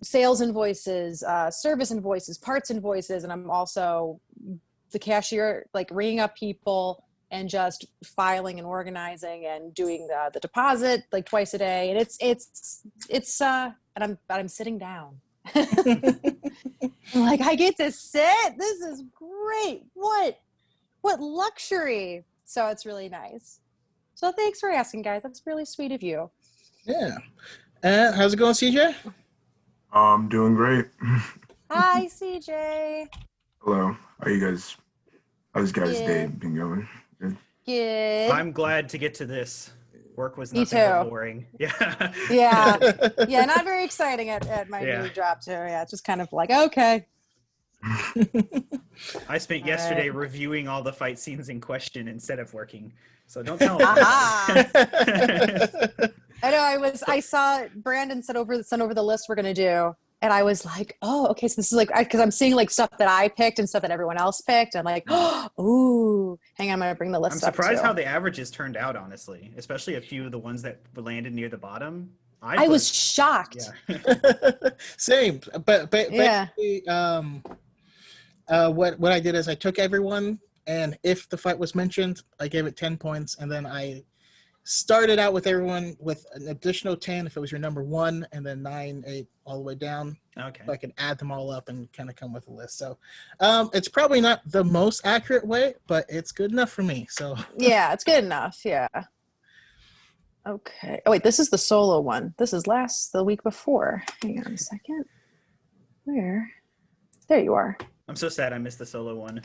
sales invoices, service invoices, parts invoices, and I'm also the cashier, like ringing up people and just filing and organizing and doing the deposit like twice a day. And and I'm sitting down. Like, I get to sit. This is great. What luxury. So it's really nice. So thanks for asking, guys. That's really sweet of you. Yeah. How's it going, CJ? Doing great. Hi, CJ. Hello. How's guys' day been going? Good. I'm glad to get to this. Work was Me nothing but too. boring. Yeah. Yeah, not very exciting at my new job too. Yeah, it's just kind of like, okay. I spent yesterday reviewing all the fight scenes in question instead of working. So don't tell me. I know. I saw Brandon sent over the list we're gonna do, and I was like, oh, okay. So this is like, because I'm seeing like stuff that I picked and stuff that everyone else picked. I'm like, oh, ooh, hang on, I'm gonna bring the list. I'm up surprised too. how the averages turned out, honestly, especially a few of the ones that landed near the bottom. I was shocked. Yeah. Same, but yeah. basically, what I did is I took everyone, and if the fight was mentioned, I gave it 10 points, and then I started out with everyone with an additional 10 if it was your number 1, and then 9, 8, all the way down. Okay. So I could add them all up and kind of come with a list. So it's probably not the most accurate way, but it's good enough for me. So yeah, it's good enough. Yeah. Okay. Oh wait, this is the solo one. This is the week before. Hang on a second. Where? There you are. I'm so sad I missed the solo one.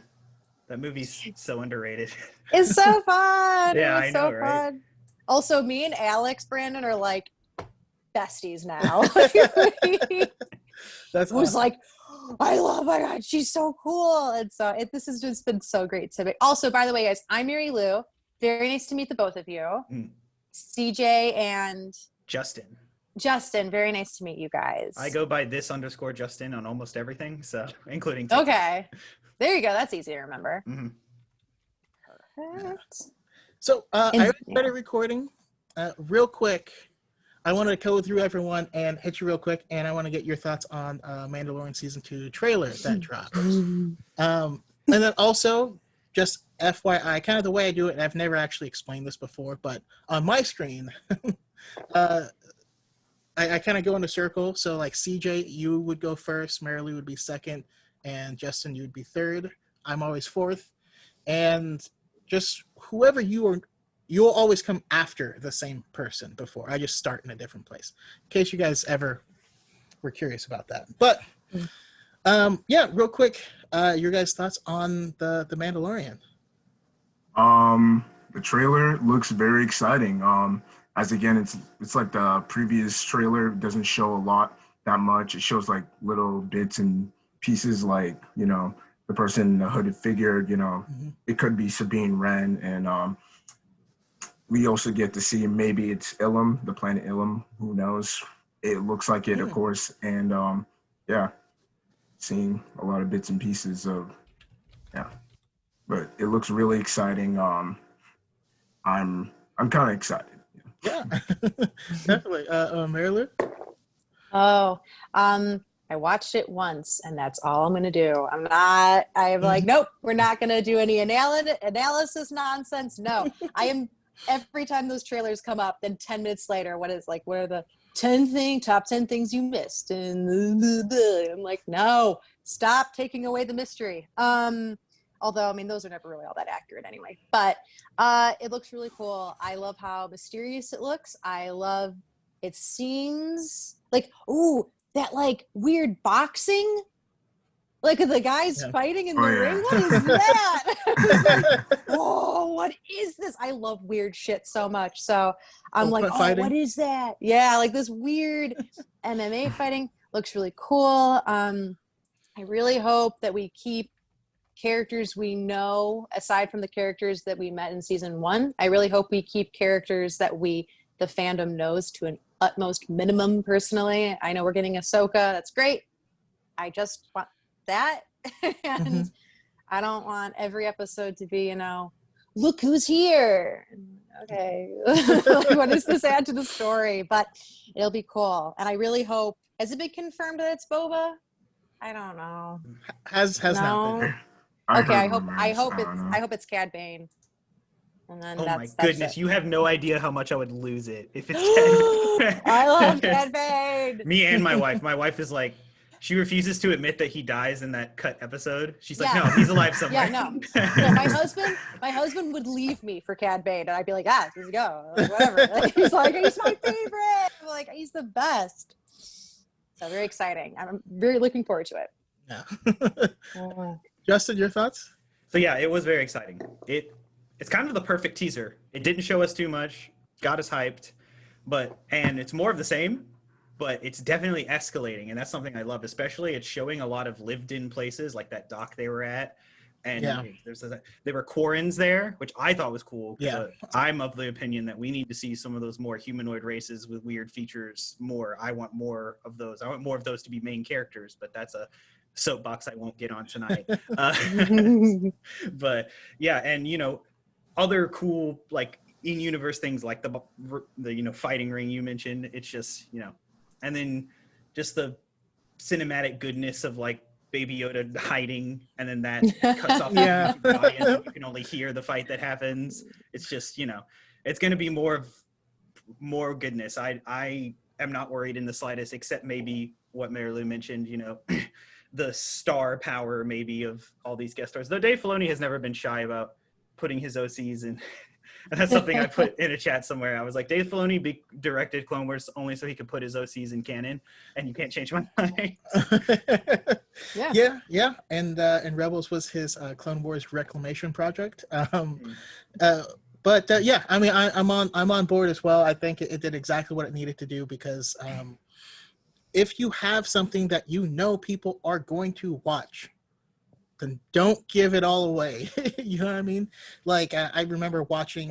That movie's so underrated. It's so fun. Yeah, I know, right? Fun. Also, me and Alex Brandon are like besties now. That's was like, I love my God, she's so cool. And so this has just been so great to me. Also, by the way, guys, I'm Mary Lou. Very nice to meet the both of you. CJ and Justin, very nice to meet you guys. I go by _Justin on almost everything, so including TikTok. Okay. There you go. That's easy to remember. Mm-hmm. Perfect. So I started recording real quick. I want to go through everyone and hit you real quick, and I want to get your thoughts on Mandalorian Season 2 trailer that dropped. And then also, just FYI, kind of the way I do it, and I've never actually explained this before, but on my screen, I kind of go in a circle. So like CJ, you would go first, Marilee would be second, and Justin, you would be third. I'm always fourth. And just whoever you are, you'll always come after the same person before. I just start in a different place. In case you guys ever were curious about that. But yeah, real quick, your guys' thoughts on the Mandalorian. The trailer looks very exciting. As again, it's like the previous trailer. It doesn't show a lot that much. It shows like little bits and pieces, like, you know, the person in the hooded figure, you know, it could be Sabine Wren. And we also get to see maybe it's Ilum, the planet Ilum, who knows? It looks like it, of course. And yeah, seeing a lot of bits and pieces of, but it looks really exciting. I'm kind of excited. Yeah, definitely. Marilu? Oh, I watched it once, and that's all I'm going to do. I'm like, nope, we're not going to do any analysis nonsense. No, I am, every time those trailers come up, then 10 minutes later, what are the top 10 things you missed? And I'm like, no, stop taking away the mystery. Although, I mean, those are never really all that accurate anyway. But it looks really cool. I love how mysterious it looks. It seems like, ooh, that like weird boxing, like the guys fighting in the ring. What is that? Oh, what is this? I love weird shit so much. So I'm like, what is that? Yeah, like this weird MMA fighting looks really cool. I really hope that we keep characters we know aside from the characters that we met in season 1. I really hope we keep characters that the fandom knows to an utmost minimum. Personally, I know we're getting Ahsoka. That's great. I just want that. And I don't want every episode to be, you know, look who's here. Okay. Like, what does this add to the story? But it'll be cool. And I really hope, has it been confirmed that it's Boba? I don't know. Has not been. Okay, I heard hope rumors. I hope it's Cad Bane. And then Oh my that's goodness, it. you have no idea how much I would lose it if it's Cad. I love Cad Bane. Me and my wife. My wife is like, she refuses to admit that he dies in that cut episode. She's like, Yeah. no, he's alive somewhere. Yeah, no, my husband would leave me for Cad Bane, and I'd be like, just go, like, whatever. Like, he's like, he's my favorite. I'm like, he's the best. So very exciting. I'm very looking forward to it. Yeah. Justin, your thoughts? So yeah, it was very exciting. It's kind of the perfect teaser. It didn't show us too much, got us hyped, and it's more of the same, but it's definitely escalating, and that's something I love. Especially, it's showing a lot of lived-in places, like that dock they were at, and there were Quarrens there, which I thought was cool. Yeah, I'm of the opinion that we need to see some of those more humanoid races with weird features more. I want more of those. I want more of those to be main characters, but that's a soapbox I won't get on tonight. But yeah, and other cool like in-universe things like the fighting ring you mentioned. It's just and then just the cinematic goodness of like Baby Yoda hiding, and then that cuts off the audience, and you can only hear the fight that happens. It's just it's going to be more goodness. I am not worried in the slightest, except maybe what Mary Lou mentioned. The star power maybe of all these guest stars. Though Dave Filoni has never been shy about putting his OCs in. And that's something I put in a chat somewhere. I was like, Dave Filoni directed Clone Wars only so he could put his OCs in canon, and you can't change my mind. Yeah. And Rebels was his Clone Wars reclamation project. But yeah, I mean, I'm on board as well. I think it did exactly what it needed to do, because if you have something that people are going to watch, then don't give it all away. You know what I mean? Like, I remember watching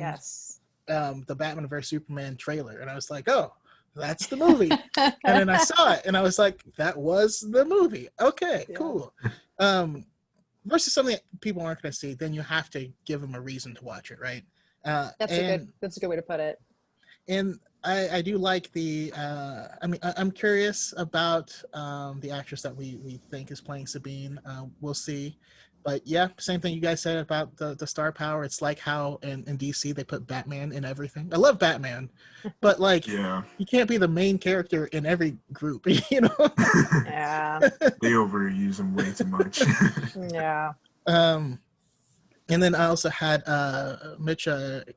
the Batman vs Superman trailer, and I was like, oh, that's the movie. And then I saw it, and I was like, that was the movie. Okay, cool. Versus something that people aren't going to see, then you have to give them a reason to watch it, right? That's a good way to put it. And I do like the I'm curious about the actress that we think is playing Sabine. We'll see. But yeah, same thing you guys said about the star power. It's like how in DC they put Batman in everything. I love Batman, but like you can't be the main character in every group, Yeah. They overuse him way too much. Yeah. And then I also had Mitch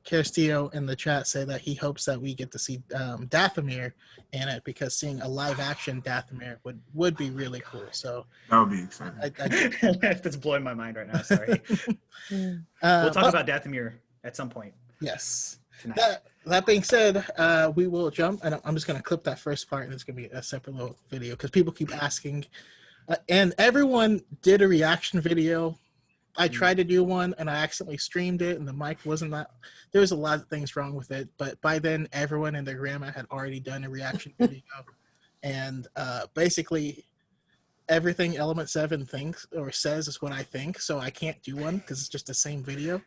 Castillo in the chat say that he hopes that we get to see Dathomir in it, because seeing a live action Dathomir would be really cool. So that would be exciting. That's blowing my mind right now. Sorry. We'll talk about Dathomir at some point. Yes. Tonight. That being said, we will jump, and I'm just going to clip that first part, and it's going to be a separate little video because people keep asking. And everyone did a reaction video. I tried to do one, and I accidentally streamed it, and the mic wasn't that. There was a lot of things wrong with it, but by then, everyone and their grandma had already done a reaction video, and basically everything Element 7 thinks or says is what I think, so I can't do one because it's just the same video.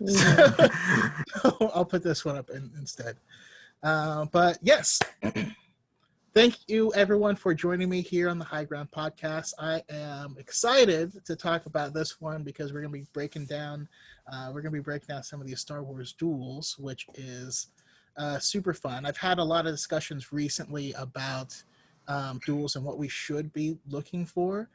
So I'll put this one up instead. But yes. Thank you, everyone, for joining me here on the High Ground Podcast. I am excited to talk about this one because we're going to be breaking down some of these Star Wars duels, which is super fun. I've had a lot of discussions recently about duels and what we should be looking for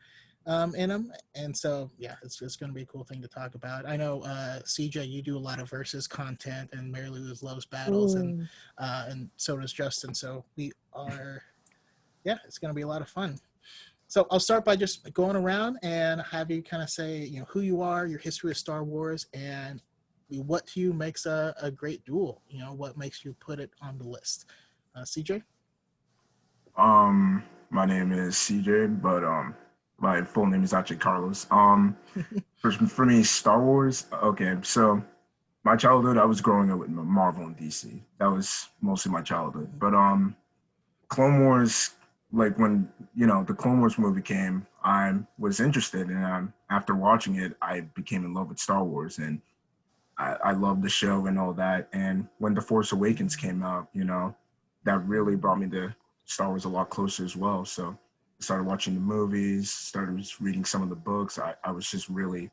in them, and so yeah, it's going to be a cool thing to talk about. I know CJ, you do a lot of versus content, and Mary Lou loves battles, and so does Justin. So we are. Yeah, it's going to be a lot of fun. So I'll start by just going around and have you kind of say, who you are, your history of Star Wars, and what to you makes a great duel. What makes you put it on the list. CJ? My name is CJ, but my full name is actually Carlos. For me, Star Wars. Okay, so my childhood, I was growing up with Marvel and DC. That was mostly my childhood. But Clone Wars. Like when the Clone Wars movie came, I was interested, and after watching it, I became in love with Star Wars, and I love the show and all that. And when The Force Awakens came out, you know, that really brought me to Star Wars a lot closer as well. So I started watching the movies, started reading some of the books. I was just really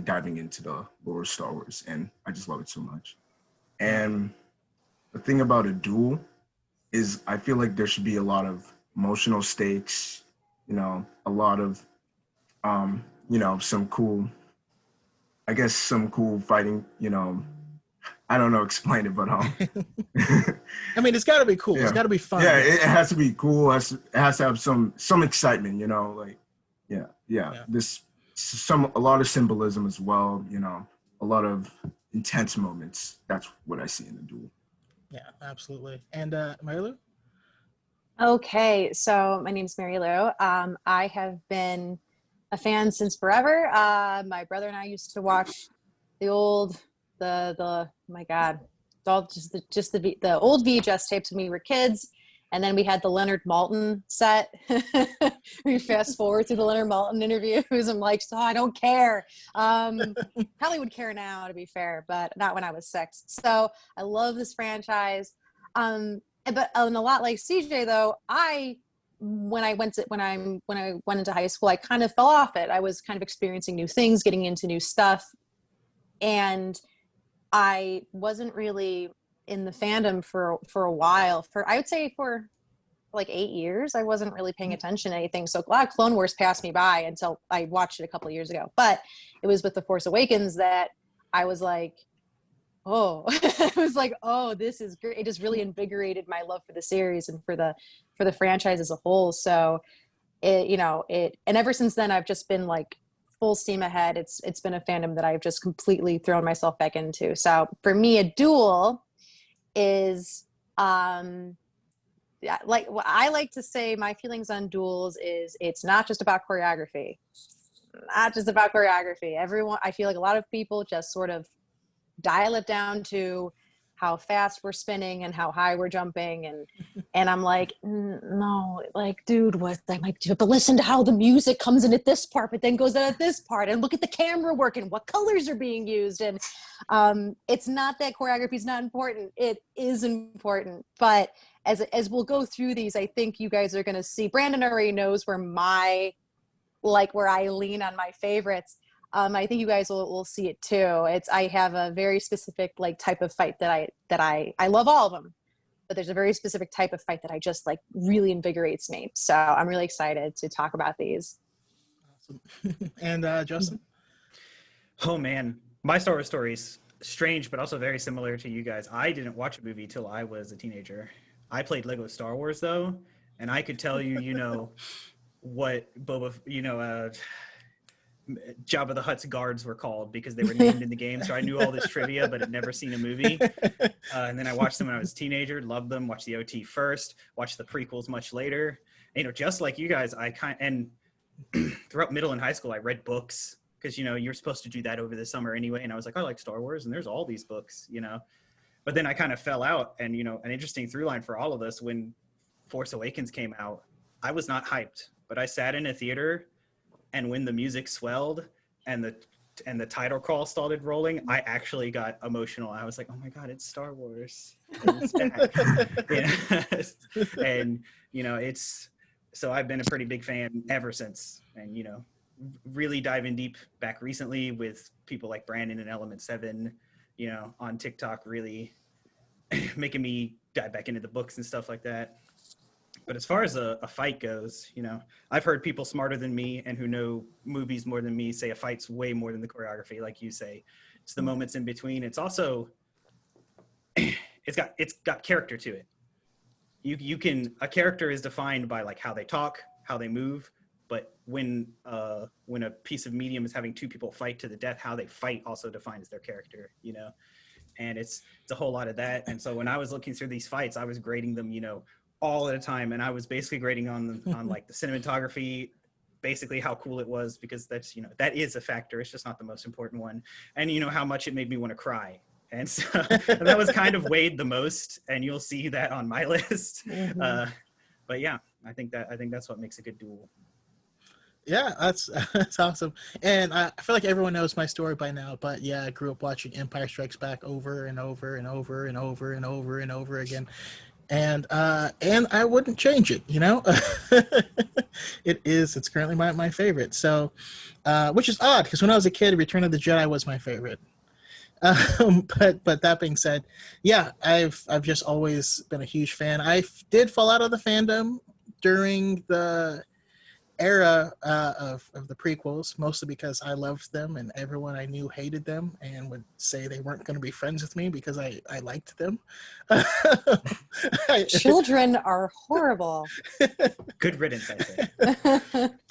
diving into the lore of Star Wars, and I just love it so much. And the thing about a duel is I feel like there should be a lot of emotional stakes, you know, a lot of, you know, some cool fighting, you know, I don't know, explain it, but I mean, it's got to be cool. Yeah. It's got to be fun. Yeah, it has to be cool. It has to have some excitement, you know, like, yeah. A lot of symbolism as well, you know, a lot of intense moments. That's what I see in the duel. Yeah, absolutely. And Marilu? Okay, so my name's Mary Lou. I have been a fan since forever. My brother and I used to watch the old, oh my God, it's all just the old VHS tapes when we were kids. And then we had the Leonard Maltin set. We fast forward through the Leonard Maltin interviews. I'm like, so I don't care. Probably would care now, to be fair, but not when I was 6. So I love this franchise. But a lot like CJ though, when I went into high school, I kind of fell off it. I was kind of experiencing new things, getting into new stuff, and I wasn't really in the fandom for a while. I would say for like 8 years, I wasn't really paying attention to anything. So a lot of Clone Wars passed me by until I watched it a couple of years ago. But it was with The Force Awakens that I was like, oh, I was like, oh, this is great. It just really invigorated my love for the series and for the franchise as a whole. So and ever since then, I've just been like full steam ahead. It's been a fandom that I've just completely thrown myself back into. So for me, a duel is like what I like to say, my feelings on duels is it's not just about choreography. Not just about choreography. I feel like a lot of people just sort of dial it down to how fast we're spinning and how high we're jumping, and I'm like, no, like, dude, what? I'm like, but listen to how the music comes in at this part, but then goes out at this part, and look at the camera work and what colors are being used, and it's not that choreography is not important. It is important, but as we'll go through these, I think you guys are going to see. Brandon already knows where I lean on my favorites. I think you guys will see it too. I have a very specific like type of fight that I love all of them, but there's a very specific type of fight that I just like really invigorates me. So I'm really excited to talk about these. Awesome. And Justin? Oh man, my Star Wars story's strange, but also very similar to you guys. I didn't watch a movie till I was a teenager. I played Lego Star Wars though, and I could tell you, what Jabba the Hutt's guards were called because they were named in the game. So I knew all this trivia, but had never seen a movie. And then I watched them when I was a teenager, loved them, watched the OT first, watched the prequels much later. And, just like you guys, and throughout middle and high school, I read books because, you're supposed to do that over the summer anyway. And I was like, I like Star Wars and there's all these books, but then I kind of fell out. And, an interesting through line for all of us, when Force Awakens came out, I was not hyped, but I sat in a theater, and when the music swelled and the title call started rolling, I actually got emotional. I was like, oh my God, it's Star Wars. And it's back. And, so I've been a pretty big fan ever since. And, really diving deep back recently with people like Brandon and Element 7, on TikTok, really making me dive back into the books and stuff like that. But as far as a fight goes, I've heard people smarter than me and who know movies more than me say a fight's way more than the choreography, like you say. It's the moments in between. It's also, it's got character to it. A character is defined by like how they talk, how they move, but when a piece of medium is having two people fight to the death, how they fight also defines their character, and it's a whole lot of that. And so when I was looking through these fights, I was grading them, all at a time, and I was basically grading on like the cinematography, basically how cool it was, because that's that is a factor. It's just not the most important one, and how much it made me want to cry, and so that was kind of weighed the most, and you'll see that on my list. But yeah, I think that's what makes a good duel. Yeah, that's awesome. And I feel like everyone knows my story by now, but yeah, I grew up watching Empire Strikes Back over and over and over and over and over and over again. And I wouldn't change it, you know? It's currently my favorite. So which is odd because when I was a kid, Return of the Jedi was my favorite. But that being said, yeah, I've just always been a huge fan. Did fall out of the fandom during the era of the prequels, mostly because I loved them and everyone I knew hated them and would say they weren't going to be friends with me because I liked them. Children are horrible. Good riddance, I say.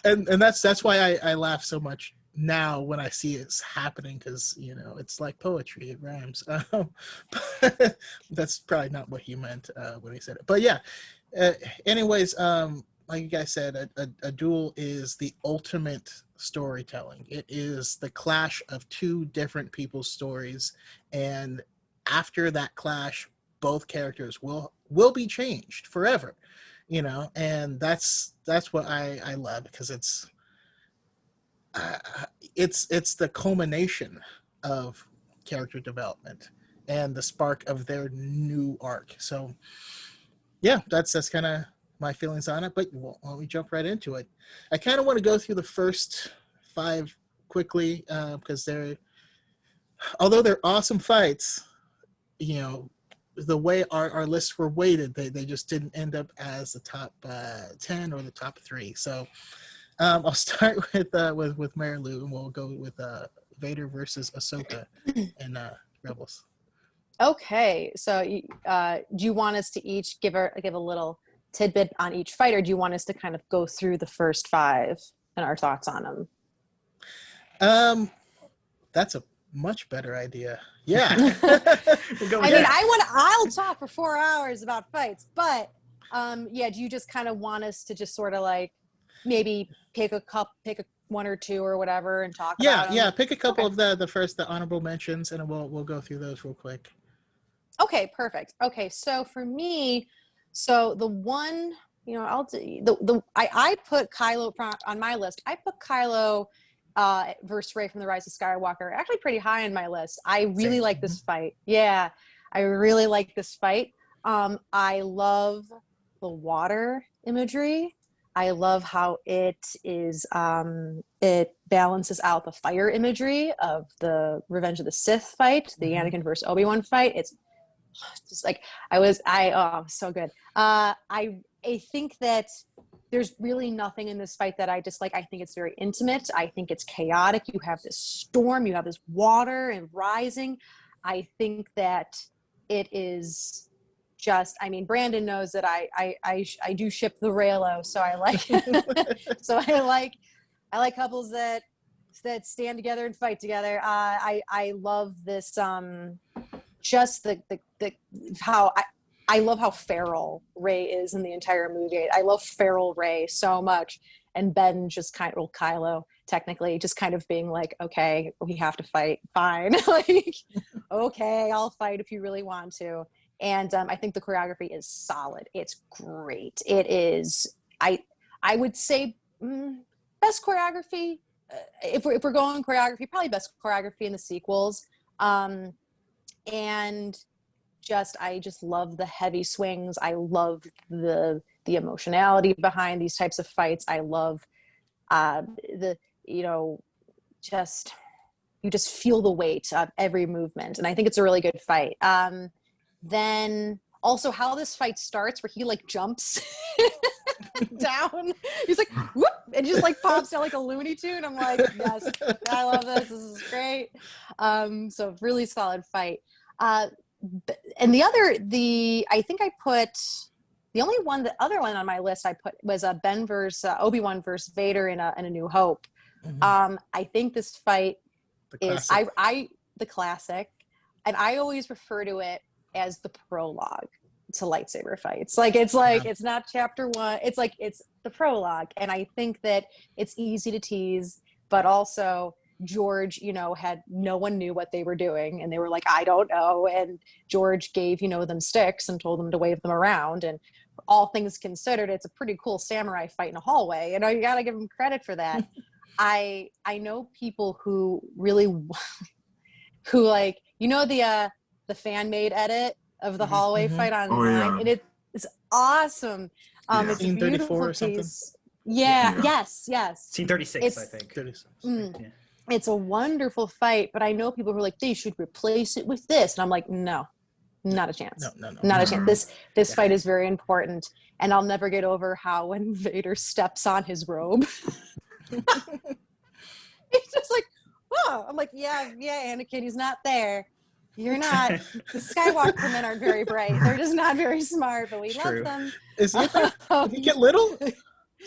And that's why I laugh so much now when I see it's happening, because it's like poetry, it rhymes. But that's probably not what he meant when he said it, but yeah. Anyways, like you guys said, a duel is the ultimate storytelling. It is the clash of two different people's stories, and after that clash, both characters will be changed forever, and that's what I love, because uh, it's the culmination of character development and the spark of their new arc. So yeah, that's kind of my feelings on it. But why don't we jump right into it? I kind of want to go through the first 5 quickly, because although they're awesome fights, the way our lists were weighted, they just didn't end up as the top 10 or the top 3. So I'll start with Mary Lou, and we'll go with Vader versus Ahsoka in Rebels. Okay, so do you want us to each give a little tidbit on each fight, or do you want us to kind of go through the first 5 and our thoughts on them? That's a much better idea. Yeah. We'll go with that. I'll talk for 4 hours about fights, but yeah, do you just kind of want us to just sort of like maybe pick one or two or whatever and talk about them? Yeah, pick a couple of the honorable mentions, and we'll go through those real quick. Okay, perfect. Okay, so for me, the one, I'll do I put Kylo on my list. I put Kylo versus Rey from The Rise of Skywalker actually pretty high on my list. I really Same. like this fight. Yeah, I really like this fight. I love the water imagery. I love how it balances out the fire imagery of the Revenge of the Sith fight, the Anakin versus Obi-Wan fight. It's just like so good. I think that there's really nothing in this fight that I dislike. I think it's very intimate. I think it's chaotic. You have this storm, you have this water and rising. I think that it is just, Brandon knows that I do ship the Reylo, so I like I like couples that stand together and fight together. I love this just the how I love how feral Rey is in the entire movie. I love feral Rey so much, and Ben just Kylo technically just kind of being like, okay, we have to fight, fine. Like, okay, I'll fight if you really want to. And I think the choreography is solid. It's great. It is. I would say best choreography. If we're going choreography, probably best choreography in the sequels. And I just love the heavy swings. I love the emotionality behind these types of fights. I love you just feel the weight of every movement, and I think it's a really good fight. Then also how this fight starts, where he like jumps down, he's like whoop, and just like pops down like a Looney Tune. I'm like, yes, I love this. This is great. So really solid fight. And I think I put the other one on my list I put was Ben versus Obi-Wan versus Vader in A New Hope. Mm-hmm. I think this fight is the classic, and I always refer to it as the prologue to lightsaber fights. It's not chapter 1. It's the prologue, and I think that it's easy to tease, but also George, had no one knew what they were doing, and they were like, I don't know. And George gave, them sticks and told them to wave them around. And all things considered, it's a pretty cool samurai fight in a hallway. You know, you got to give them credit for that. I know people who really, who like, you know, the fan made edit of the hallway fight online, and it's awesome. It's a Scene 34 beautiful or something? piece. Yeah. Yes. Scene 36, I think. 36. It's a wonderful fight, but I know people who are like, they should replace it with this, and I'm like, no, not a chance. No. Not a chance. This fight is very important, and I'll never get over how when Vader steps on his robe, it's just like, oh, I'm like, yeah, Anakin, he's not there. You're not. The Skywalker men aren't very bright. They're just not very smart, but we love them. Is he there? Did he get little?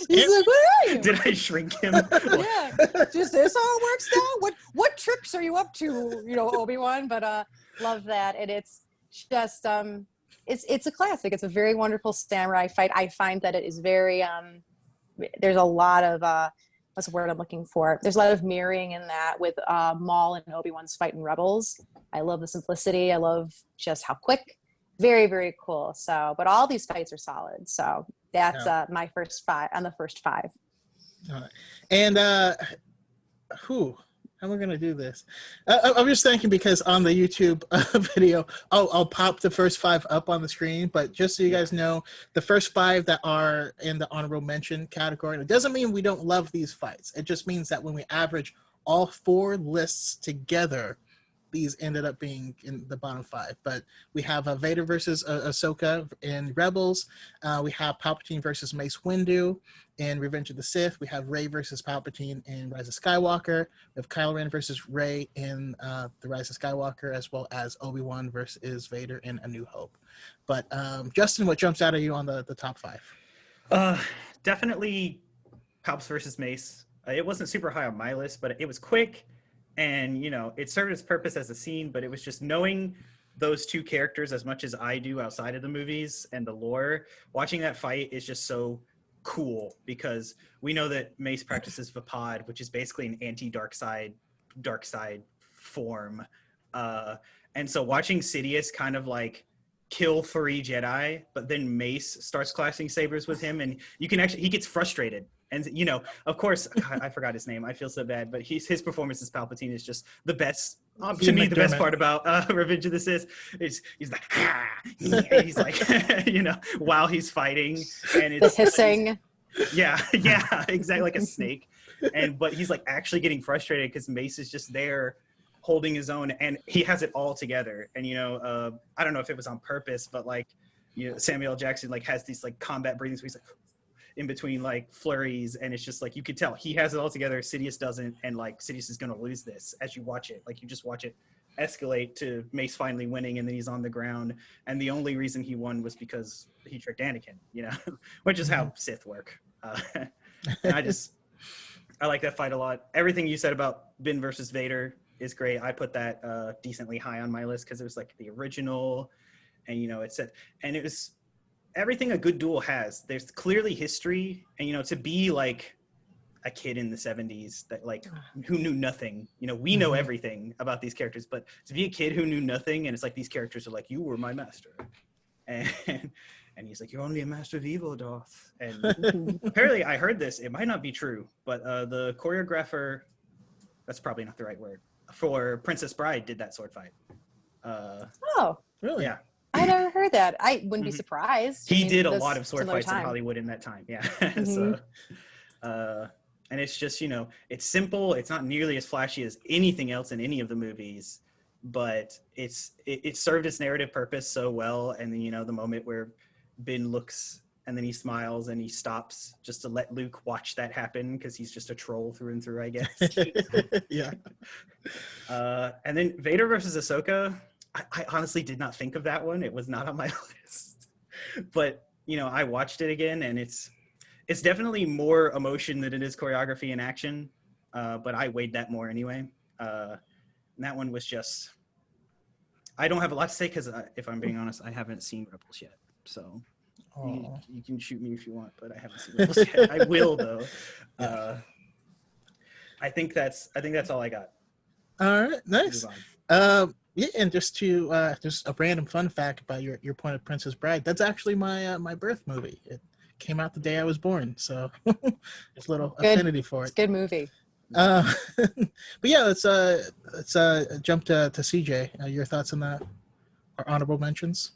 He's like, where are you? Did I shrink him? Yeah. Just this all works now? What tricks are you up to, you know, Obi-Wan? But love that. And it's just it's a classic. It's a very wonderful samurai fight. I find that it is very there's a lot of what's the word I'm looking for? There's a lot of mirroring in that with Maul and Obi-Wan's fight in Rebels. I love the simplicity. I love just how quick. Very, very cool. So, but all these fights are solid. So that's my first 5 on the first 5. All right. And how am I gonna do this? I'm just thinking because on the YouTube video, I'll pop the first 5 up on the screen. But just so you guys know, the first 5 that are in the honorable mention category, it doesn't mean we don't love these fights. It just means that when we average all 4 lists together, these ended up being in the bottom 5. But we have Vader versus Ahsoka in Rebels. We have Palpatine versus Mace Windu in Revenge of the Sith. We have Rey versus Palpatine in Rise of Skywalker. We have Kylo Ren versus Rey in The Rise of Skywalker, as well as Obi-Wan versus Vader in A New Hope. But Justin, what jumps out at you on the top 5? Definitely Palps versus Mace. It wasn't super high on my list, but it was quick. And, you know, it served its purpose as a scene, but it was just knowing those 2 characters as much as I do outside of the movies and the lore. Watching that fight is just so cool because we know that Mace practices Vapad, which is basically an anti-dark side form. And so watching Sidious kind of like kill 3 Jedi, but then Mace starts clashing sabers with him, and you can actually, he gets frustrated. And, you know, of course, God, I forgot his name. I feel so bad, but his performance as Palpatine is just the best. To me, the best part about Revenge of the Sith is he's like, he's like, you know, while he's fighting, and it's the hissing. Yeah, exactly, like a snake. But he's like actually getting frustrated because Mace is just there holding his own, and he has it all together. And, you know, I don't know if it was on purpose, but like, you know, Samuel L. Jackson like has these like combat breathings where he's like in between like flurries, and it's just like you could tell he has it all together. Sidious doesn't, and like Sidious is gonna lose this as you watch it. Like you just watch it escalate to Mace finally winning, and then he's on the ground, and the only reason he won was because he tricked Anakin, you know, which is how Sith work. And I like that fight a lot. Everything you said about Ben versus Vader is great. I put that decently high on my list because it was like the original, and you know it said, and it was everything a good duel has. There's clearly history, and you know, to be like a kid in the 70s that like who knew nothing, you know, we know everything about these characters, but to be a kid who knew nothing, and it's like these characters are like, you were my master, and he's like, you're only a master of evil, Darth. And apparently I heard this, it might not be true, but the choreographer, that's probably not the right word, for Princess Bride did that sword fight. Oh, Really? Yeah. I never heard that. I wouldn't be surprised. He did a lot of sword fights in time. Hollywood in that time. Yeah. So, and it's just, you know, it's simple. It's not nearly as flashy as anything else in any of the movies, but it served its narrative purpose so well. And then, you know, the moment where Ben looks and then he smiles and he stops just to let Luke watch that happen because he's just a troll through and through, I guess. Yeah. And then Vader versus Ahsoka, I honestly did not think of that one. It was not on my list. But, you know, I watched it again, and it's definitely more emotion than it is choreography and action. But I weighed that more anyway. And that one was just, I don't have a lot to say because if I'm being honest, I haven't seen Rebels yet. So you can shoot me if you want, but I haven't seen Rebels yet. I will though. I think that's all I got. All right, nice. Yeah, and just just a random fun fact about your point of Princess Bride. That's actually my birth movie. It came out the day I was born, so there's a little Good. affinity for It's it. a good movie. But yeah, let's jump to CJ. Your thoughts on that? Or honorable mentions?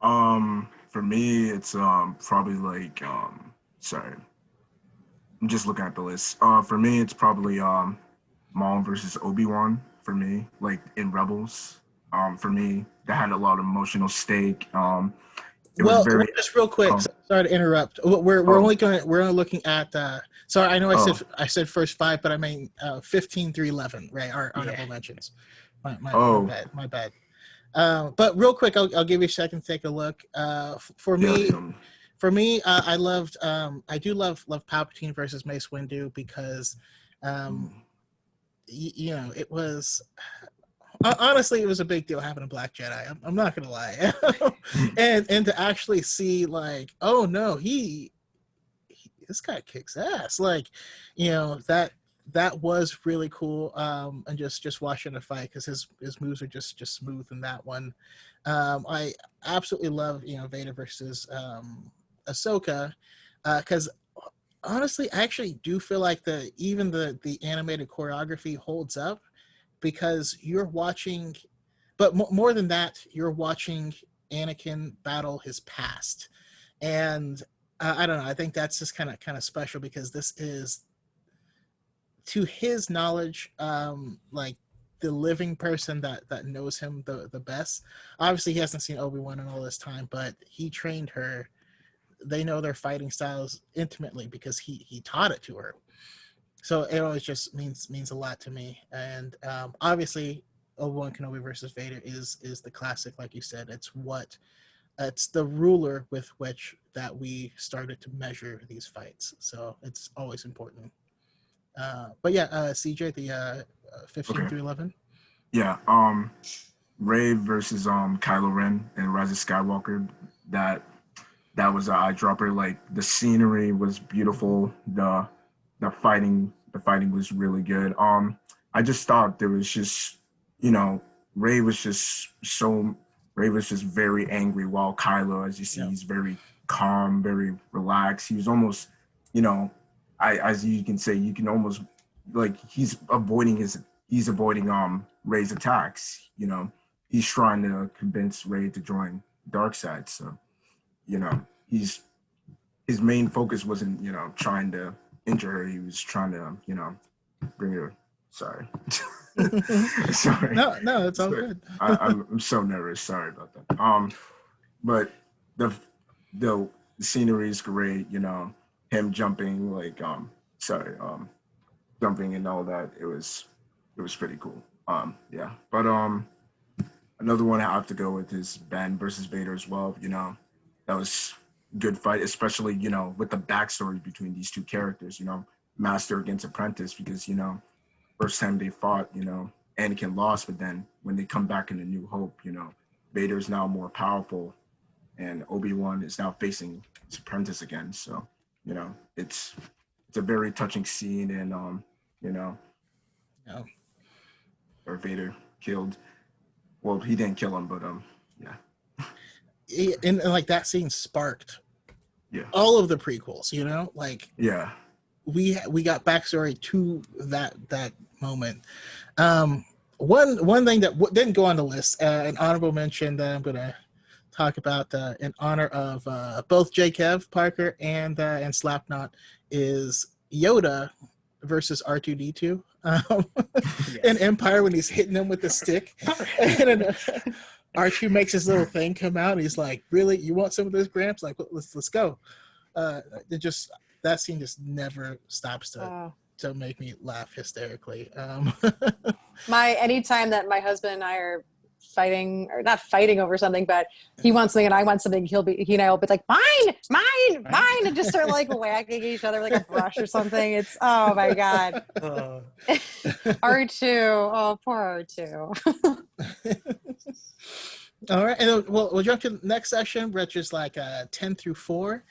For me, it's probably like sorry, I'm just looking at the list. For me, it's probably Maul versus Obi-Wan. For me, like in Rebels. For me, that had a lot of emotional stake. It was Well, very. just real quick. Oh, Sorry to interrupt. We're oh, we're only looking at. Sorry, I know oh, I said first five, but I mean 15 through 11. Right, our honorable Yeah. mentions. My oh, bad. My bad. But real quick, I'll give you a second to take a look. yeah. For me, I loved. I do love Palpatine versus Mace Windu because, um, you know, it was honestly it was a big deal having a Black Jedi. I'm not gonna lie, and to actually see like, oh no, this guy kicks ass. Like, you know that was really cool. And just watching the fight because his moves are just smooth in that one. I absolutely love Vader versus Ahsoka because honestly, I actually do feel like the animated choreography holds up because you're watching, but more than that, you're watching Anakin battle his past, and I don't know. I think that's just kind of special because this is, to his knowledge, like the living person that knows him the best. Obviously, he hasn't seen Obi-Wan in all this time, but he trained her. They know their fighting styles intimately because he taught it to her. So it always just means a lot to me. And obviously, Obi-Wan Kenobi versus Vader is the classic, like you said. It's the ruler with which that we started to measure these fights. So it's always important. But yeah, CJ, the 15 Okay. through 11. Yeah. Rey versus Kylo Ren and Rise of Skywalker. That that was an eye dropper. Like the scenery was beautiful. The fighting was really good. I just thought there was just, you know, Ray was just so Ray was just very angry, while Kylo, as you see, Yeah. he's very calm, very relaxed. He was almost, you know, as you can say, you can almost like he's avoiding Ray's attacks. You know, he's trying to convince Ray to join dark side. So, you know, his main focus wasn't, trying to injure her. He was trying to, bring her. Sorry. Sorry. No, it's all Sorry. good. I'm so nervous. Sorry about that. But the the scenery is great. Him jumping, like sorry, jumping and all that. It was pretty cool. Yeah. But another one I have to go with is Ben versus Vader as well. That was good fight, especially with the backstory between these two characters. Master against apprentice, because first time they fought, Anakin lost, but then when they come back in A New Hope, Vader is now more powerful, and Obi-Wan is now facing his apprentice again. So, it's a very touching scene, and Yeah. or Vader killed. Well, he didn't kill him, but yeah, And like that scene sparked yeah, all of the prequels. Like yeah. we got backstory to that moment. One thing that didn't go on the list, an honorable mention that I'm gonna talk about in honor of both J. Kev Parker and Slapknot is Yoda versus R2D2 in Empire when he's hitting him with the stick, and then R2 makes his little thing come out. And he's like, "Really, you want some of this, Gramps? Like, let's go." That scene just never stops to make me laugh hysterically. Anytime that my husband and I are fighting, or not fighting over something, but he wants something and I want something, he and I will be like, mine, and just start like whacking each other like a brush or something. It's, oh my God. R2. Oh, poor R2. All right, and we'll jump to the next section, which is like 10 through 4,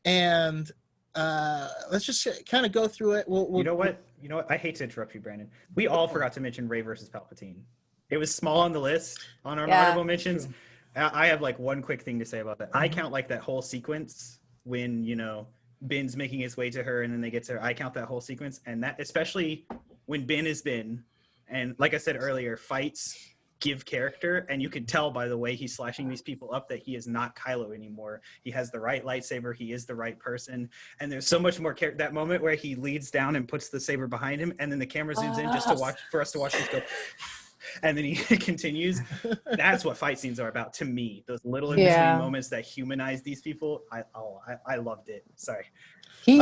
and let's just kind of go through it. You know what? I hate to interrupt you, Brandon. We all forgot to mention Rey versus Palpatine. It was small on the list on our Yeah. honorable mentions. I have like one quick thing to say about that. I count like that whole sequence when, you know, Ben's making his way to her and then they get to her. I count that whole sequence, and that especially when Ben is Ben, and like I said earlier, fights give character, and you can tell by the way he's slashing these people up that he is not Kylo anymore. He has the right lightsaber. He is the right person, and there's so much more character. That moment where he leads down and puts the saber behind him, and then the camera zooms in just to watch for us to watch this go. And then he continues. That's what fight scenes are about to me. Those little in between moments that humanize these people. I loved it. Sorry. He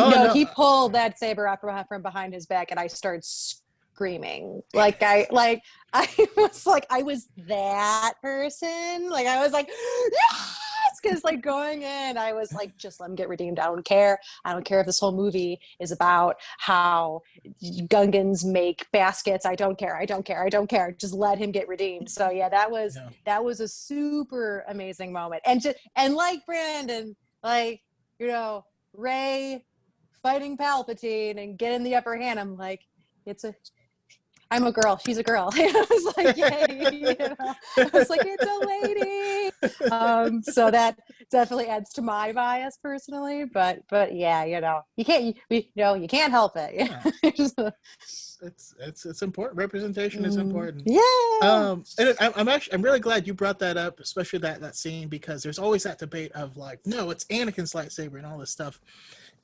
pulled that saber up from behind his back, and I started screaming. I was that person. Like I was like, yes, because like going in, I was like, just let him get redeemed. I don't care. I don't care if this whole movie is about how Gungans make baskets. I don't care. Just let him get redeemed. So yeah, that was a super amazing moment. And like Brandon, like, you know, Rey fighting Palpatine and getting the upper hand. I'm like, I'm a girl. She's a girl. I was like, yay. You know? I was like, it's a lady. So that definitely adds to my bias personally. But yeah, you know, you can't help it. Yeah. It's important. Representation is important. Yeah. And I'm really glad you brought that up, especially that scene, because there's always that debate of like, no, it's Anakin's lightsaber and all this stuff.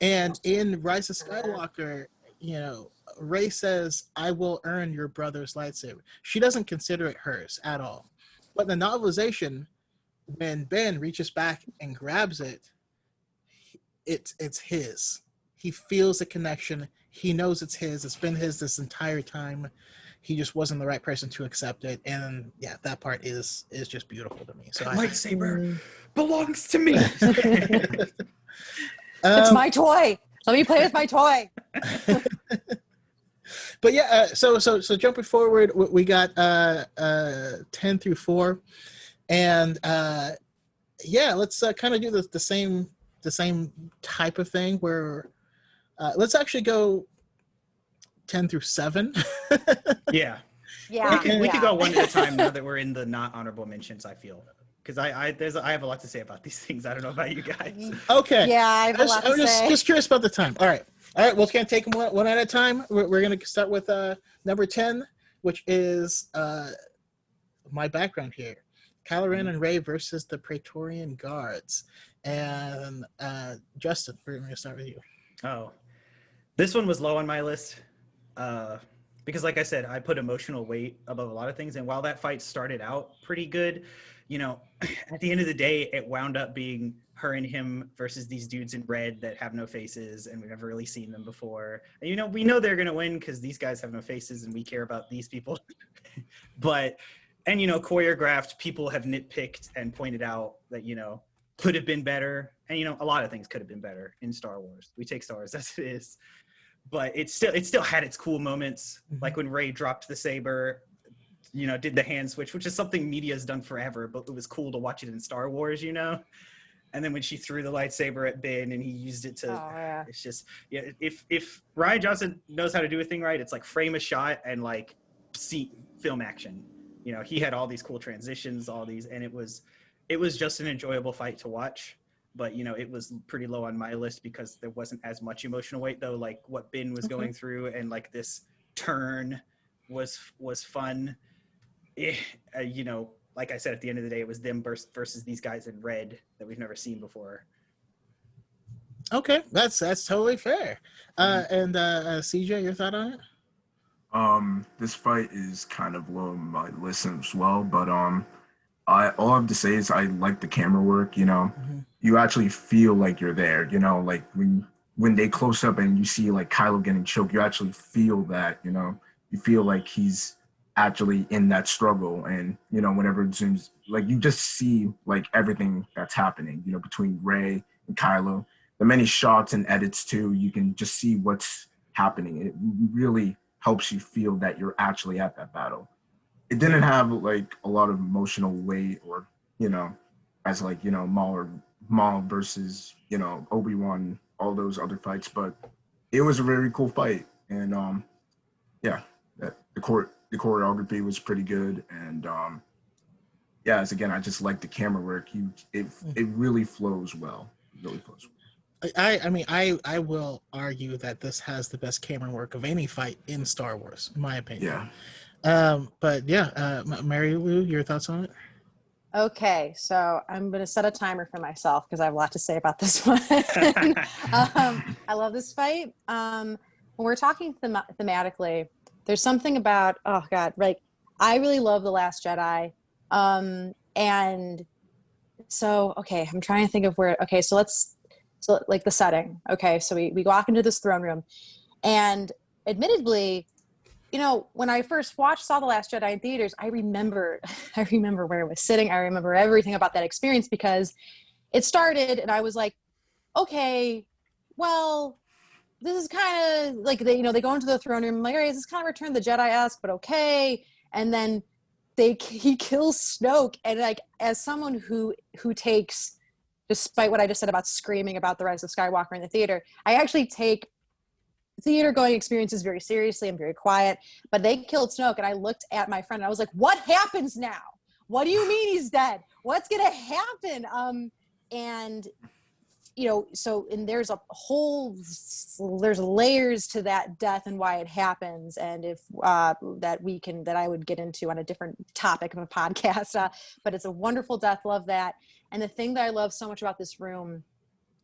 And in Rise of Skywalker, you know, Rey says, I will earn your brother's lightsaber. She doesn't consider it hers at all. But in the novelization, when Ben reaches back and grabs it, it's his. He feels the connection. He knows it's his. It's been his this entire time. He just wasn't the right person to accept it. And yeah, that part is just beautiful to me. So Lightsaber belongs to me. It's my toy. Let me play with my toy. But yeah, so jumping forward, we got 10 through 4, and yeah, let's kind of do the same type of thing where let's actually go 10 through 7. Yeah. We could go one at a time now that we're in the not honorable mentions. I feel. Because I have a lot to say about these things. I don't know about you guys. Okay. Yeah, I have a lot to say. Just curious about the time. All right. Well, can't take them one at a time. We're going to start with number 10, which is my background here. Kylo Ren and Rey versus the Praetorian Guards. And Justin, we're going to start with you. Oh, this one was low on my list. Because like I said, I put emotional weight above a lot of things. And while that fight started out pretty good, you know, at the end of the day, it wound up being her and him versus these dudes in red that have no faces, and we've never really seen them before. And, you know, we know they're going to win because these guys have no faces and we care about these people. And, you know, choreographed, people have nitpicked and pointed out that, you know, could have been better. And, you know, a lot of things could have been better in Star Wars. We take Star Wars as it is. But it still had its cool moments, like when Rey dropped the saber, you know, did the hand switch, which is something media's done forever, but it was cool to watch it in Star Wars, you know? And then when she threw the lightsaber at Ben and he used it to, it's just, yeah, if Rian Johnson knows how to do a thing right, it's like frame a shot and like see film action. You know, he had all these cool transitions, all these, and it was just an enjoyable fight to watch. But, you know, it was pretty low on my list because there wasn't as much emotional weight, though, like what Ben was going through and like this turn was fun. You know, like I said, at the end of the day, it was them versus these guys in red that we've never seen before. Okay, that's totally fair. And CJ, your thought on it? This fight is kind of low on my list as well, but all I have to say is I like the camera work. You know, you actually feel like you're there. You know, like when they close up and you see like Kylo getting choked, you actually feel that. You know, you feel like he's actually in that struggle, and you know, whenever it zooms, like you just see like everything that's happening. You know, between Rey and Kylo, the many shots and edits too, you can just see what's happening. It really helps you feel that you're actually at that battle. It didn't have like a lot of emotional weight, or you know, as like, you know, Maul versus, you know, Obi-Wan, all those other fights, but it was a very cool fight. And yeah, the The choreography was pretty good, and yeah, as again, I just like the camera work. It really flows well. It really flows well. I mean, I will argue that this has the best camera work of any fight in Star Wars, in my opinion. Yeah. But yeah, Mary Lou, your thoughts on it? Okay, so I'm going to set a timer for myself because I have a lot to say about this one. I love this fight. When we're talking thematically, there's something about, oh God, like I really love The Last Jedi. And so, okay, I'm trying to think of where, okay, so like the setting. Okay, so we walk into this throne room, and admittedly, when I first saw The Last Jedi in theaters, I remember where I was sitting. I remember everything about that experience because it started and I was like, okay, well, this is kind of like they go into the throne room. I'm like, all right, this is kind of Return of the Jedi-esque, but okay. And then he kills Snoke. And like, as someone who takes, despite what I just said about screaming about The Rise of Skywalker in the theater, I actually take theater going experiences very seriously. I'm very quiet, but they killed Snoke, and I looked at my friend and I was like, what happens now? What do you mean he's dead? What's gonna happen? And there's layers to that death and why it happens, and if that I would get into on a different topic of a podcast, but it's a wonderful death. Love that. And the thing that I love so much about this room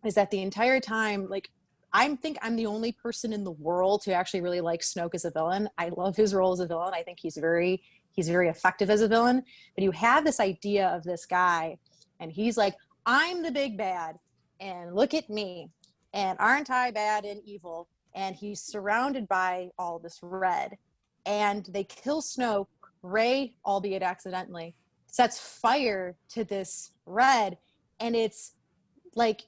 is that the entire time, like, I think I'm the only person in the world who actually really likes Snoke as a villain. I love his role as a villain. I think he's very effective as a villain. But you have this idea of this guy, and he's like, I'm the big bad, and look at me, and aren't I bad and evil? And he's surrounded by all this red, and they kill Snoke. Rey, albeit accidentally, sets fire to this red, and it's like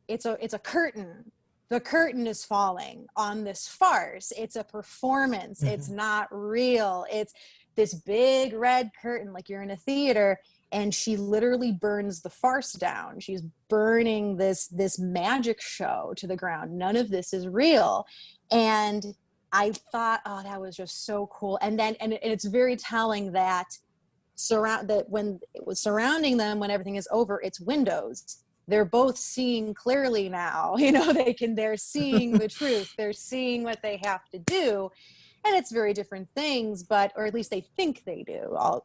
it's a curtain. The curtain is falling on this farce. It's a performance. Mm-hmm. It's not real. It's this big red curtain, like you're in a theater, and she literally burns the farce down. She's burning this magic show to the ground. None of this is real. And I thought, oh, that was just so cool. And it's very telling that when it was surrounding them, when everything is over, it's windows. They're both seeing clearly now. They're seeing the truth. They're seeing what they have to do. And it's very different things, or at least they think they do, all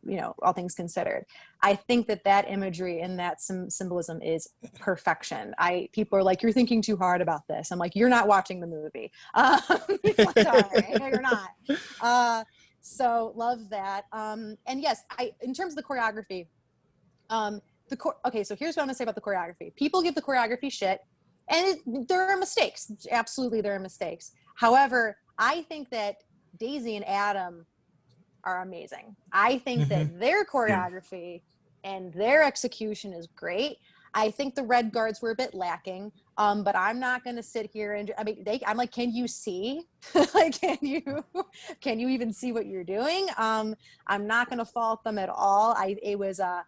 things considered. I think that imagery and that symbolism is perfection. People are like, you're thinking too hard about this. I'm like, you're not watching the movie. Sorry, you're not. So love that. And yes, in terms of the choreography, okay, so here's what I'm gonna say about the choreography. People give the choreography shit, and there are mistakes. Absolutely, there are mistakes. However, I think that Daisy and Adam are amazing. I think that their choreography and their execution is great. I think the Red Guards were a bit lacking, but I'm not going to sit here and I'm like, can you see? Like, can you even see what you're doing? I'm not going to fault them at all. It was a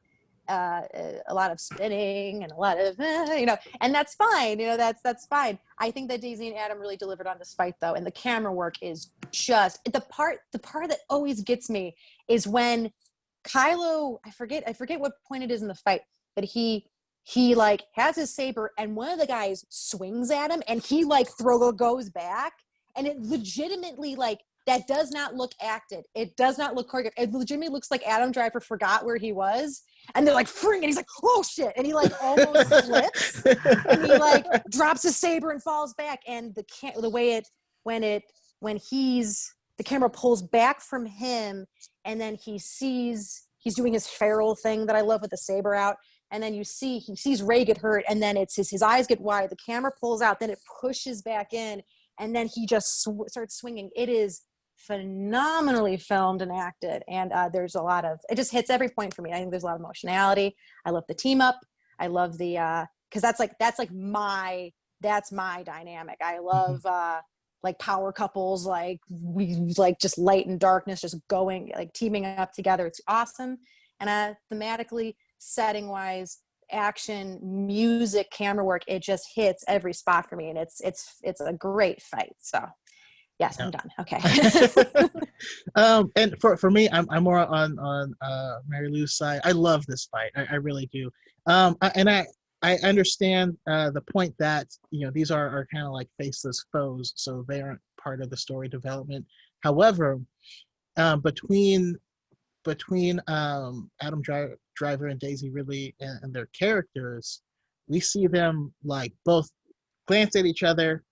lot of spinning and a lot of and that's fine. That's fine. I think that Daisy and Adam really delivered on this fight, though, and the camera work is just the part that always gets me is when Kylo, I forget what point it is in the fight, but he like has his saber and one of the guys swings at him and he like goes back, and it legitimately, like, that does not look acted. It does not look choreographed. It legitimately looks like Adam Driver forgot where he was, and they're like, fring, and he's like, oh shit, and he like almost slips, and he like drops his saber and falls back, and the way when the camera pulls back from him, and then he sees he's doing his feral thing that I love with the saber out, and then he sees Rey get hurt, and then it's his eyes get wide, the camera pulls out, then it pushes back in, and then he just starts swinging. It is phenomenally filmed and acted, and there's a lot of, it just hits every point for me. I think there's a lot of emotionality. I love the team up. I love the because that's my dynamic. I love like power couples, like we like just light and darkness just going, like teaming up together. It's awesome. And thematically, setting wise, action, music, camera work, it just hits every spot for me, and it's a great fight. So Yes, No. I'm done. Okay. And for me, I'm more on Mary Lou's side. I love this fight. I really do. I understand the point that these are kind of like faceless foes, so they aren't part of the story development. However, between Adam Driver and Daisy Ridley and their characters, we see them like both glance at each other,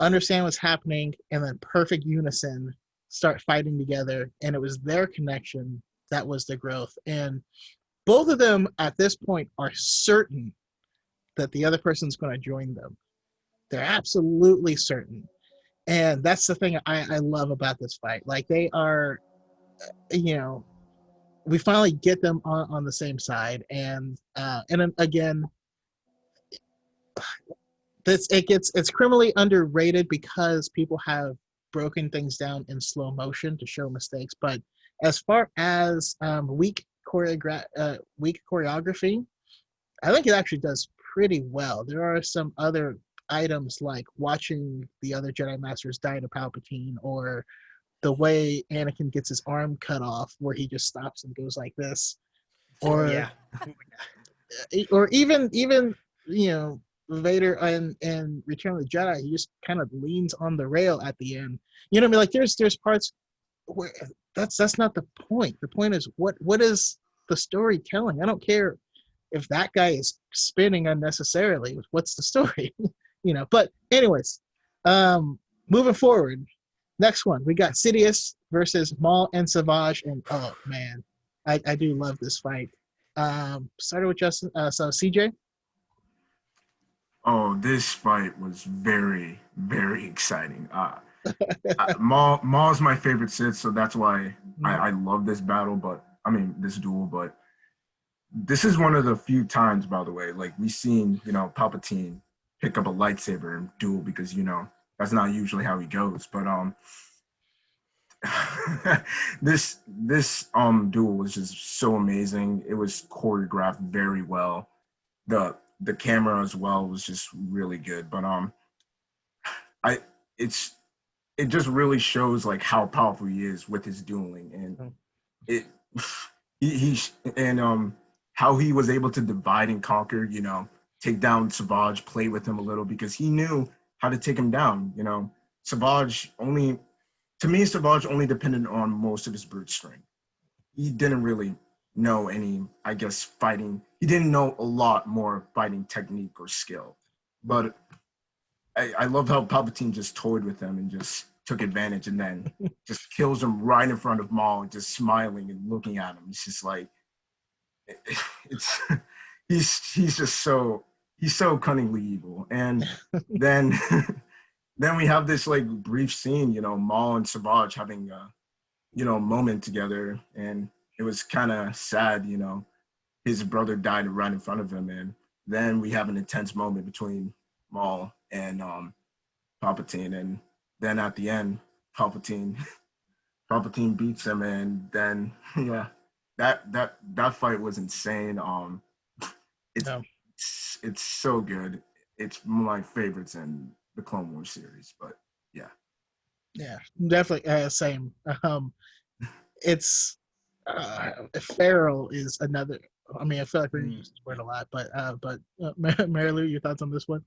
understand what's happening, and then perfect unison start fighting together. And it was their connection that was the growth. And both of them at this point are certain that the other person's going to join them. They're absolutely certain. And that's the thing I love about this fight. Like they are, we finally get them on the same side. And then again, it's criminally underrated because people have broken things down in slow motion to show mistakes. But as far as weak choreography, I think it actually does pretty well. There are some other items like watching the other Jedi Masters die to Palpatine, or the way Anakin gets his arm cut off, where he just stops and goes like this, or Yeah. or even Vader and Return of the Jedi, he just kind of leans on the rail at the end. You know what I mean? Like there's parts where that's not the point. The point is what is the story telling? I don't care if that guy is spinning unnecessarily. What's the story? But anyways, moving forward, next one we got Sidious versus Maul and Savage, and oh man, I do love this fight. Started with Justin, so CJ. Oh, this fight was very, very exciting. Maul's my favorite Sith, so that's why I love this battle. But I mean, this duel. But this is one of the few times, by the way, like we've seen, Palpatine pick up a lightsaber and duel, because that's not usually how he goes. But this duel was just so amazing. It was choreographed very well. The camera as well was just really good. But I it's it just really shows like how powerful he is with his dueling, and it he and how he was able to divide and conquer, take down Savage, play with him a little, because he knew how to take him down. Savage only depended on most of his brute strength. He didn't really know any, I guess, fighting. He didn't know a lot more fighting technique or skill. But I love how Palpatine just toyed with him and just took advantage, and then just kills him right in front of Maul, just smiling and looking at him. It's just like, it's he's just so cunningly evil. And then then we have this like brief scene, Maul and Savage having a moment together, and it was kind of sad. His brother died right in front of him, and then we have an intense moment between Maul and Palpatine, and then at the end, Palpatine beats him, and then yeah, that fight was insane. It's so good. It's one of my favorites in the Clone Wars series. But yeah, definitely same. It's feral is another. I mean, I feel like we're gonna use this word a lot, but Mary Lou, your thoughts on this one?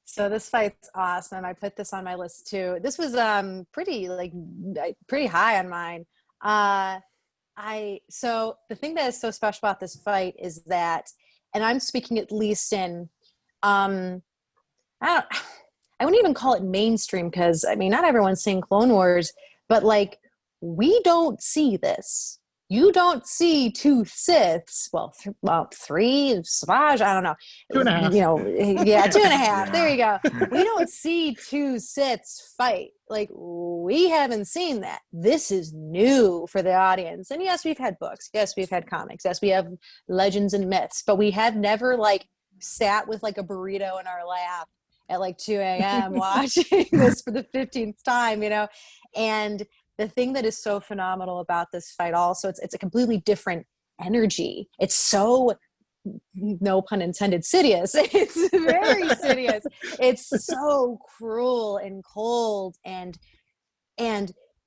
So this fight's awesome. I put this on my list too. This was pretty high on mine. So the thing that is so special about this fight is that, and I'm speaking at least in I wouldn't even call it mainstream, because I mean not everyone's seeing Clone Wars, but like we don't see this. You don't see two Siths. Well, three Savage. I don't know. 2.5. Yeah, 2.5. Yeah. There you go. We don't see two Siths fight. Like we haven't seen that. This is new for the audience. And yes, we've had books. Yes, we've had comics. Yes, we have legends and myths. But we have never like sat with like a burrito in our lap at like 2 a.m. watching this for the 15th time. And the thing that is so phenomenal about this fight also, it's a completely different energy. It's so no pun intended, Sidious. It's very Sidious. It's so cruel and cold, and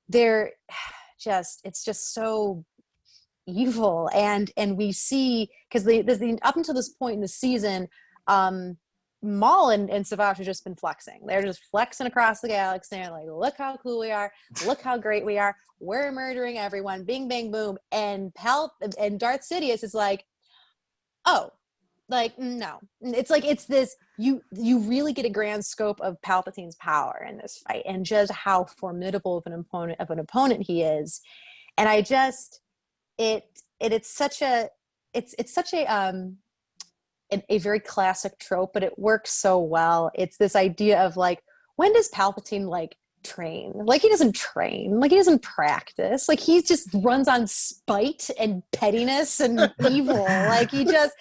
they're just, it's just so evil. And we see, because up until this point in the season, Maul and Savage have just been flexing. They're just flexing across the galaxy. They're like, look how cool we are, look how great we are, we're murdering everyone, bing bang boom. And Darth Sidious is like, oh, like, no. It's like, it's this, you really get a grand scope of Palpatine's power in this fight, and just how formidable of an opponent he is. And I just, it's such a very classic trope, but it works so well. It's this idea of like, when does Palpatine like train? Like, he doesn't train, like he doesn't practice, like he just runs on spite and pettiness and evil. Like he just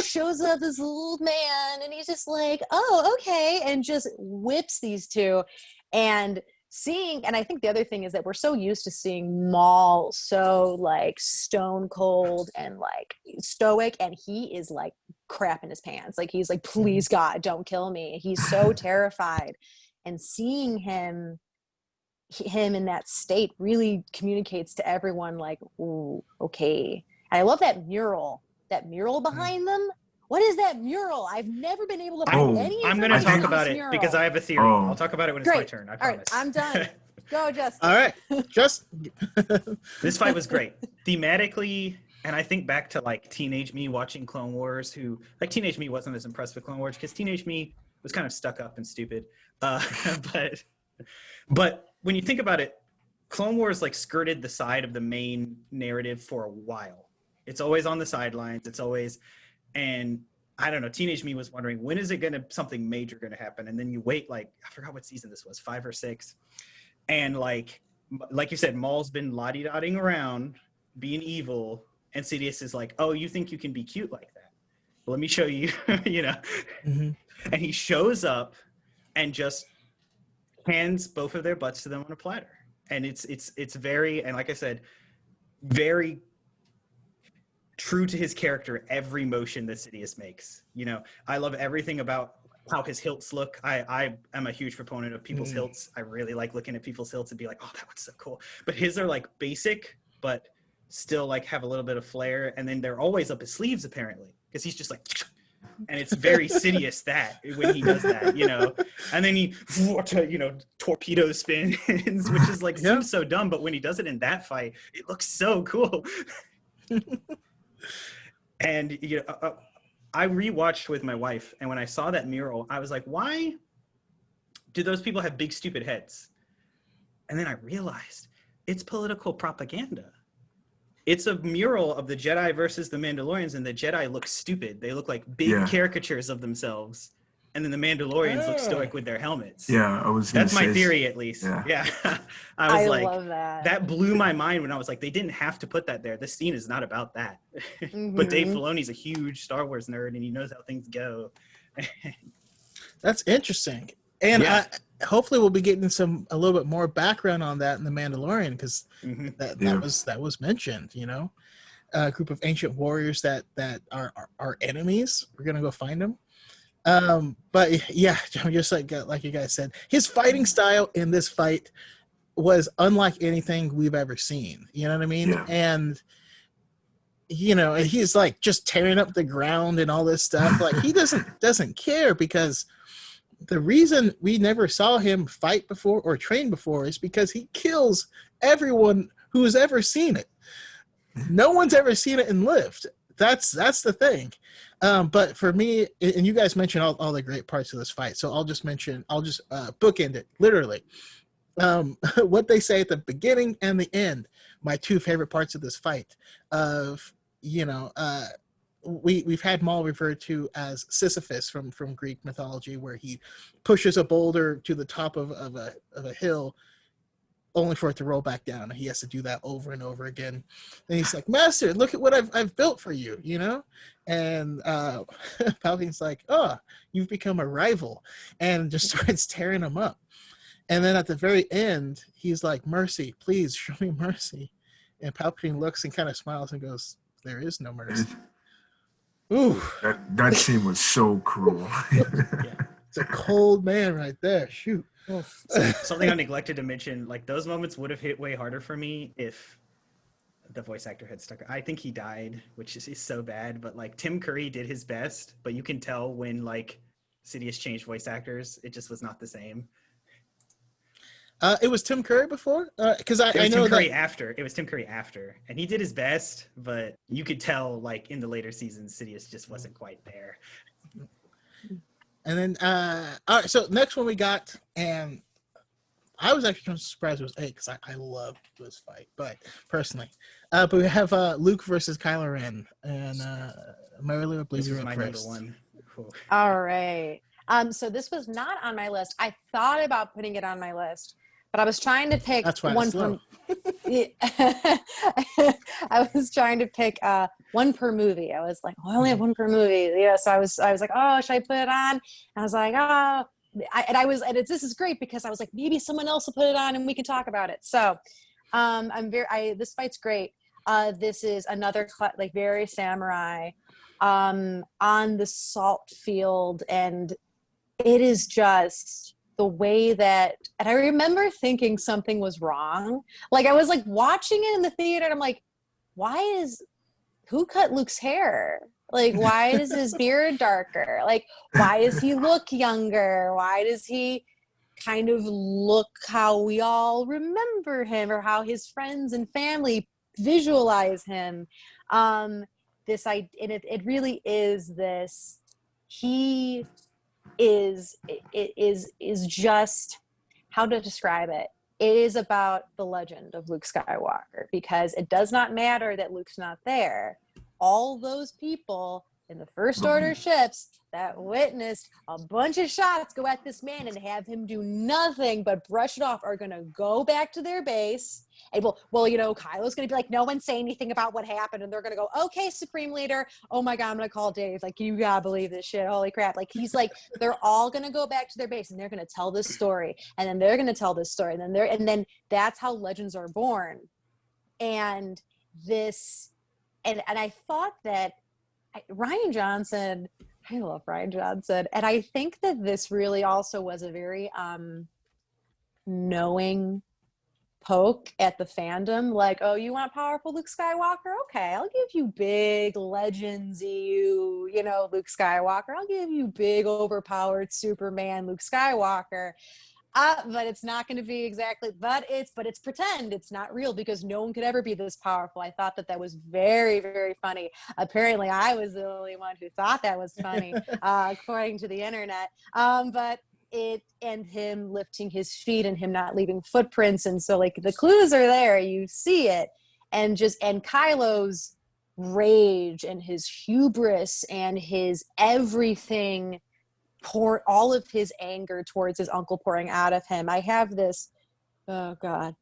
shows up, this old man, and he's just like, oh, okay, and just whips these two. And I think the other thing is that we're so used to seeing Maul so like stone cold and like stoic, and he is like crap in his pants. Like he's like, please God, don't kill me. He's so terrified. And seeing him in that state really communicates to everyone like, ooh, okay. And I love that mural behind them. What is that mural? I've never been able to find any information. I'm going to talk on about this it mural. because I have a theory. I'll talk about it when it's my turn. I promise. All right, I'm done. Go, Justin. All right, just this fight was great thematically, and I think back to like teenage me watching Clone Wars. Who like teenage me wasn't as impressed with Clone Wars because teenage me was kind of stuck up and stupid. But when you think about it, Clone Wars like skirted the side of the main narrative for a while. It's always on the sidelines. It's always. And I don't know, teenage me was wondering, when is something major gonna happen? And then you wait, like, I forgot what season this was, 5 or 6. And like you said, Maul's been lottie-dotting around, being evil, and Sidious is like, oh, you think you can be cute like that? Well, let me show you, you know? Mm-hmm. And he shows up and just hands both of their butts to them on a platter. And it's very, and like I said, very true to his character, every motion that Sidious makes. You know, I love everything about how his hilts look. I am a huge proponent of people's hilts. I really like looking at people's hilts and be like, oh, that was so cool. But his are like basic, but still like have a little bit of flair. And then they're always up his sleeves apparently, because he's just like, and it's very Sidious that when he does that, you know. And then he, you know, torpedo spins, which is like seems so dumb, but when he does it in that fight, it looks so cool. And you know, I rewatched with my wife, and when I saw that mural, I was like, why do those people have big stupid heads? And then I realized it's political propaganda. It's a mural of the Jedi versus the Mandalorians, and the Jedi look stupid. They look like big caricatures of themselves, and then the Mandalorians look stoic with their helmets. Yeah, I was. That's my theory, at least. Yeah. I love that. That blew my mind when I was like, they didn't have to put that there. This scene is not about that. But Dave Filoni's a huge Star Wars nerd, and he knows how things go. That's interesting. And hopefully we'll be getting a little bit more background on that in The Mandalorian, because that was mentioned, you know, a group of ancient warriors that are enemies. We're going to go find them. But yeah, just like you guys said, his fighting style in this fight was unlike anything we've ever seen. You know what I mean? Yeah. And you know, he's like just tearing up the ground and all this stuff. Like he doesn't care, because the reason we never saw him fight before or train before is because he kills everyone who has ever seen it. No one's ever seen it and lived. That's the thing. But for me, and you guys mentioned all the great parts of this fight, so I'll just bookend it literally. What they say at the beginning and the end, my two favorite parts of this fight. We've had Maul referred to as Sisyphus from Greek mythology, where he pushes a boulder to the top of a hill, only for it to roll back down. He has to do that over and over again. And he's like, Master, look at what I've built for you, you know? And Palpatine's like, oh, you've become a rival, and just starts tearing him up. And then at the very end, he's like, mercy, please show me mercy. And Palpatine looks and kind of smiles and goes, there is no mercy. Ooh, That scene was so cruel. it's a cold man right there. Shoot. Something I neglected to mention, like those moments would have hit way harder for me if the voice actor had stuck. I think he died, which is so bad, but like Tim Curry did his best, but you can tell when like Sidious changed voice actors, it just was not the same. It was Tim Curry before? Because I know Tim Curry that... after. It was Tim Curry after. And he did his best, but you could tell like in the later seasons, Sidious just wasn't quite there. And then, all right, so next one we got, and I was actually kind of surprised it was 8 because I loved this fight, but personally. But we have Luke versus Kylo Ren, and Mary Lou, I believe This you're was up my first. number one. Ooh. All right. So this was not on my list. I thought about putting it on my list, but I was trying to pick That's why one it's low. I was trying to pick one per movie. I was like, I only have one per movie. Yeah, so I was like, oh, should I put it on? And I was like, oh, this is great because I was like, maybe someone else will put it on and we can talk about it. So, this fight's great. This is another like very samurai, on the salt field, and it is just the way that, and I remember thinking something was wrong. Like I was like watching it in the theater and I'm like, who cut Luke's hair? Like, why is his beard darker? Like, why does he look younger? Why does he kind of look how we all remember him or how his friends and family visualize him? It really is this, he is just, how to describe it. It is about the legend of Luke Skywalker, because it does not matter that Luke's not there. All those people in the First Order ships that witnessed a bunch of shots go at this man and have him do nothing but brush it off are going to go back to their base. And Kylo's going to be like, no one say anything about what happened. And they're going to go, okay, Supreme Leader. Oh my God, I'm going to call Dave. Like, you got to believe this shit. Holy crap. Like, he's like, they're all going to go back to their base and they're going to tell this story. And then they're going to tell this story. And then that's how legends are born. And I thought that Rian Johnson, I love Rian Johnson. And I think that this really also was a very knowing poke at the fandom. Like, oh, you want powerful Luke Skywalker? Okay, I'll give you big legendsy, Luke Skywalker. I'll give you big overpowered Superman Luke Skywalker. But it's not going to be exactly, but it's pretend. It's not real because no one could ever be this powerful. I thought that was very, very funny. Apparently I was the only one who thought that was funny, according to the internet. But it, and him lifting his feet and him not leaving footprints. And so like the clues are there, you see it. And Kylo's rage and his hubris and his everything, all of his anger towards his uncle pouring out of him. I have this, oh God,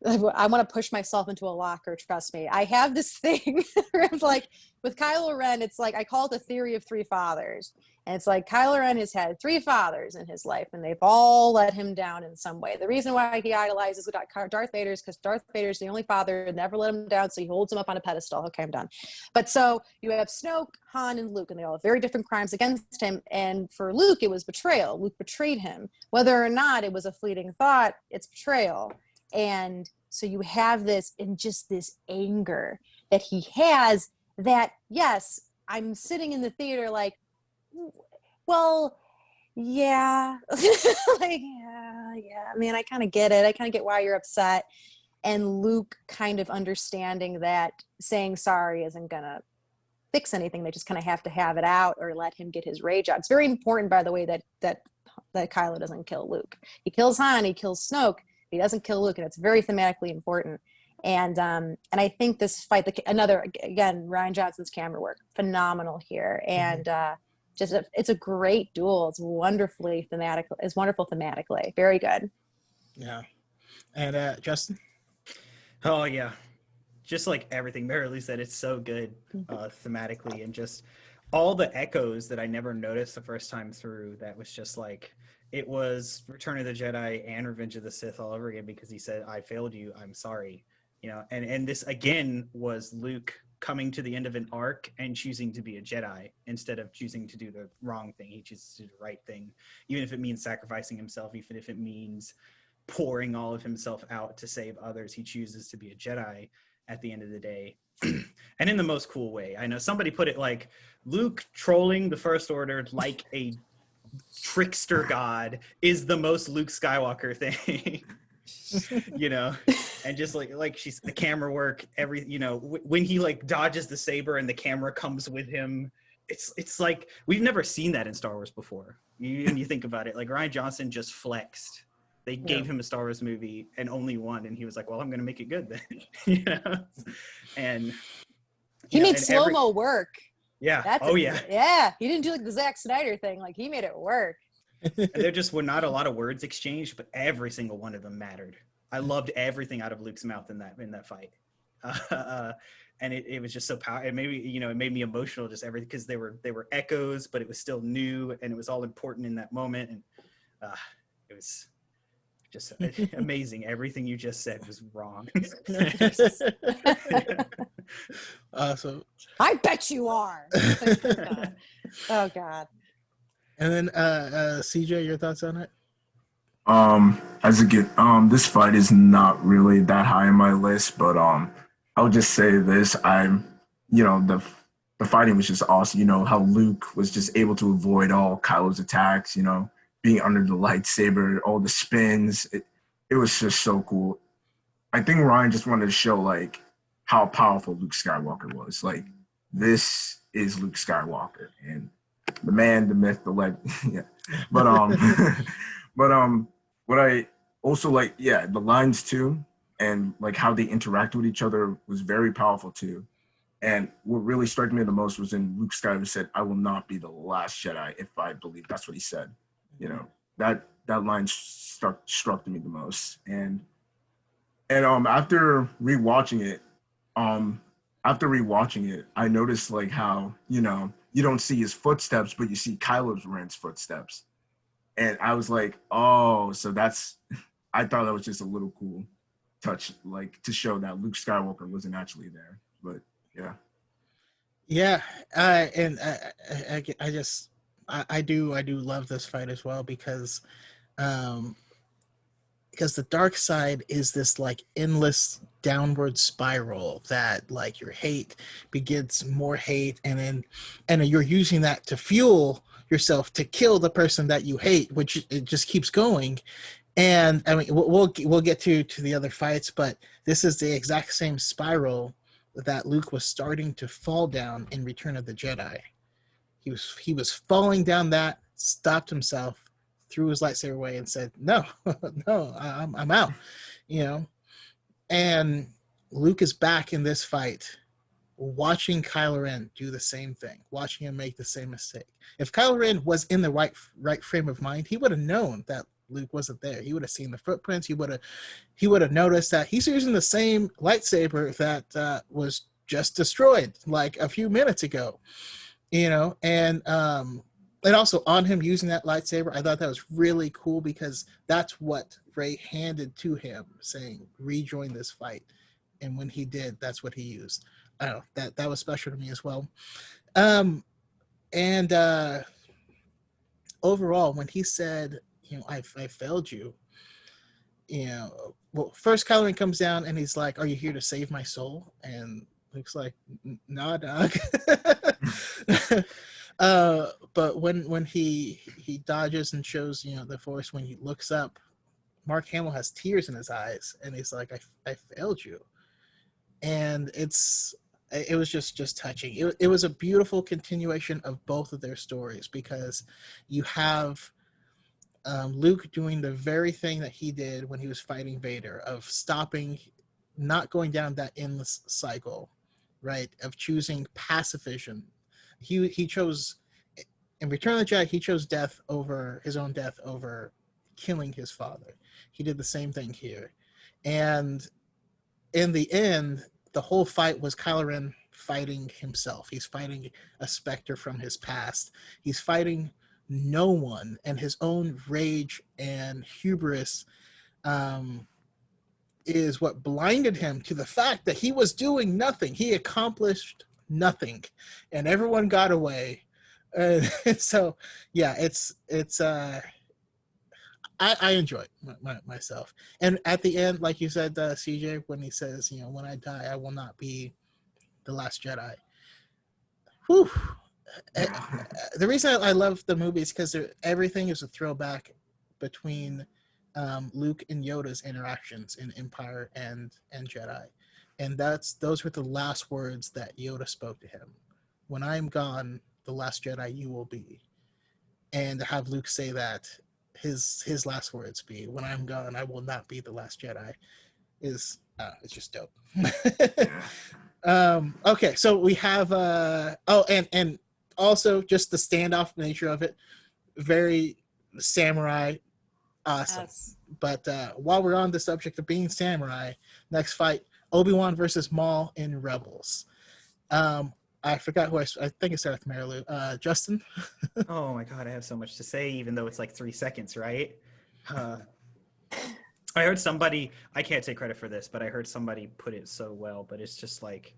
I want to push myself into a locker, trust me. I have this thing where it's like, with Kylo Ren, it's like, I call it the theory of 3 fathers. And it's like, Kylo Ren has had 3 fathers in his life, and they've all let him down in some way. The reason why he idolizes Darth Vader is because Darth Vader is the only father who never let him down, so he holds him up on a pedestal. Okay, I'm done. But so you have Snoke, Han, and Luke, and they all have very different crimes against him. And for Luke, it was betrayal. Luke betrayed him. Whether or not it was a fleeting thought, it's betrayal. And so you have this, and just this anger that he has, that, yes, I'm sitting in the theater like, well, yeah, like, yeah, man, I kind of get it. I kind of get why you're upset. And Luke kind of understanding that saying sorry isn't going to fix anything. They just kind of have to have it out or let him get his rage out. It's very important, by the way, that Kylo doesn't kill Luke. He kills Han, he kills Snoke, he doesn't kill Luke, and it's very thematically important. And I think this fight, again, Rian Johnson's camera work, phenomenal here. And it's a great duel. It's wonderful thematically. Very good. Yeah. And Justin? Oh yeah. Just like everything Mary Lou said, it's so good thematically, and just all the echoes that I never noticed the first time through. That was just like, it was Return of the Jedi and Revenge of the Sith all over again, because he said, I failed you, I'm sorry. And this again was Luke coming to the end of an arc and choosing to be a Jedi instead of choosing to do the wrong thing. He chooses to do the right thing, even if it means sacrificing himself, even if it means pouring all of himself out to save others. He chooses to be a Jedi at the end of the day. And in the most cool way. I know somebody put it like Luke trolling the First Order like a trickster god is the most Luke Skywalker thing. You know, and just like she's the camera work, every, you know, when he like dodges the saber and the camera comes with him, it's like we've never seen that in Star Wars before. When you think about it, like Rian Johnson just flexed. They gave him a Star Wars movie and only one, and he was like, well, I'm gonna make it good then. You know, and he made slow-mo work. Yeah. Yeah, he didn't do like the Zack Snyder thing. Like, he made it work. And there just were not a lot of words exchanged, but every single one of them mattered. I loved everything out of Luke's mouth in that fight. And it was just so powerful. It made me emotional, just everything, because they were echoes, but it was still new, and it was all important in that moment. And it was just amazing. Everything you just said was wrong. Awesome. I bet you are. Oh God. And then CJ, your thoughts on it? This fight is not really that high on my list, but I'll just say this. The fighting was just awesome. You know, how Luke was just able to avoid all Kylo's attacks, you know, being under the lightsaber, all the spins. It was just so cool. I think Ryan just wanted to show like how powerful Luke Skywalker was. Like, this is Luke Skywalker, and the man, the myth, the legend. Yeah. But what I also like, the lines too, and like how they interact with each other was very powerful too. And what really struck me the most was when Luke Skywalker said, "I will not be the last Jedi if I believe." That's what he said. You know, that line struck me the most. And after rewatching it, I noticed like how, you know, you don't see his footsteps, but you see Kylo Ren's footsteps. And I was like, oh, so I thought that was just a little cool touch, like to show that Luke Skywalker wasn't actually there. But yeah. Yeah. And I do love this fight as well, because the dark side is this like endless downward spiral that like your hate begets more hate, and you're using that to fuel yourself to kill the person that you hate, which it just keeps going. And I mean, we'll get to the other fights, but this is the exact same spiral that Luke was starting to fall down in Return of the Jedi. He was falling down that, stopped himself, threw his lightsaber away, and said, "No, no, I'm out." You know, and Luke is back in this fight, watching Kylo Ren do the same thing, watching him make the same mistake. If Kylo Ren was in the right frame of mind, he would have known that Luke wasn't there. He would have seen the footprints. He would have noticed that he's using the same lightsaber that was just destroyed like a few minutes ago. You know, and also on him using that lightsaber, I thought that was really cool, because that's what Rey handed to him, saying, "Rejoin this fight." And when he did, that's what he used. I don't know, that was special to me as well. And overall, when he said, you know, I failed you, you know, well, first Kylo Ren comes down and he's like, "Are you here to save my soul?" And Luke's like, "Nah, dog." But when he dodges and shows, you know, the Force, when he looks up, Mark Hamill has tears in his eyes, and he's like, I failed you. And it was just touching. It was a beautiful continuation of both of their stories, because you have Luke doing the very thing that he did when he was fighting Vader, of stopping, not going down that endless cycle, right, of choosing pacifism. He chose, in Return of the Jedi, he chose his own death over killing his father. He did the same thing here. And in the end, the whole fight was Kylo Ren fighting himself. He's fighting a specter from his past. He's fighting no one, and his own rage and hubris is what blinded him to the fact that he was doing nothing. He accomplished nothing, and everyone got away. So, yeah, I enjoy it myself. And at the end, like you said, CJ, when he says, when I die, I will not be the last Jedi. Whew. The reason I love the movie is because everything is a throwback between Luke and Yoda's interactions in Empire and Jedi, and those were the last words that Yoda spoke to him. When I am gone, the last Jedi you will be. And to have Luke say that, his last words be, "When I'm gone, I will not be the last Jedi," is it's just dope. Okay, so we have and also just the standoff nature of it, very samurai, awesome. Yes. But while we're on the subject of being samurai, next fight, Obi-Wan versus Maul in Rebels. I forgot who I think it started with Marilu. Justin? Oh my God, I have so much to say, even though it's like 3 seconds, right? I heard somebody, I can't take credit for this, but I heard somebody put it so well, but it's just like,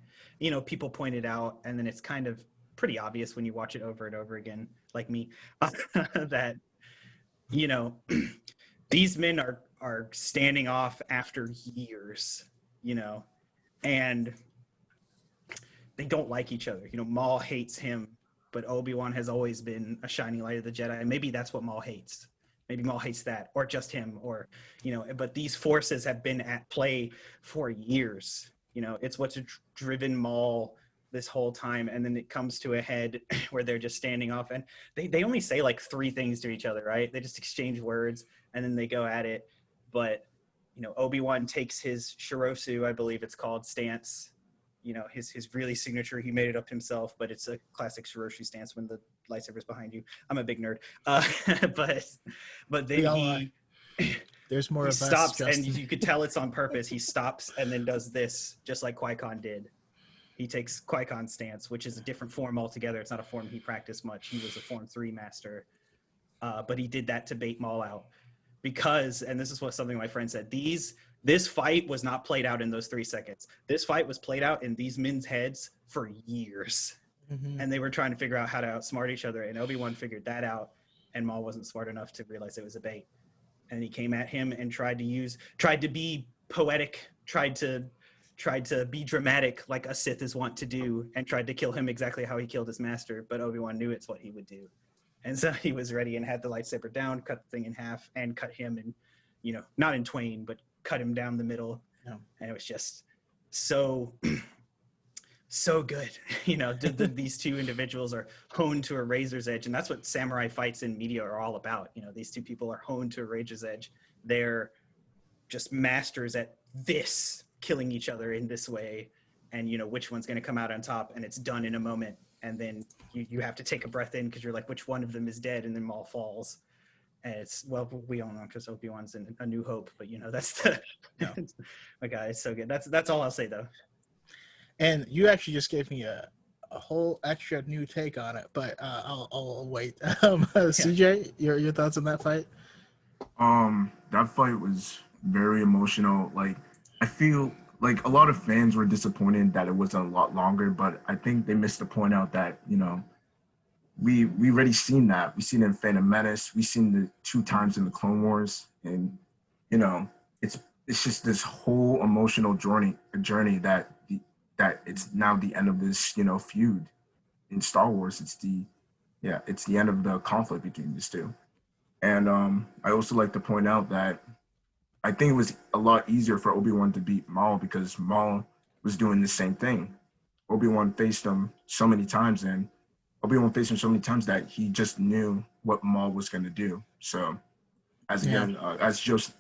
people point it out, and then it's kind of pretty obvious when you watch it over and over again, like me, that, these men are standing off after years, and they don't like each other. Maul hates him, but Obi-Wan has always been a shining light of the Jedi. And maybe that's what Maul hates. Maybe Maul hates that, or just him, or, but these forces have been at play for years. It's what's driven Maul this whole time. And then it comes to a head where they're just standing off, and they only say like 3 things to each other, right? They just exchange words and then they go at it. But, Obi-Wan takes his Shirosu, I believe it's called, stance, his really signature. He made it up himself, but it's a classic Shiroshi stance when the lightsaber's behind you. I'm a big nerd. But then there's more he of stops, us, and you could tell it's on purpose. He stops and then does this, just like Qui-Gon did. He takes Qui-Gon's stance, which is a different form altogether. It's not a form he practiced much. He was a Form 3 master. But he did that to bait Maul out. Because, and this is something my friend said, this fight was not played out in those 3 seconds. This fight was played out in these men's heads for years. Mm-hmm. And they were trying to figure out how to outsmart each other. And Obi-Wan figured that out. And Maul wasn't smart enough to realize it was a bait. And he came at him and tried to be poetic, tried to be dramatic like a Sith is wont to do, and tried to kill him exactly how he killed his master. But Obi-Wan knew it's what he would do. And so he was ready and had the lightsaber down, cut the thing in half, and cut him in, not in twain, but cut him down the middle. Yeah. And it was just so good. These two individuals are honed to a razor's edge, and that's what samurai fights in media are all about. These two people are honed to a razor's edge. They're just masters at this, killing each other in this way, and which one's going to come out on top, and it's done in a moment. And then you have to take a breath in because you're like, which one of them is dead? And then Maul falls. And we don't know because Obi-Wan's in A New Hope, but that's the my guy. It's so good. That's all I'll say though. And you actually just gave me a whole extra new take on it, but I'll wait. CJ, your thoughts on that fight? That fight was very emotional. Like, I feel like a lot of fans were disappointed that it was a lot longer, but I think they missed the point out that, we already seen that. We've seen it in Phantom Menace. We've seen the 2 times in the Clone Wars. And, it's just this whole emotional journey that it's now the end of this, feud in Star Wars. It's the end of the conflict between these two. And I also like to point out that I think it was a lot easier for Obi-Wan to beat Maul because Maul was doing the same thing. Obi-Wan faced him so many times, that he just knew what Maul was going to do. So, as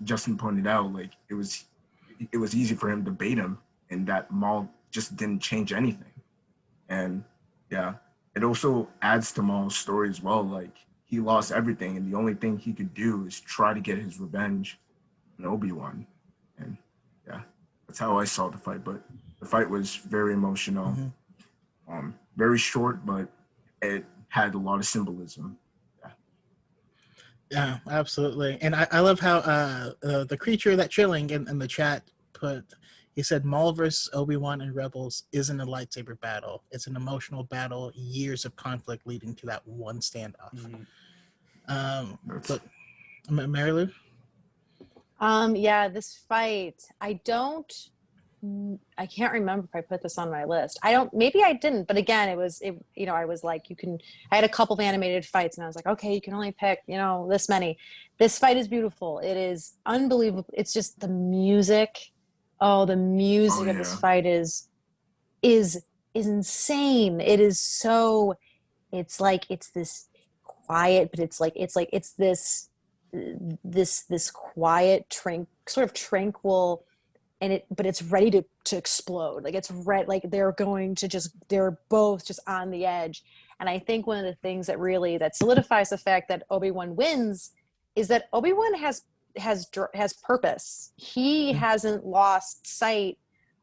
Justin pointed out, like it was easy for him to bait him, and that Maul just didn't change anything. And it also adds to Maul's story as well. Like, he lost everything, and the only thing he could do is try to get his revenge on Obi-Wan. And that's how I saw the fight. But the fight was very emotional, very short, but it had a lot of symbolism. Yeah, absolutely. And I love how the creature that chilling in the chat he said Maul versus Obi-Wan and Rebels isn't a lightsaber battle. It's an emotional battle, years of conflict leading to that one standoff. But Mary Lou? Yeah, this fight, I can't remember if I put this on my list. Maybe I didn't, but again, I was like, I had a couple of animated fights and I was like, okay, you can only pick, this many. This fight is beautiful. It is unbelievable. It's just the music. Oh, the music of this fight is insane. It is so, it's this quiet, but it's this quiet, sort of tranquil, but it's ready to explode. Like it's like they're both just on the edge. And I think one of the things that solidifies the fact that Obi-Wan wins is that Obi-Wan has purpose. He hasn't lost sight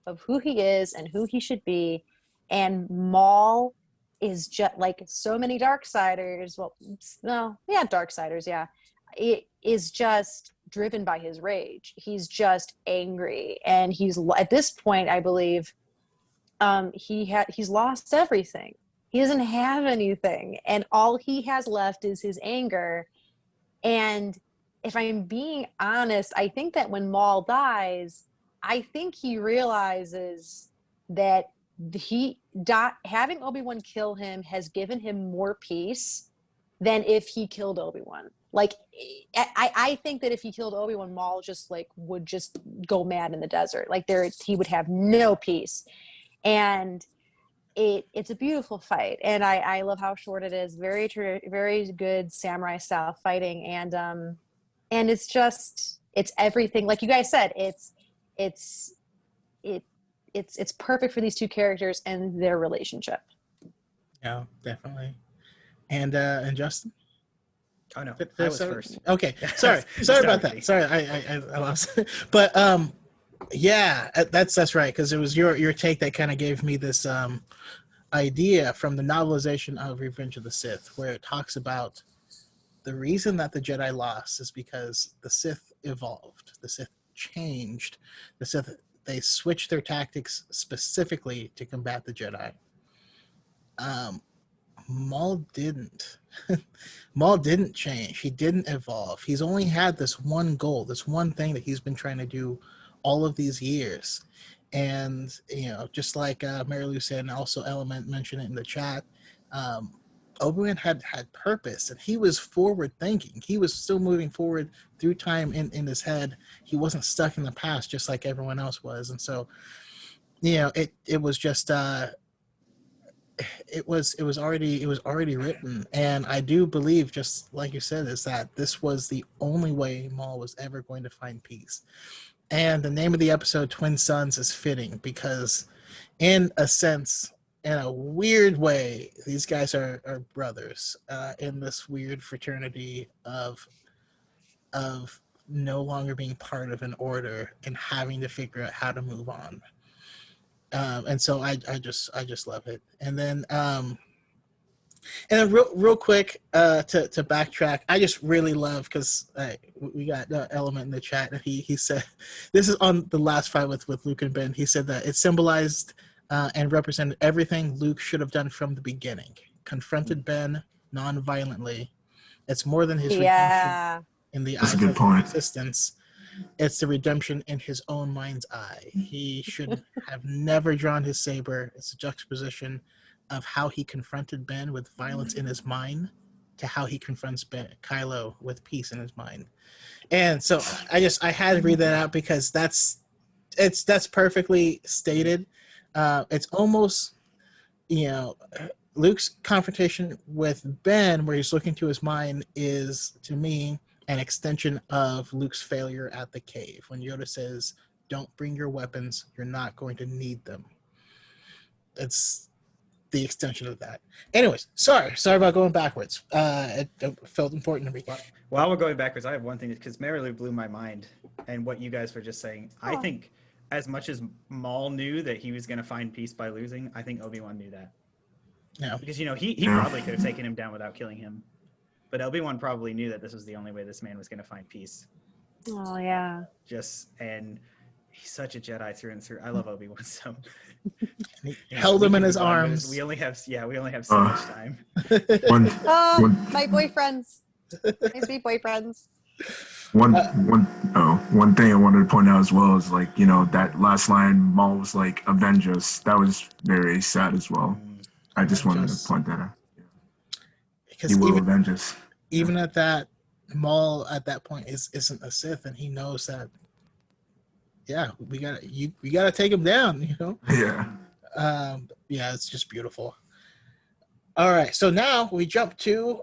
of who he is and who he should be. And Maul is just like so many Darksiders. Darksiders, yeah. It is just driven by his rage. He's just angry, and he's at this point, I believe, he's lost everything. He doesn't have anything, and all he has left is his anger. And if I'm being honest, I think that when Maul dies, I think he realizes that having Obi-Wan kill him has given him more peace than if he killed Obi-Wan. Like, I think that if he killed Obi-Wan, Maul would just go mad in the desert. Like he would have no peace. And it's a beautiful fight. And I love how short it is. Very very good samurai style fighting. And it's everything. Like you guys said, it's perfect for these two characters and their relationship. Yeah, definitely. And Justin? Oh no, I was first. Okay, sorry about that. Sorry, I lost. But yeah, that's right, because it was your take that kind of gave me this idea from the novelization of Revenge of the Sith, where it talks about the reason that the Jedi lost is because the Sith evolved, the Sith changed, the Sith, they switched their tactics specifically to combat the Jedi. Maul didn't. Maul didn't change. He didn't evolve. He's only had this one goal, this one thing that he's been trying to do all of these years. And, just like Mary Lou said, and also Element mentioned it in the chat, Obi-Wan had purpose, and he was forward thinking. He was still moving forward through time in his head. He wasn't stuck in the past just like everyone else was. And so, it was just it was already written. And I do believe, just like you said, is that this was the only way Maul was ever going to find peace. And the name of the episode, Twin Sons, is fitting because, in a sense, in a weird way, these guys are brothers in this weird fraternity of no longer being part of an order and having to figure out how to move on. And so I just love it. And then real quick to backtrack, I just really love, because we got Element in the chat, and he said, this is on the last fight with Luke and Ben. He said that it symbolized and represented everything Luke should have done from the beginning. Confronted Ben non-violently. It's more than his redemption in the eyes of resistance. It's the redemption in his own mind's eye. He should have never drawn his saber. It's a juxtaposition of how he confronted Ben with violence in his mind to how he confronts Kylo with peace in his mind. And so I had to read that out because that's perfectly stated. It's almost, Luke's confrontation with Ben, where he's looking to his mind, is, to me, an extension of Luke's failure at the cave when Yoda says, "Don't bring your weapons. You're not going to need them." It's the extension of that. Anyways, sorry about going backwards. It felt important to me. While we're going backwards, I have one thing, because Mary Lou blew my mind, and what you guys were just saying. I think as much as Maul knew that he was going to find peace by losing, I think Obi-Wan knew that. Yeah. Because, he probably could have taken him down without killing him. But Obi-Wan probably knew that this was the only way this man was going to find peace. Oh, yeah. And He's such a Jedi through and through. I love Obi-Wan so. He held him in his arms. We only have so much time. One, Oh, one, my boyfriends. My sweet boyfriends. one thing I wanted to point out as well is like, that last line, Maul was like, "Avenge us." That was very sad as well. I just wanted to point that out. Because He will avenge us. Even at that, Maul at that point isn't a Sith, and he knows that. Yeah, we gotta take him down. Yeah. Yeah, it's just beautiful. All right, so now we jump to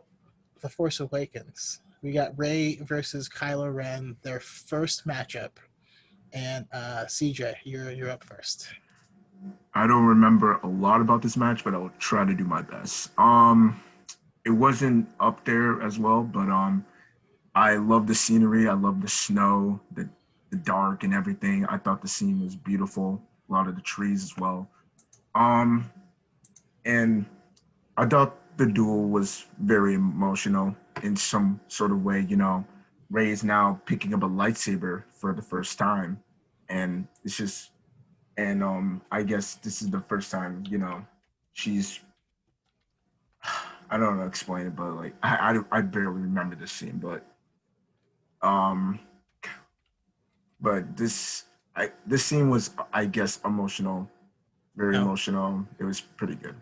The Force Awakens. We got Rey versus Kylo Ren, their first matchup. And CJ, you're up first. I don't remember a lot about this match, but I'll try to do my best. It wasn't up there as well, but I love the scenery. I love the snow, the dark and everything. I thought the scene was beautiful. A lot of the trees as well. And I thought the duel was very emotional in some sort of way. Rey is now picking up a lightsaber for the first time, and it's just, and I guess this is the first time, she's. I don't know how to explain it, but like I barely remember this scene, but this scene was, I guess, emotional, very emotional. It was pretty good.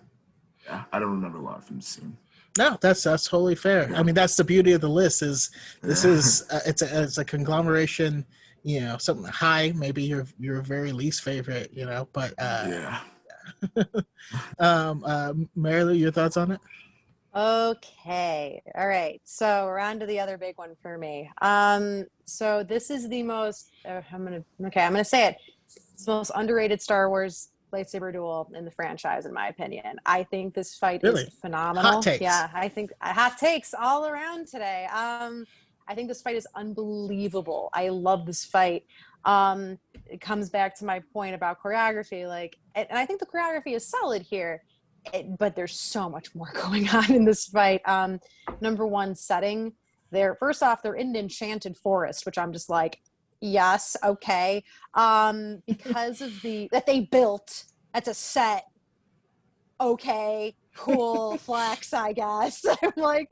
Yeah, I don't remember a lot from the scene. No, that's totally fair. Yeah. I mean, that's the beauty of the list. Is it's a conglomeration. Something high, maybe your very least favorite. But yeah. Mary Lou, your thoughts on it? Okay. All right. So we're on to the other big one for me. So this is the most, I'm going to say it. It's the most underrated Star Wars lightsaber duel in the franchise, in my opinion. I think this fight is phenomenal. Hot takes. Yeah. I think hot takes all around today. I think this fight is unbelievable. I love this fight. It comes back to my point about choreography. And I think the choreography is solid here. But there's so much more going on in this fight. Number one, setting. First off, they're in an enchanted forest, which I'm just like, yes, okay. Because of that they built. That's a set. Okay, cool, flex, I guess. I'm like,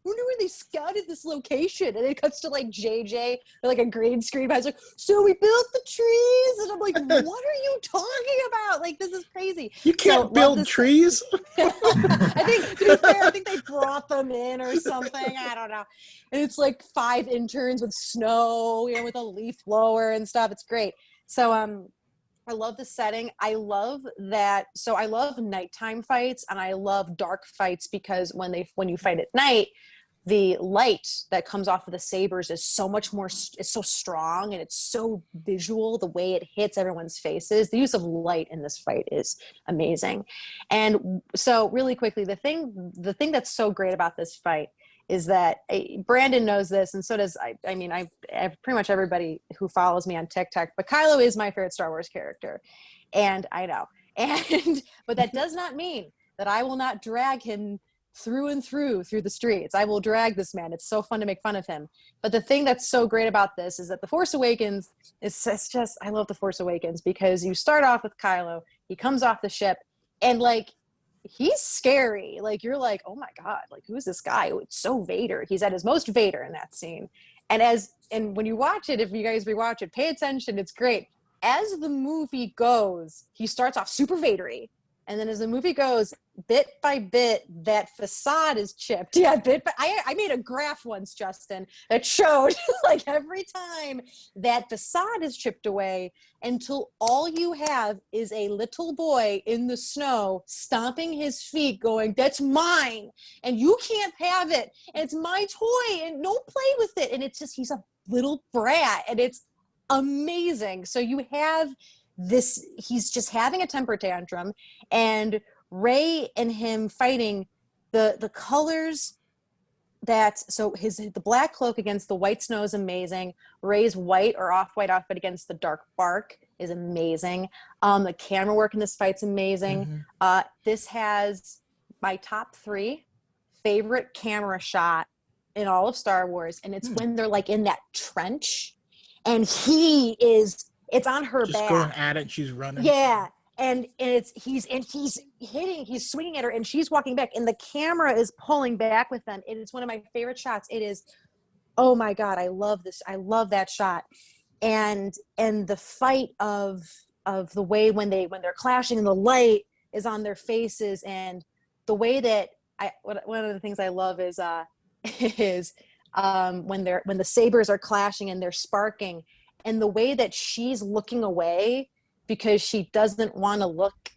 wonder where they scouted this location. And it cuts to like JJ, or like a green screen. I was like, so we built the trees? And I'm like, what are you talking about? Like, this is crazy. You can't build trees. I think, to be fair, I think they brought them in or something. I don't know. And it's like 5 interns with snow, with a leaf blower and stuff. It's great. So, I love the setting. I love that. So I love nighttime fights and I love dark fights because when you fight at night, the light that comes off of the sabers is so much more, it's so strong and it's so visual, the way it hits everyone's faces. The use of light in this fight is amazing. And so really quickly, the thing that's so great about this fight is that Brandon knows this, and so does I pretty much everybody who follows me on TikTok. But Kylo is my favorite Star Wars character, and I know. But that does not mean that I will not drag him through and through the streets. I will drag this man. It's so fun to make fun of him. But the thing that's so great about this is that The Force Awakens it's just I love The Force Awakens because you start off with Kylo. He comes off the ship, and he's scary. Like, you're like, oh my God, like, who's this guy? It's so Vader. He's at his most Vader in that scene. And when you watch it, if you guys rewatch it, pay attention. It's great. As the movie goes, he starts off super Vader-y. And then as the movie goes, bit by bit, that facade is chipped. Yeah, I made a graph once, Justin, that showed like every time that facade is chipped away until all you have is a little boy in the snow stomping his feet going, that's mine, and you can't have it, and it's my toy, and don't play with it. And it's just, he's a little brat, and it's amazing. So you have this, he's just having a temper tantrum, and Rey and him fighting, the colors the black cloak against the white snow is amazing. Rey's white or off-white outfit against the dark bark is amazing. The camera work in this fight's amazing. Mm-hmm. This has my top 3 favorite camera shot in all of Star Wars, and it's when they're like in that trench and he is it's on her Just back. going at it. She's running. Yeah. And he's swinging at her, and she's walking back, and the camera is pulling back with them. It is one of my favorite shots. It is, oh my God, I love this. I love that shot. And the fight of the way when they're clashing, and the light is on their faces, and the way that one of the things I love is when the sabers are clashing and they're sparking, and the way that she's looking away because she doesn't want to look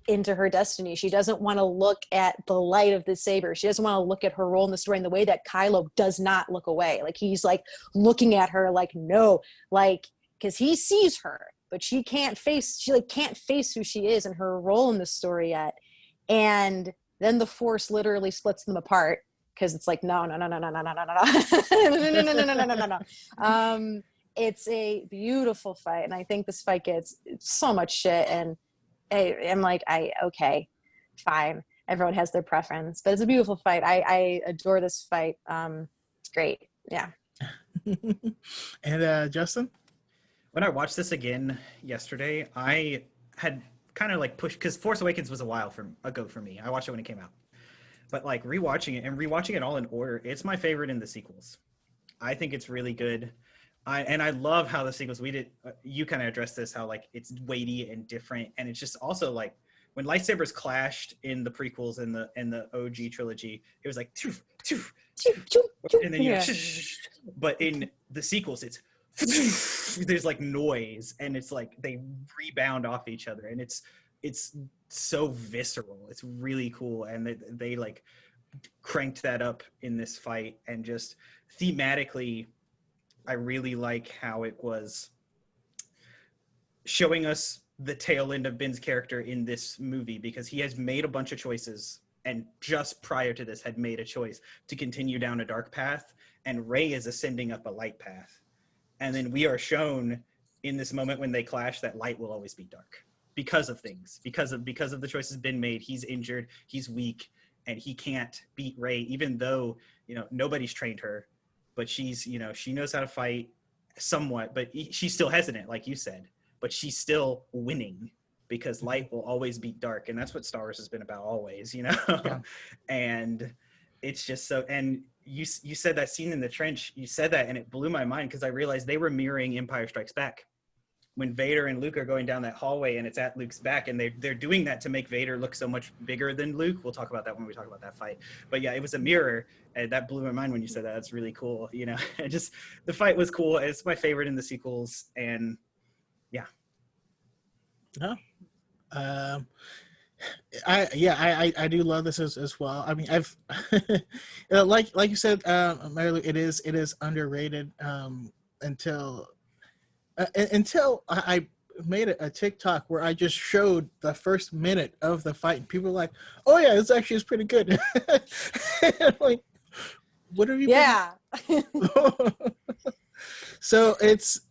into her destiny. She doesn't want to look at the light of the saber. She doesn't want to look at her role in the story, and the way that Kylo does not look away. Like, he's like looking at her like, no, like, because he sees her, but she can't face who she is and her role in the story yet. And then the Force literally splits them apart, because it's like, no. It's a beautiful fight, and I think this fight gets so much shit, and I'm like, okay, fine. Everyone has their preference, but it's a beautiful fight. I adore this fight. It's great. Yeah. And Justin? When I watched this again yesterday, I had kind of like pushed, because Force Awakens was a while ago for me. I watched it when it came out. But like rewatching it all in order, it's my favorite in the sequels. I think it's really good. I love how the sequels, you kind of addressed this, how like it's weighty and different, and it's just also like when lightsabers clashed in the prequels and the OG trilogy, it was like toof, toof, toof, and then but in the sequels it's there's like noise, and it's like they rebound off each other, and it's so visceral. It's really cool, and they like cranked that up in this fight, and just thematically I really like how it was showing us the tail end of Ben's character in this movie, because he has made a bunch of choices, and just prior to this had made a choice to continue down a dark path, and Rey is ascending up a light path. And then we are shown in this moment when they clash that light will always be dark because of things, because of the choices Ben made. He's injured, he's weak, and he can't beat Rey, even though, nobody's trained her. But she's, she knows how to fight somewhat, but she's still hesitant, like you said. But she's still winning, because light will always beat dark. And that's what Star Wars has been about always, Yeah. And it's just so, and you said that scene in the trench, you said that, and it blew my mind, because I realized they were mirroring Empire Strikes Back. When Vader and Luke are going down that hallway, and it's at Luke's back, and they're doing that to make Vader look so much bigger than Luke. We'll talk about that when we talk about that fight. But yeah, it was a mirror, and that blew my mind when you said that. That's really cool. And just the fight was cool. It's my favorite in the sequels, and yeah. No. I do love this as well. I mean, I've like you said, Mary Lou, it is underrated until I made a TikTok where I just showed the first minute of the fight, and people were like, "Oh yeah, this actually is pretty good." Like, what have you? Yeah. So it's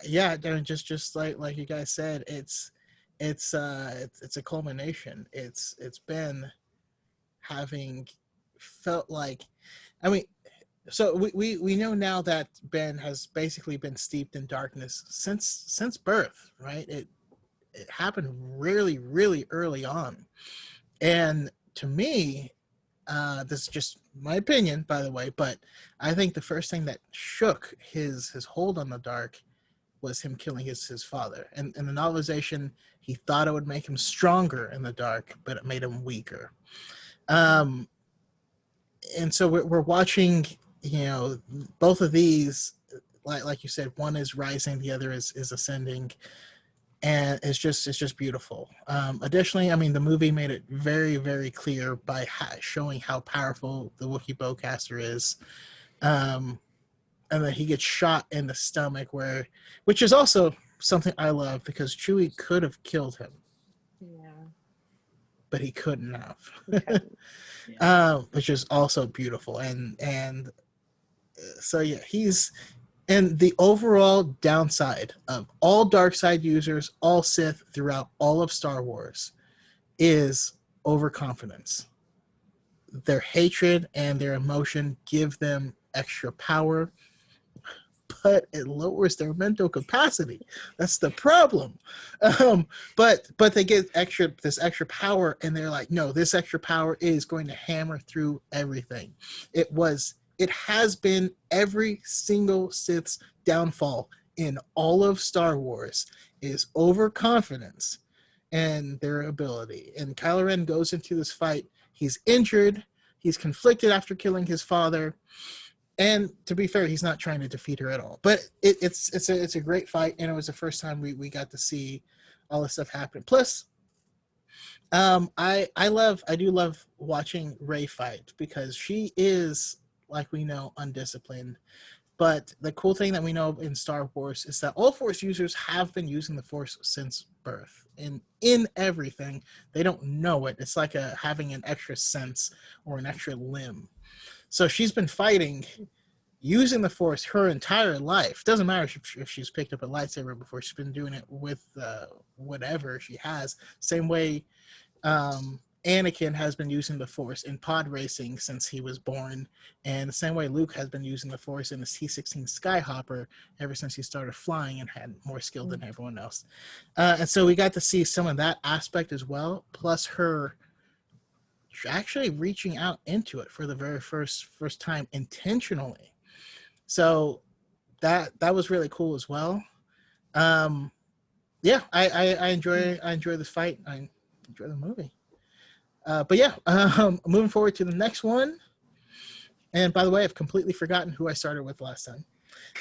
yeah, just like you guys said, it's a culmination. It's been having felt like, I mean, so we know now that Ben has basically been steeped in darkness since birth, right? It happened really, really early on. And to me, this is just my opinion, by the way, but I think the first thing that shook his hold on the dark was him killing his father. And in the novelization, he thought it would make him stronger in the dark, but it made him weaker. And so we're watching, both of these, like you said, one is rising, the other is ascending, and it's just beautiful. Additionally, I mean, the movie made it very, very clear by showing how powerful the Wookiee bowcaster is, and then he gets shot in the stomach, which is also something I love, because Chewie could have killed him, but he couldn't have. Which is also beautiful, and so yeah, he's. And the overall downside of all dark side users, all Sith throughout all of Star Wars, is overconfidence. Their hatred and their emotion give them extra power. but it lowers their mental capacity. That's the problem. But they get this extra power, and they're like, no, this extra power is going to hammer through everything. It has been every single Sith's downfall in all of Star Wars is overconfidence and their ability. And Kylo Ren goes into this fight. He's injured. He's conflicted after killing his father. And to be fair, he's not trying to defeat her at all. But it's a great fight, and it was the first time we got to see all this stuff happen. Plus, I do love watching Rey fight because she is, like we know, undisciplined. But the cool thing that we know in Star Wars is that all Force users have been using the Force since birth. In everything, they don't know it. It's like having an extra sense or an extra limb. So she's been fighting using the Force her entire life. Doesn't matter if she's picked up a lightsaber before. She's been doing it with whatever she has. Same way Anakin has been using the Force in pod racing since he was born, and the same way Luke has been using the Force in his T-16 Skyhopper ever since he started flying and had more skill than everyone else. And so we got to see some of that aspect as well, plus her actually reaching out into it for the very first time intentionally. So that was really cool as well. Yeah, I enjoy this fight. I enjoy the movie. But yeah, moving forward to the next one. And by the way, I've completely forgotten who I started with last time.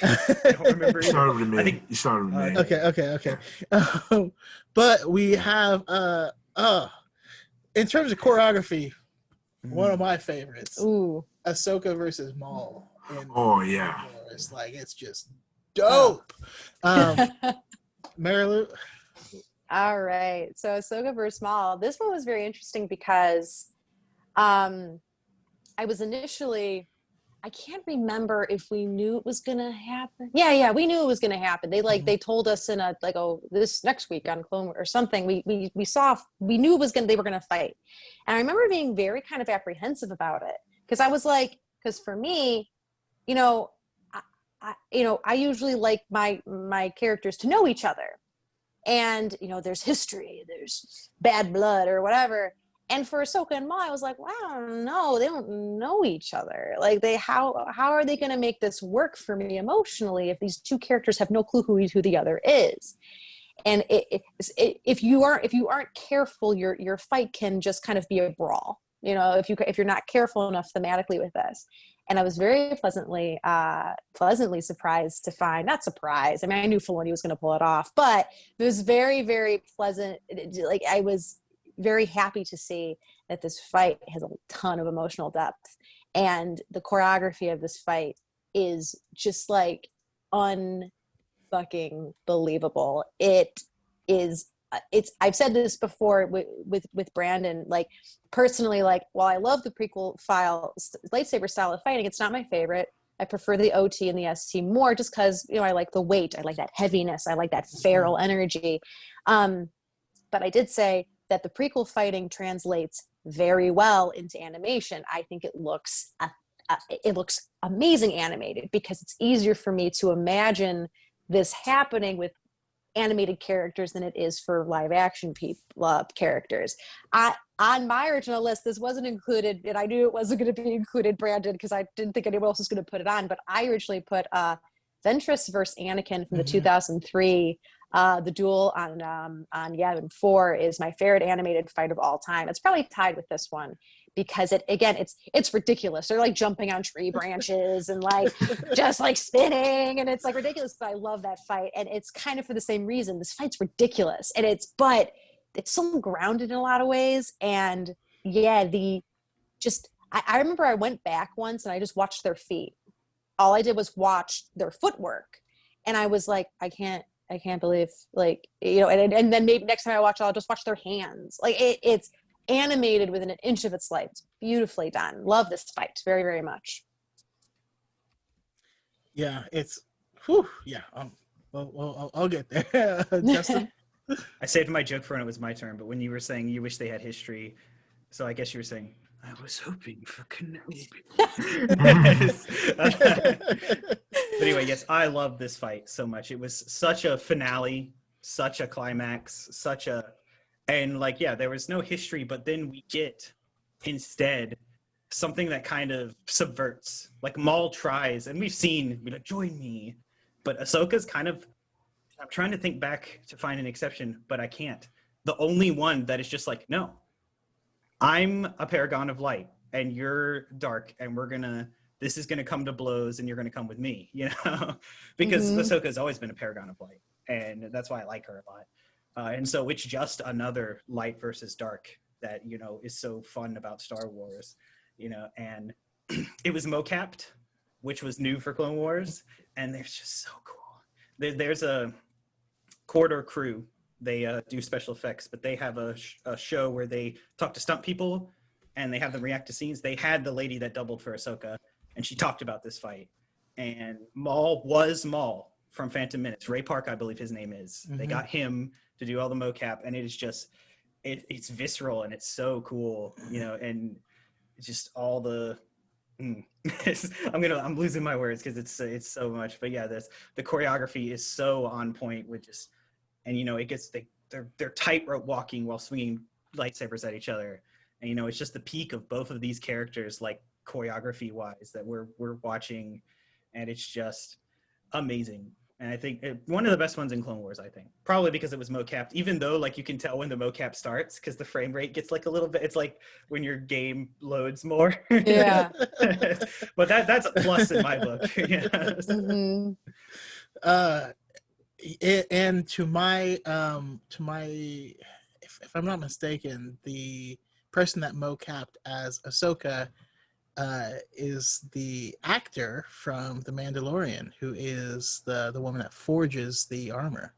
I don't remember. You started with me. You started with me. Okay. But we have, in terms of choreography, one of my favorites. Ooh. Ahsoka versus Maul. Oh, yeah. It's like, it's just dope. Marilu? All right. So Ahsoka versus Maul. This one was very interesting because I was initially, I can't remember if we knew it was gonna happen. Yeah, we knew it was gonna happen. They told us in this next week on Clone Wars or something. We knew it was they were gonna fight. And I remember being very kind of apprehensive about it. Because I was like, because for me, I usually like my characters to know each other. And, there's history, there's bad blood or whatever. And for Ahsoka and Maul, I was like, wow, no, they don't know each other. Like how are they going to make this work for me emotionally if these two characters have no clue who the other is? And if you aren't careful, your fight can just kind of be a brawl. If you're not careful enough thematically with this. And I was very pleasantly surprised to find, not surprised. I mean, I knew Filoni was going to pull it off, but it was very, very pleasant. Like I was very happy to see that this fight has a ton of emotional depth, and the choreography of this fight is just like unfucking believable. It is. I've said this before with Brandon, like personally, like while I love the prequel lightsaber style of fighting, it's not my favorite. I prefer the OT and the ST more just because, I like the weight. I like that heaviness. I like that feral energy. But I did say that the prequel fighting translates very well into animation. I think it looks amazing animated because it's easier for me to imagine this happening with animated characters than it is for live action characters. On my original list, this wasn't included, and I knew it wasn't going to be included, Brandon, because I didn't think anyone else was going to put it on, but I originally put Ventress versus Anakin from the 2003, the duel on Yavin 4 is my favorite animated fight of all time. It's probably tied with this one because it's ridiculous. They're like jumping on tree branches and like just like spinning, and it's like ridiculous, but I love that fight. And it's kind of for the same reason. This fight's ridiculous, and it's so grounded in a lot of ways. And yeah, I remember I went back once and I just watched their feet. All I did was watch their footwork, and I was like, I can't believe, like, and then maybe next time I watch, I'll just watch their hands. Like it's animated within an inch of its life. It's beautifully done. Love this fight very, very much. Yeah, it's yeah. Well, I'll get there. Justin? I saved my joke for when it was my turn, but when you were saying you wish they had history, so I guess you were saying I was hoping for Kenobi. anyway, yes, I love this fight so much. It was such a finale, such a climax, and like, yeah, there was no history, but then we get instead something that kind of subverts. Like Maul tries, and we've seen, be like, join me, but Ahsoka's kind of. I'm trying to think back to find an exception, but I can't. The only one that is just like, no, I'm a paragon of light, and you're dark, and this is gonna come to blows, and you're gonna come with me, you know, because Ahsoka has always been a paragon of light, and that's why I like her a lot. And so it's just another light versus dark that, you know, is so fun about Star Wars, you know, and it was mocapped, which was new for Clone Wars, and they're just so cool. There's a corridor crew. They do special effects, but they have a show where they talk to stunt people and they have them react to scenes. They had the lady that doubled for Ahsoka, and she talked about this fight. And Maul was Maul from Phantom Menace. Ray Park, I believe his name is. They got him to do all the mocap, and it is just, it's visceral and it's so cool, you know, and just all the. I'm losing my words because it's so much, but yeah, the choreography is so on point with just, and you know, it gets they're tightrope walking while swinging lightsabers at each other, and you know, it's just the peak of both of these characters, like choreography wise, that we're watching, and it's just amazing. And I think one of the best ones in Clone Wars, I think, probably because it was mocapped, even though like you can tell when the mocap starts because the frame rate gets like a little bit, it's like when your game loads more. Yeah. But that's a plus in my book. Yeah. And to my if I'm not mistaken, the person that mocapped as Ahsoka is the actor from The Mandalorian, who is the woman that forges the armor.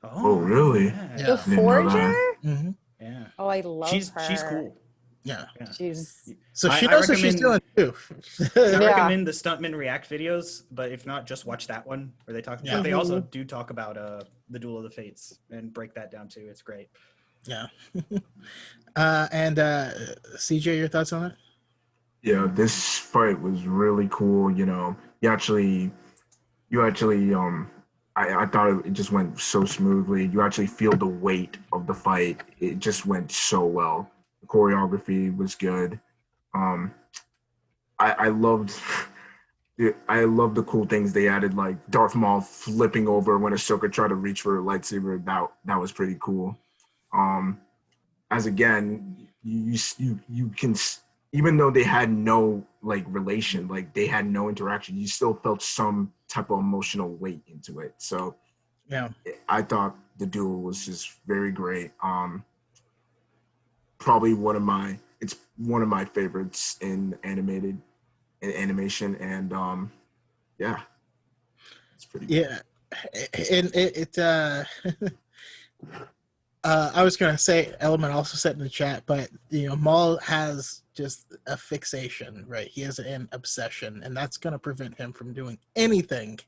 Oh, really? Yeah. The Didn't know Forger? that. Yeah. Oh, I love her. She's cool. Yeah. She's So she knows what she's doing too. I Yeah. recommend the Stuntman React videos, but if not, just watch that one where they talk. Yeah. But they also do talk about the Duel of the Fates and break that down too. It's great. Yeah. And CJ, your thoughts on it? Yeah, this fight was really cool. You know, you actually, I thought it just went so smoothly. You actually feel the weight of the fight. It just went so well. The choreography was good. I loved, I loved the cool things they added, like Darth Maul flipping over when Ahsoka tried to reach for a lightsaber. That was pretty cool. As again, you can. Even though they had no like relation, like they had no interaction, you still felt some type of emotional weight into it. So Yeah. I thought the duel was just very great. Probably one of my favorites in animation, and yeah, it's pretty good. Yeah. And I was gonna say Element also said in the chat, but you know, Maul has just a fixation, right? He has an obsession, and that's gonna prevent him from doing anything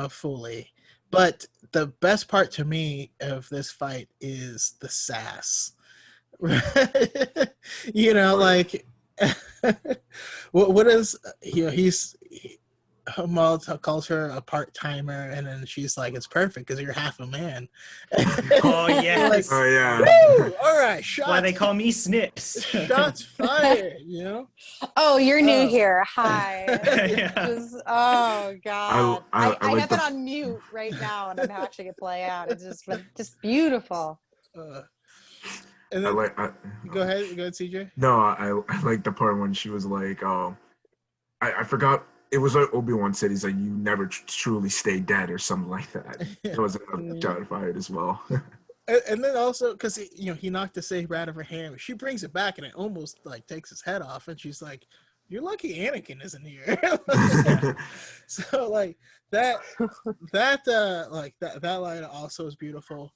fully. But the best part to me of this fight is the sass. You know, like what is, you know, Maul calls her a part-timer, and then she's like, it's perfect because you're half a man. Oh yes. Oh yeah. Woo! All right, Why they call me Snips. shots fired, you know? Oh, you're new Oh. here. Hi. Yeah. Oh God. I I like have the- it on mute right now, and I'm watching it play out. It's just beautiful. And I then, like. go ahead, CJ. No, I like the part when she was like, I forgot. It was like Obi-Wan said, he's like, you never truly stay dead or something like that. It was another shot fired as well. And then also, because you know, he knocked the saber out of her hand, she brings it back and it almost like takes his head off, and she's like, "You're lucky Anakin isn't here." So like that line also is beautiful.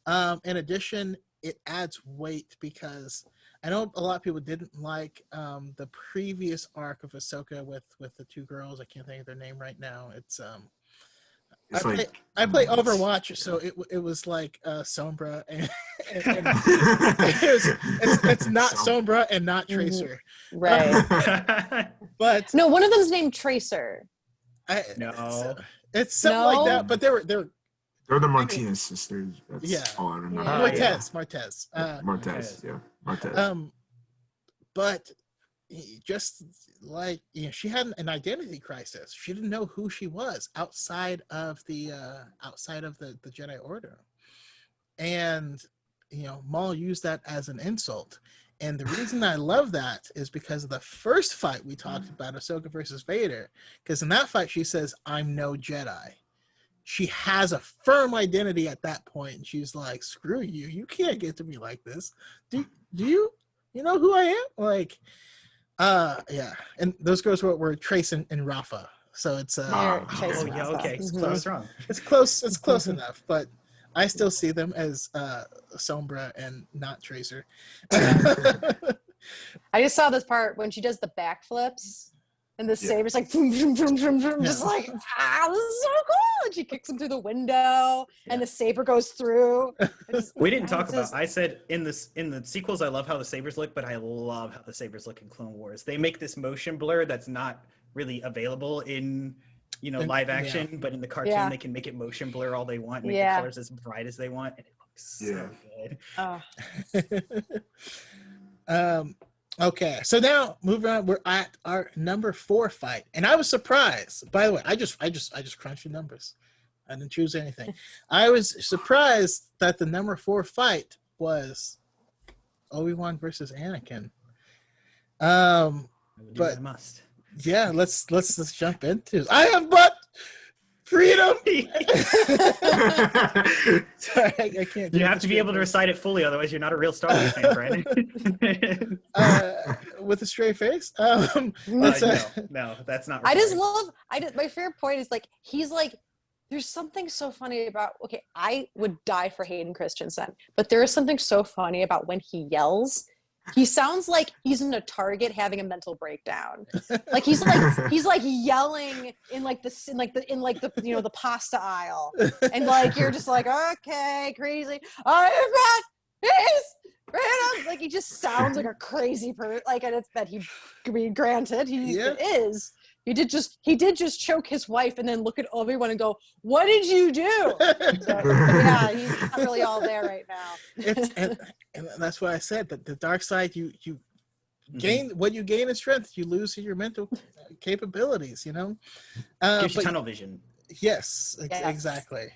In addition, it adds weight because I know a lot of people didn't like the previous arc of Ahsoka with the two girls. I can't think of their name right now. It's I play Overwatch, so it was like Sombra and it's not Sombra and not Tracer. Right. But No, one of them's named Tracer. No. It's something like No? that, but they're They're the Martinez sisters. That's Yeah. all I remember. Yeah. Martez. Martez. Yeah, Martez. But just like she had an identity crisis. She didn't know who she was outside of the Jedi Order, and Maul used that as an insult. And the reason I love that is because of the first fight we talked about, Ahsoka versus Vader. Because in that fight, she says, "I'm no Jedi." She has a firm identity at that point, and she's like, "Screw you! You can't get to me like this. Do you know who I am?" Like, yeah. And those girls were Trace and Rafa. So it's Trace and yeah, Rafa. okay. Mhm. So I was wrong. it's close. It's close enough, but I still see them as Sombra and not Tracer. I just saw this part when she does the backflips and the saber's like vroom, vroom, vroom, vroom, vroom, just like, this is so cool. And she kicks him through the window and the saber goes through. We didn't talk about, I said in the sequels, I love how the sabers look, but I love how the sabers look in Clone Wars. They make this motion blur that's not really available in live action, but in the cartoon they can make it motion blur all they want, make the colors as bright as they want, and it looks so good. Okay, so now moving on, we're at our number 4 fight, and I was surprised. By the way, I just crunched the numbers. I didn't choose anything. I was surprised that the number 4 fight was Obi-Wan versus Anakin. But I must. Yeah, let's jump into it. I have but freedom. Sorry, I can't. You have to be able to recite it fully, otherwise you're not a real Star Wars fan, Brandon. With a straight face. No, that's not. My favorite point is like he's like. There's something so funny about. Okay, I would die for Hayden Christensen, but there is something so funny about when he yells. He sounds like he's in a Target having a mental breakdown. Like he's like yelling in the pasta aisle, and like you're just like, okay, crazy. I've got this freedom. Like he just sounds like a crazy person. Like, and it's that he, I mean, granted, he is. He did just choke his wife and then look at everyone and go, "What did you do?" So, yeah, he's not really all there right now. And that's why I said that the dark side, you gain what you gain in strength, you lose in your mental capabilities. Gives you tunnel vision. Yes, exactly.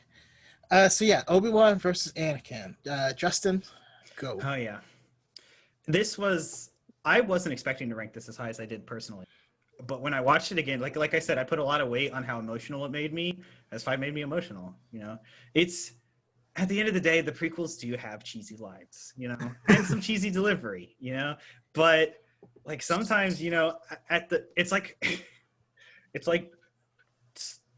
So yeah, Obi-Wan versus Anakin. Justin, go. Oh yeah, I wasn't expecting to rank this as high as I did personally. But when I watched it again, like I said, I put a lot of weight on how emotional it made me. This fight made me emotional. It's at the end of the day, the prequels do have cheesy lines, and some cheesy delivery, But like sometimes, it's like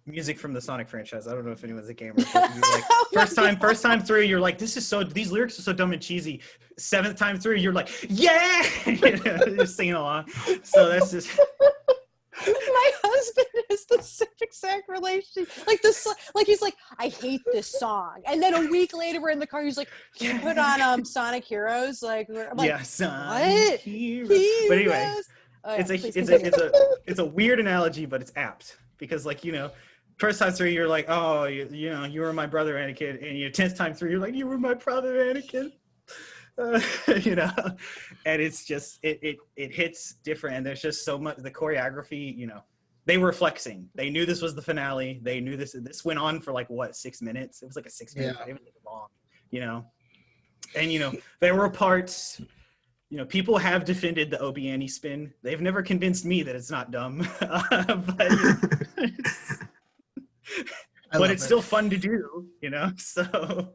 music from the Sonic franchise. I don't know if anyone's a gamer. But like, first time through, you're like, these lyrics are so dumb and cheesy. 7th time through, you're like, yeah, you're singing along. So that's just. My husband is the same exact relation. Like this, like he's like, I hate this song, and then a week later we're in the car. He's like, "Can you put on Sonic Heroes?" Like, I'm like, yeah, Sonic Heroes. But anyway, it's a weird analogy, but it's apt because first time through you're like, oh, you were my brother, Anakin, and 10th time through you're like, you were my brother, Anakin. And it's just it hits different, and there's just so much. The choreography, they were flexing. They knew this was the finale. They knew this went on for 6 minutes. It was like a 6-minute fight, even long, and there were parts. People have defended the Obi-Wan spin. They've never convinced me that it's not dumb, but it's still fun to do, so.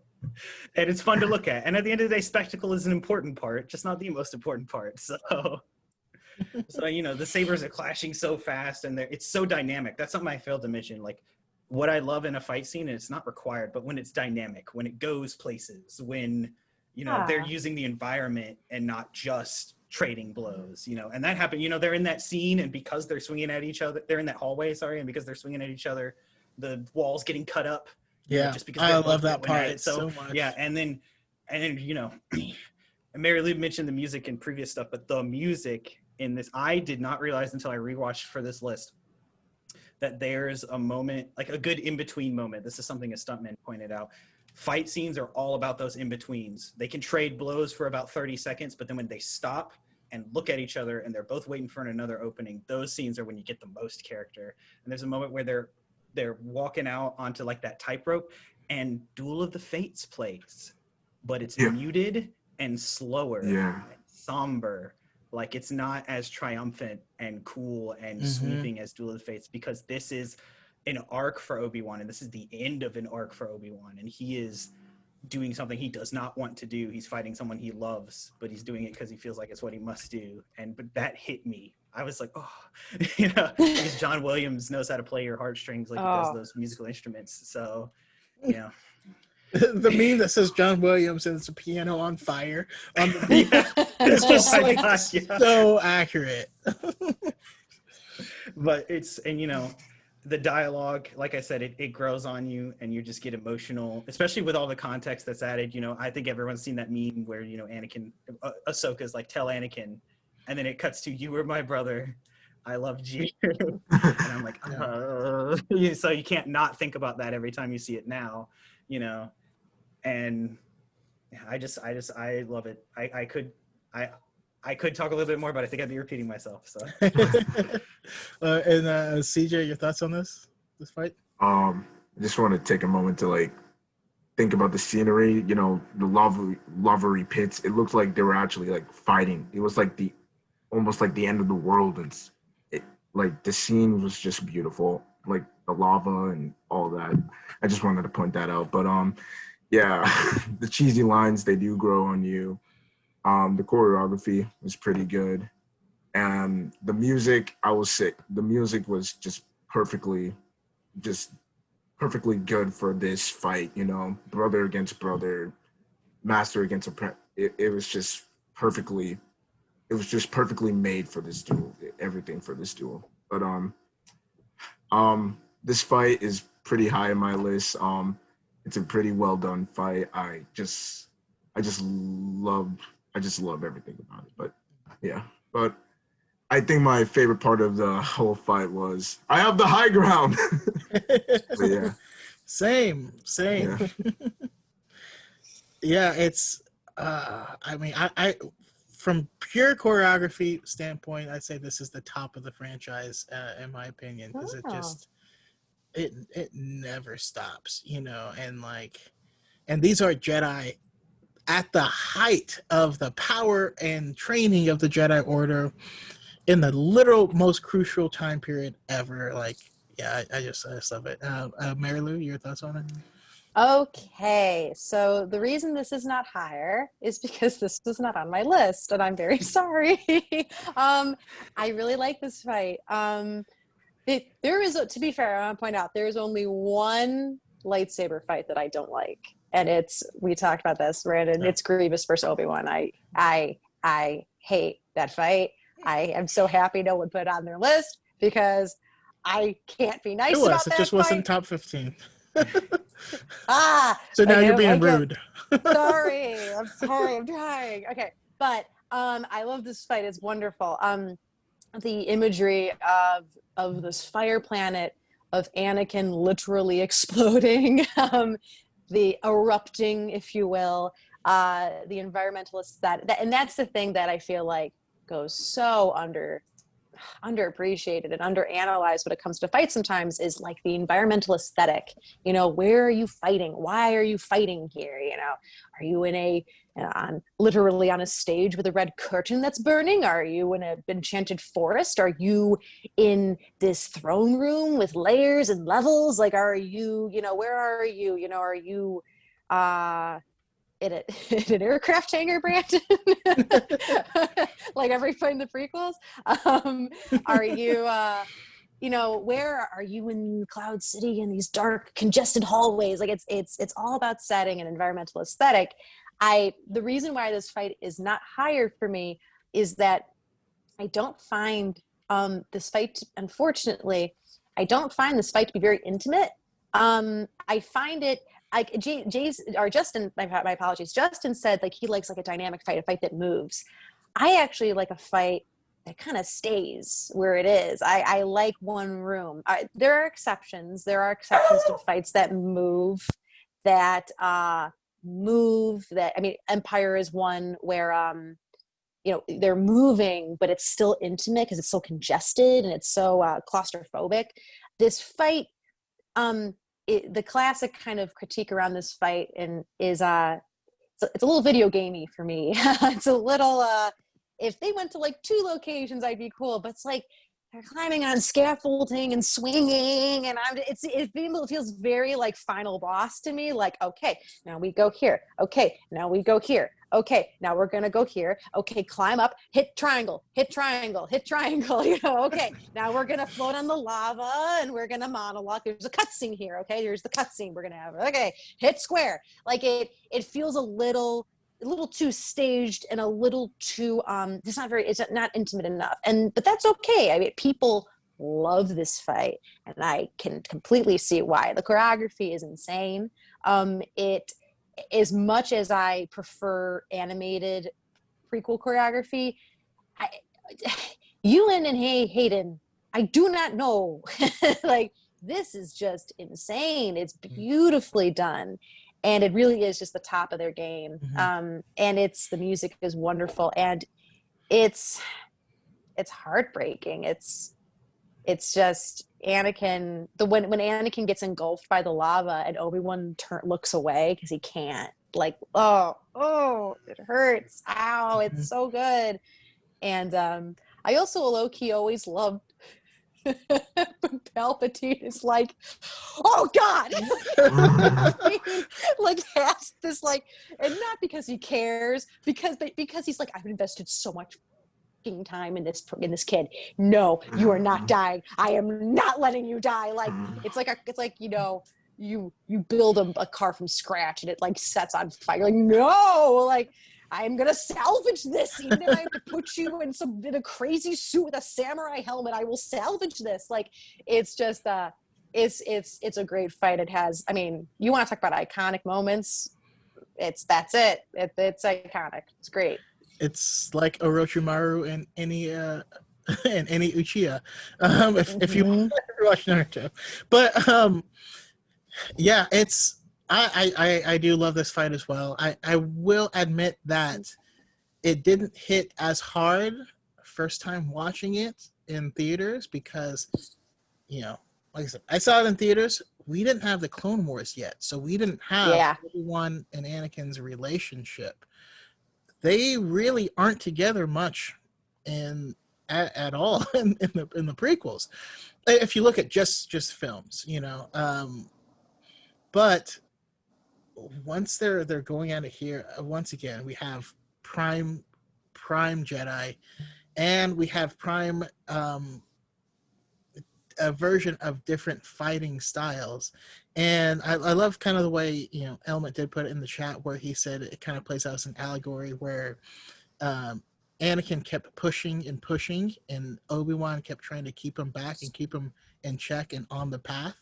And it's fun to look at. And at the end of the day, spectacle is an important part, just not the most important part. So the sabers are clashing so fast, and it's so dynamic. That's something I failed to mention. Like what I love in a fight scene, and it's not required, but when it's dynamic, when it goes places, when they're using the environment and not just trading blows, and that happened. They're in that scene, and because they're swinging at each other, they're in that hallway. Sorry, and because they're swinging at each other, the wall's getting cut up. Just because I love that part so much. Yeah, and then Mary Lou mentioned the music in previous stuff, but the music in this, I did not realize until I rewatched for this list. that there's a moment, like a good in-between moment. This is something a stuntman pointed out. Fight scenes are all about those in-betweens. They can trade blows for about 30 seconds, but then when they stop and look at each other and they're both waiting for another opening, those scenes are when you get the most character. And there's a moment where they're walking out onto like that tightrope and Duel of the Fates plays, but it's muted and slower and somber. Like it's not as triumphant and cool and sweeping as Duel of the Fates, because this is an arc for Obi-Wan, and this is the end of an arc for Obi-Wan, and he is doing something he does not want to do. He's fighting someone he loves, but he's doing it because he feels like it's what he must do. But that hit me. I was like, oh, because John Williams knows how to play your heartstrings like he does those musical instruments. So, The meme that says John Williams and it's a piano on fire on the beat. It's just so accurate. But the dialogue, like I said, it grows on you and you just get emotional, especially with all the context that's added. I think everyone's seen that meme where, Ahsoka's like, tell Anakin, and then it cuts to, you were my brother, I loved you. And I'm like, so you can't not think about that every time you see it now, and I love it. I could talk a little bit more, but I think I'd be repeating myself. So, and CJ, your thoughts on this fight? I just want to take a moment to think about the scenery. The lavery pits. It looked like they were actually fighting. It was almost like the end of the world, and the scene was just beautiful, like the lava and all that. I just wanted to point that out. But the cheesy lines, they do grow on you. The choreography was pretty good, and the music, I was sick. The music was just perfectly good for this fight. Brother against brother, master against apprentice. It was just perfectly made for this duel. Everything for this duel. But this fight is pretty high on my list. It's a pretty well done fight. I just love everything about it. But I think my favorite part of the whole fight was I have the high ground. But yeah. Same. Yeah, it's I from pure choreography standpoint, I'd say this is the top of the franchise, in my opinion, because it never stops, and these are Jedi at the height of the power and training of the Jedi Order in the literal most crucial time period ever. I just love it. Mary Lou, your thoughts on it? Okay, so the reason this is not higher is because this was not on my list, and I'm very sorry. I really like this fight. There is, to be fair, I want to point out, there is only one lightsaber fight that I don't like, and we talked about this, Brandon. It's Grievous versus Obi-Wan. I hate that fight. I am so happy no one put it on their list because I can't be nice about that It just fight. wasn't top 15. So now you're being rude. Sorry, I'm trying. Okay, but I love this fight. It's wonderful. The imagery of this fire planet, of Anakin literally exploding, the erupting, if you will, the environmentalists and that's the thing that I feel like goes so underappreciated and underanalyzed when it comes to fights sometimes, is the environmental aesthetic. Where are you fighting? Why are you fighting here? Are you literally on a stage with a red curtain that's burning? Are you in an enchanted forest? Are you in this throne room with layers and levels? Are you, where are you? Are you in an aircraft hangar, Brandon? Like every fight in the prequels? Are you where are you in Cloud City in these dark congested hallways? It's all about setting and environmental aesthetic. The reason why this fight is not higher for me is that I don't find this fight, unfortunately, to be very intimate. I find it Justin, my apologies. Justin said he likes a dynamic fight, a fight that moves. I actually like a fight it kind of stays where it is. I like one room. There are exceptions. There are exceptions to fights that move. That I mean, Empire is one where they're moving, but it's still intimate because it's so congested and it's so claustrophobic. This fight, the classic kind of critique around this fight is it's a little video gamey for me. It's a little if they went to like 2 locations, I'd be cool. But it's like they're climbing on scaffolding and swinging, and it feels very like final boss to me. Like, okay, now we go here. Okay, now we go here. Okay, now we're gonna go here. Okay, climb up, hit triangle, hit triangle, hit triangle. Okay, now we're gonna float on the lava, and we're gonna monologue. There's a cutscene here. Okay, here's the cutscene we're gonna have. Okay, hit square. Like it feels a little too staged and a little too it's not intimate enough, but that's okay. I mean, people love this fight, and I can completely see why. The choreography is insane. It, as much as I prefer animated prequel choreography, Ewan and Hayden, I do not know. Like, this is just insane. It's beautifully done. And it really is just the top of their game. And the music is wonderful. And it's heartbreaking. It's just Anakin, when Anakin gets engulfed by the lava and Obi-Wan looks away because he can't, like, oh, it hurts. Ow, it's so good. And I also low-key always loved Palpatine is like, oh God, like has this like, and not because he cares, because he's like, I've invested so much time in this kid. No, you are not dying. I am not letting you die. Like it's like you build a car from scratch and it like sets on fire. Like, no, like I'm gonna salvage this, even if I have to put you in a crazy suit with a samurai helmet. I will salvage this. Like, it's just it's a great fight. It has, I mean, you want to talk about iconic moments? That's it. It's iconic. It's great. It's like Orochimaru and any Uchiha, if you watch Naruto. But yeah, it's I do love this fight as well. I will admit that it didn't hit as hard first time watching it in theaters because, like I said, I saw it in theaters. We didn't have the Clone Wars yet, so we didn't have Obi-Wan and Anakin's relationship. They really aren't together much at all in the prequels. If you look at just films, but once they're going out of here, once again, we have prime Jedi, and we have prime a version of different fighting styles. And I love kind of the way, Element did put it in the chat where he said it kind of plays out as an allegory where Anakin kept pushing and pushing, and Obi-Wan kept trying to keep him back and keep him in check and on the path.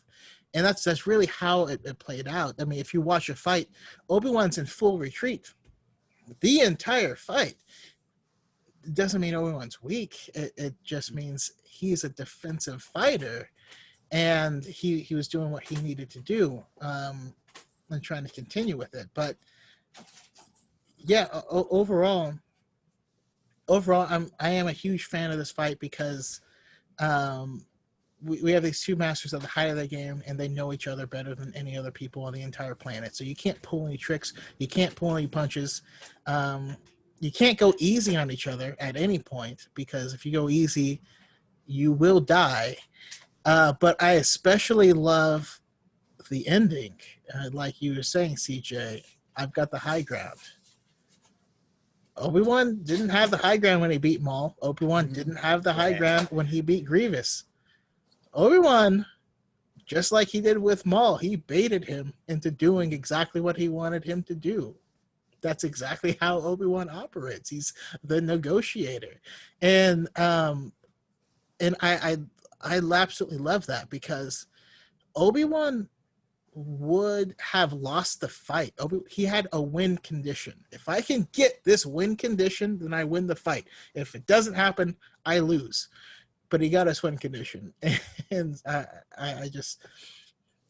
And that's really how it played out. I mean, if you watch a fight, Obi-Wan's in full retreat the entire fight. It doesn't mean Obi-Wan's weak. It just means he's a defensive fighter, and he was doing what he needed to do and trying to continue with it. But yeah, overall, I am a huge fan of this fight because we have these two masters at the height of their game, and they know each other better than any other people on the entire planet. So you can't pull any tricks. You can't pull any punches. You can't go easy on each other at any point, because if you go easy, you will die. But I especially love the ending. Like you were saying, CJ, I've got the high ground. Obi-Wan didn't have the high ground when he beat Maul. Obi-Wan didn't have the high ground when he beat Grievous. Obi-Wan, just like he did with Maul, he baited him into doing exactly what he wanted him to do. That's exactly how Obi-Wan operates. He's the negotiator. And I absolutely love that, because Obi-Wan would have lost the fight. He had a win condition. If I can get this win condition, then I win the fight. If it doesn't happen, I lose. But he got his win condition. And I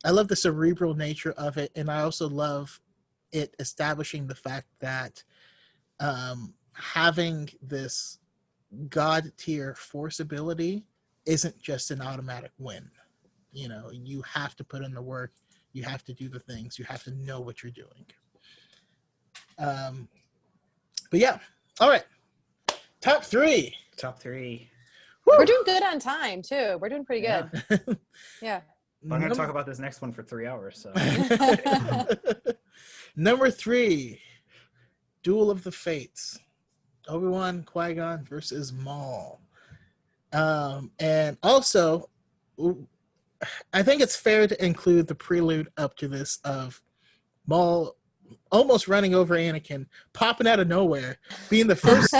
love the cerebral nature of it. And I also love it establishing the fact that having this God tier force ability isn't just an automatic win. You know, you have to put in the work. You have to do the things. You have to know what you're doing. But yeah. All right. Top three. Top three. Woo! We're doing good on time too. We're doing pretty good. Yeah. But I'm going to talk about this next one for 3 hours. So Number 3, Duel of the Fates. Obi-Wan, Qui-Gon versus Maul. And also, I think it's fair to include the prelude up to this of Maul almost running over Anakin, popping out of nowhere, being the first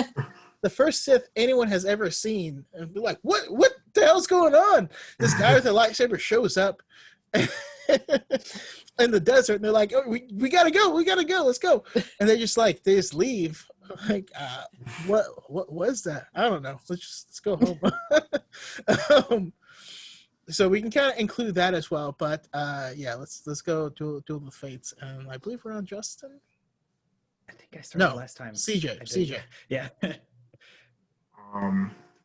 the first Sith anyone has ever seen, and be like, what the hell's going on? This guy with a lightsaber shows up in the desert, and they're like, oh, we gotta go, let's go. And they just leave. Like, what was that? I don't know. Let's go home. So we can kind of include that as well, but yeah, let's go Duel of the Fates, and I believe we're on Justin. I think I started last time. CJ. Yeah.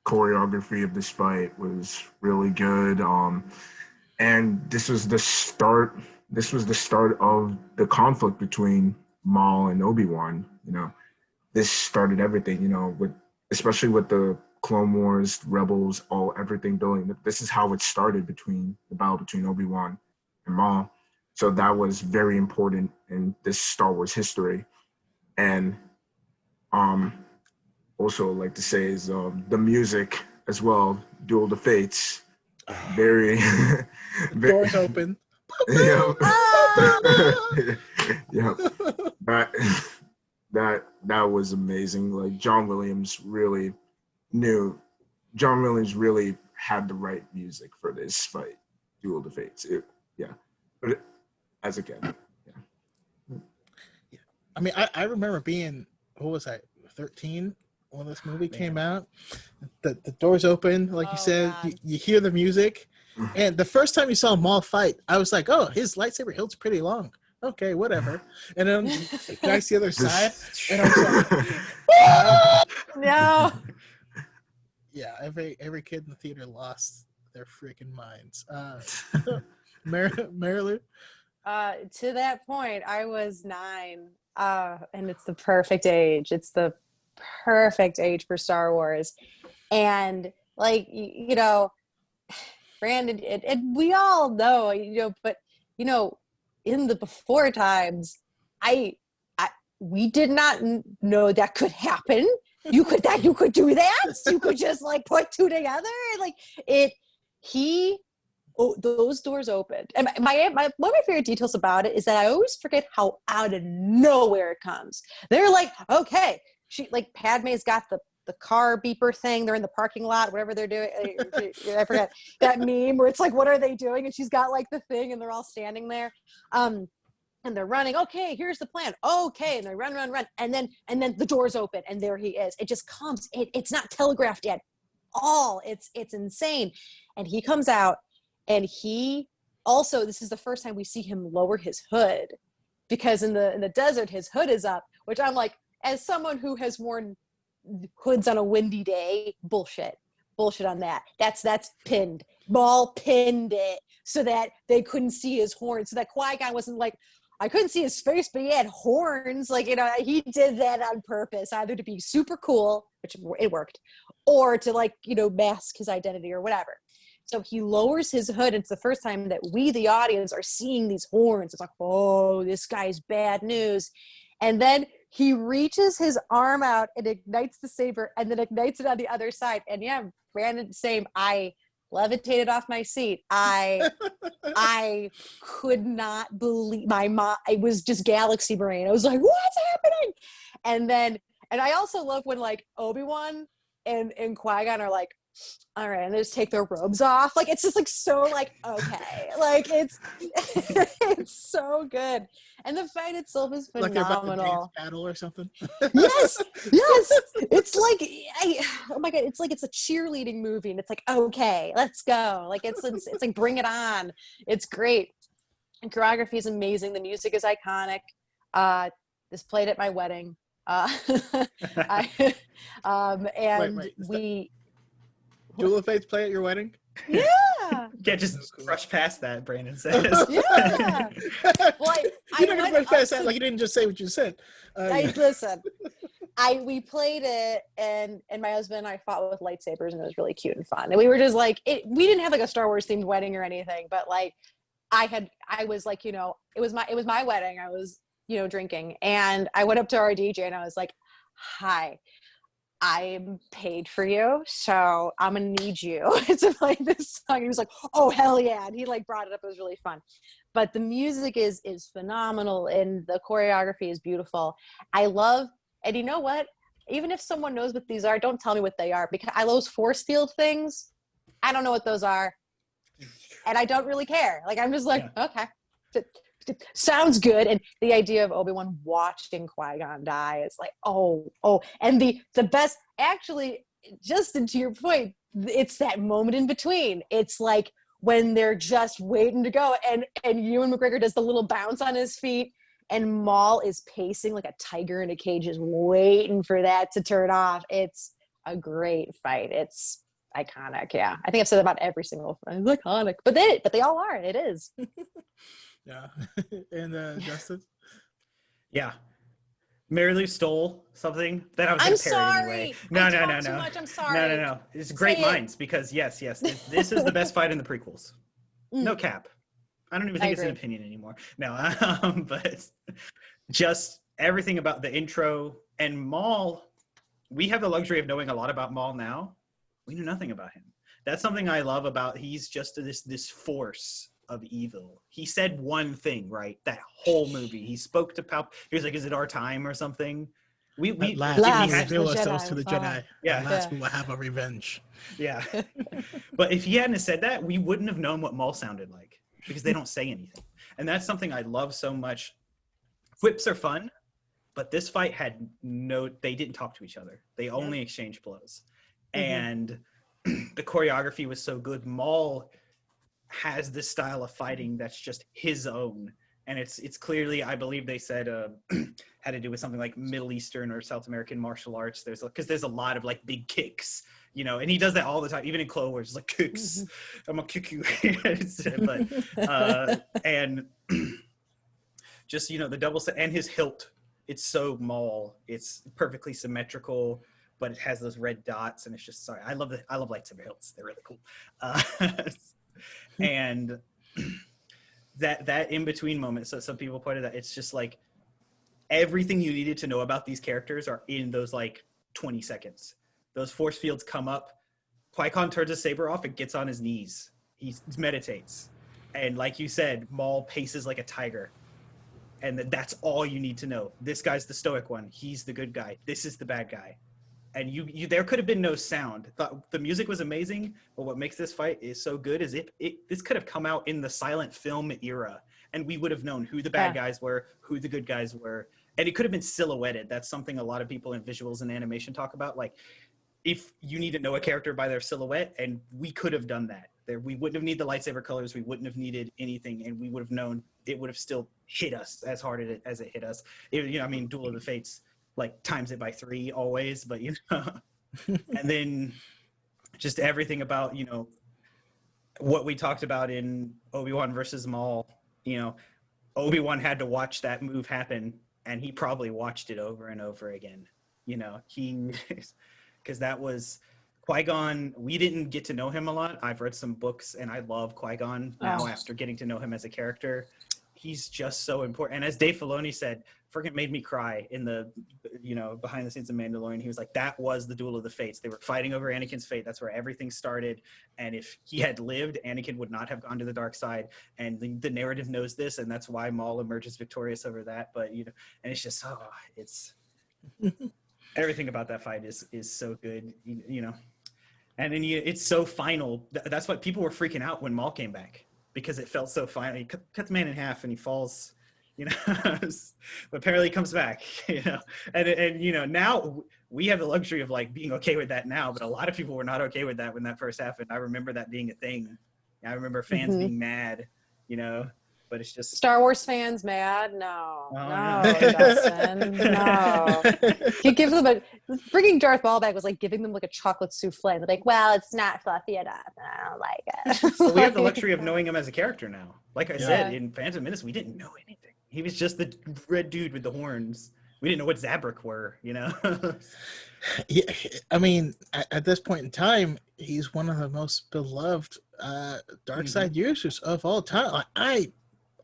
Choreography of this fight was really good. And this was the start of the conflict between Maul and Obi-Wan. You know, this started everything, you know, especially with the Clone Wars, Rebels, everything building. This is how it started, the battle between Obi-Wan and Maul. So that was very important in this Star Wars history. And also like to say is the music as well, Duel of the Fates, very Doors open. Yeah. Yeah. That was amazing. Like John Williams really had the right music for this fight, Duel of the Fates. But as again, I mean, I remember being, what was I, 13 when this movie came out. The doors open, like you said, you hear the music. And the first time you saw Maul fight, I was like, oh, his lightsaber hilt's pretty long. Okay, whatever. And then can I see the other side? And I was like, No. Yeah, every kid in the theater lost their freaking minds. Marilu? To that point, I was 9, and it's the perfect age. It's the perfect age for Star Wars. And like, you know, Brandon, and we all know, you know, but you know, in the before times, we did not know that could happen. You could do that. You could just like put two together, like those doors opened. And one of my favorite details about it is that I always forget how out of nowhere it comes. They're like, okay, Padme's got the car beeper thing. They're in the parking lot, whatever they're doing. I forget that meme where it's like, what are they doing? And she's got like the thing, and they're all standing there. And they're running. Okay, here's the plan. Okay, and they run, and then the doors open, and there he is. It just comes. It's not telegraphed at all. It's insane. And he comes out, and he also, this is the first time we see him lower his hood, because in the desert his hood is up, which I'm like, as someone who has worn hoods on a windy day, bullshit on that. That's pinned. Maul pinned it so that they couldn't see his horns, so that Qui-Gon wasn't like, I couldn't see his face, but he had horns. Like, you know, he did that on purpose, either to be super cool, which it worked, or to, like, you know, mask his identity or whatever. So he lowers his hood. It's the first time that we, the audience, are seeing these horns. It's like, oh, this guy's bad news. And then he reaches his arm out and ignites the saber, and then ignites it on the other side. And yeah, Brandon, same. I levitated off my seat. I could not believe my mom. It was just galaxy brain. I was like, what's happening? And I also love when like Obi-Wan and Qui-Gon are like all right, and they just take their robes off. Like, it's just like so like, okay, like it's it's so good. And the fight itself is Like they're about to dance phenomenal. battle or something. Yes, yes. It's like, oh my god, it's like it's a cheerleading movie, and it's like, okay, let's go. Like it's like bring it on. It's great. And choreography is amazing. The music is iconic. This played at my wedding. I, and Wait, we, Duel of Fates play at your wedding? yeah, Can't just That's cool. brush past that, Brandon says. yeah. Well, You're not gonna brush past that, like you didn't just say what you said. Yeah. Listen. We played it, and my husband and I fought with lightsabers, and it was really cute and fun. And we were just like, we didn't have like a Star Wars themed wedding or anything, but like I was like, you know, it was my wedding. I was, you know, drinking, and I went up to our DJ and I was like, hi, I'm paid for you, so I'm gonna need you to play this song. He was like, oh hell yeah, and he like brought it up. It was really fun. But the music is phenomenal, and the choreography is beautiful. I love, and you know what, even if someone knows what these are, don't tell me what they are, because I those force field things, I don't know what those are, and I don't really care. Like, I'm just like, okay, sounds good. And the idea of Obi-Wan watching Qui-Gon die is like, oh, and the best, actually, Justin, to your point, it's that moment in between. It's like when they're just waiting to go, and Ewan McGregor does the little bounce on his feet, and Maul is pacing like a tiger in a cage, just waiting for that to turn off. It's a great fight. It's iconic. Yeah, I think I've said that about every single fight. It's iconic, but they all are. It is. Yeah. And Justin? Yeah. Mary Lou stole something that I was I'm going to parry sorry. anyway. I No. talk too much. I'm sorry. No. It's great Say it. minds, because yes, this is the best fight in the prequels. No cap. I don't even think it's an agree. opinion anymore. No, but just everything about the intro and Maul. We have the luxury of knowing a lot about Maul now. We knew nothing about him. That's something I love about. He's just this force of evil. He said one thing, right? That whole movie. He spoke to Palp. He was like, "Is it our time?" or something. At last, if we he will had, reveal the ourselves Jedi to the was on. Jedi. Yeah. At last, Yeah. we will have a revenge. yeah. But if he hadn't have said that, we wouldn't have known what Maul sounded like, because they don't say anything. And that's something I love so much. Whips are fun, but this fight they didn't talk to each other. They only exchanged blows. Mm-hmm. And the choreography was so good. Maul has this style of fighting that's just his own. And it's clearly, I believe they said, had to do with something like Middle Eastern or South American martial arts. Because there's a lot of like big kicks, you know, and he does that all the time, even in Clone Wars, it's like kicks. I'm gonna kick you. But and just, you know, the double set and his hilt. It's so Maul. It's perfectly symmetrical, but it has those red dots, and it's just I love lightsaber hilts. They're really cool. And that in between moment. So some people pointed out, it's just like everything you needed to know about these characters are in those like 20 seconds. Those force fields come up. Qui-Gon turns his saber off and gets on his knees. He meditates, and like you said, Maul paces like a tiger. And that's all you need to know. This guy's the stoic one. He's the good guy. This is the bad guy. And you there could have been no sound. The music was amazing, but what makes this fight is so good is this could have come out in the silent film era, and we would have known who the bad guys were, who the good guys were, and it could have been silhouetted. That's something a lot of people in visuals and animation talk about. Like, if you need to know a character by their silhouette, and we could have done that. We wouldn't have needed the lightsaber colors. We wouldn't have needed anything, and we would have known. It would have still hit us as hard as it hit us. I mean, Duel of the Fates like times it by 3 always, but you know. And then just everything about, you know, what we talked about in Obi-Wan versus Maul. You know, Obi-Wan had to watch that move happen, and he probably watched it over and over again. You know, because that was Qui-Gon. We didn't get to know him a lot. I've read some books, and I love Qui-Gon now after getting to know him as a character. He's just so important. And as Dave Filoni said, freaking made me cry in the, you know, behind the scenes of Mandalorian. He was like, that was the Duel of the Fates. They were fighting over Anakin's fate. That's where everything started. And if he had lived, Anakin would not have gone to the dark side. And the narrative knows this, and that's why Maul emerges victorious over that. But, you know, and it's just, it's everything about that fight is so good, you know. And then it's so final. That's why people were freaking out when Maul came back, because it felt so final. He cut the man in half and he falls, you know, but apparently he comes back, you know, and you know, now we have the luxury of like being okay with that now, but a lot of people were not okay with that when that first happened. I remember that being a thing. I remember fans being mad, you know, but it's just Star Wars fans mad? No, Oh, no, yeah. Dustin, no. He gives them bringing Darth Maul back was like giving them like a chocolate souffle. They're like, well, it's not fluffy enough. I don't like it. But we have the luxury of knowing him as a character now. Like I said, Yeah. in Phantom Menace, we didn't know anything. He was just the red dude with the horns. We didn't know what Zabrak were, you know? Yeah, I mean, at this point in time, he's one of the most beloved dark side users of all time. Like,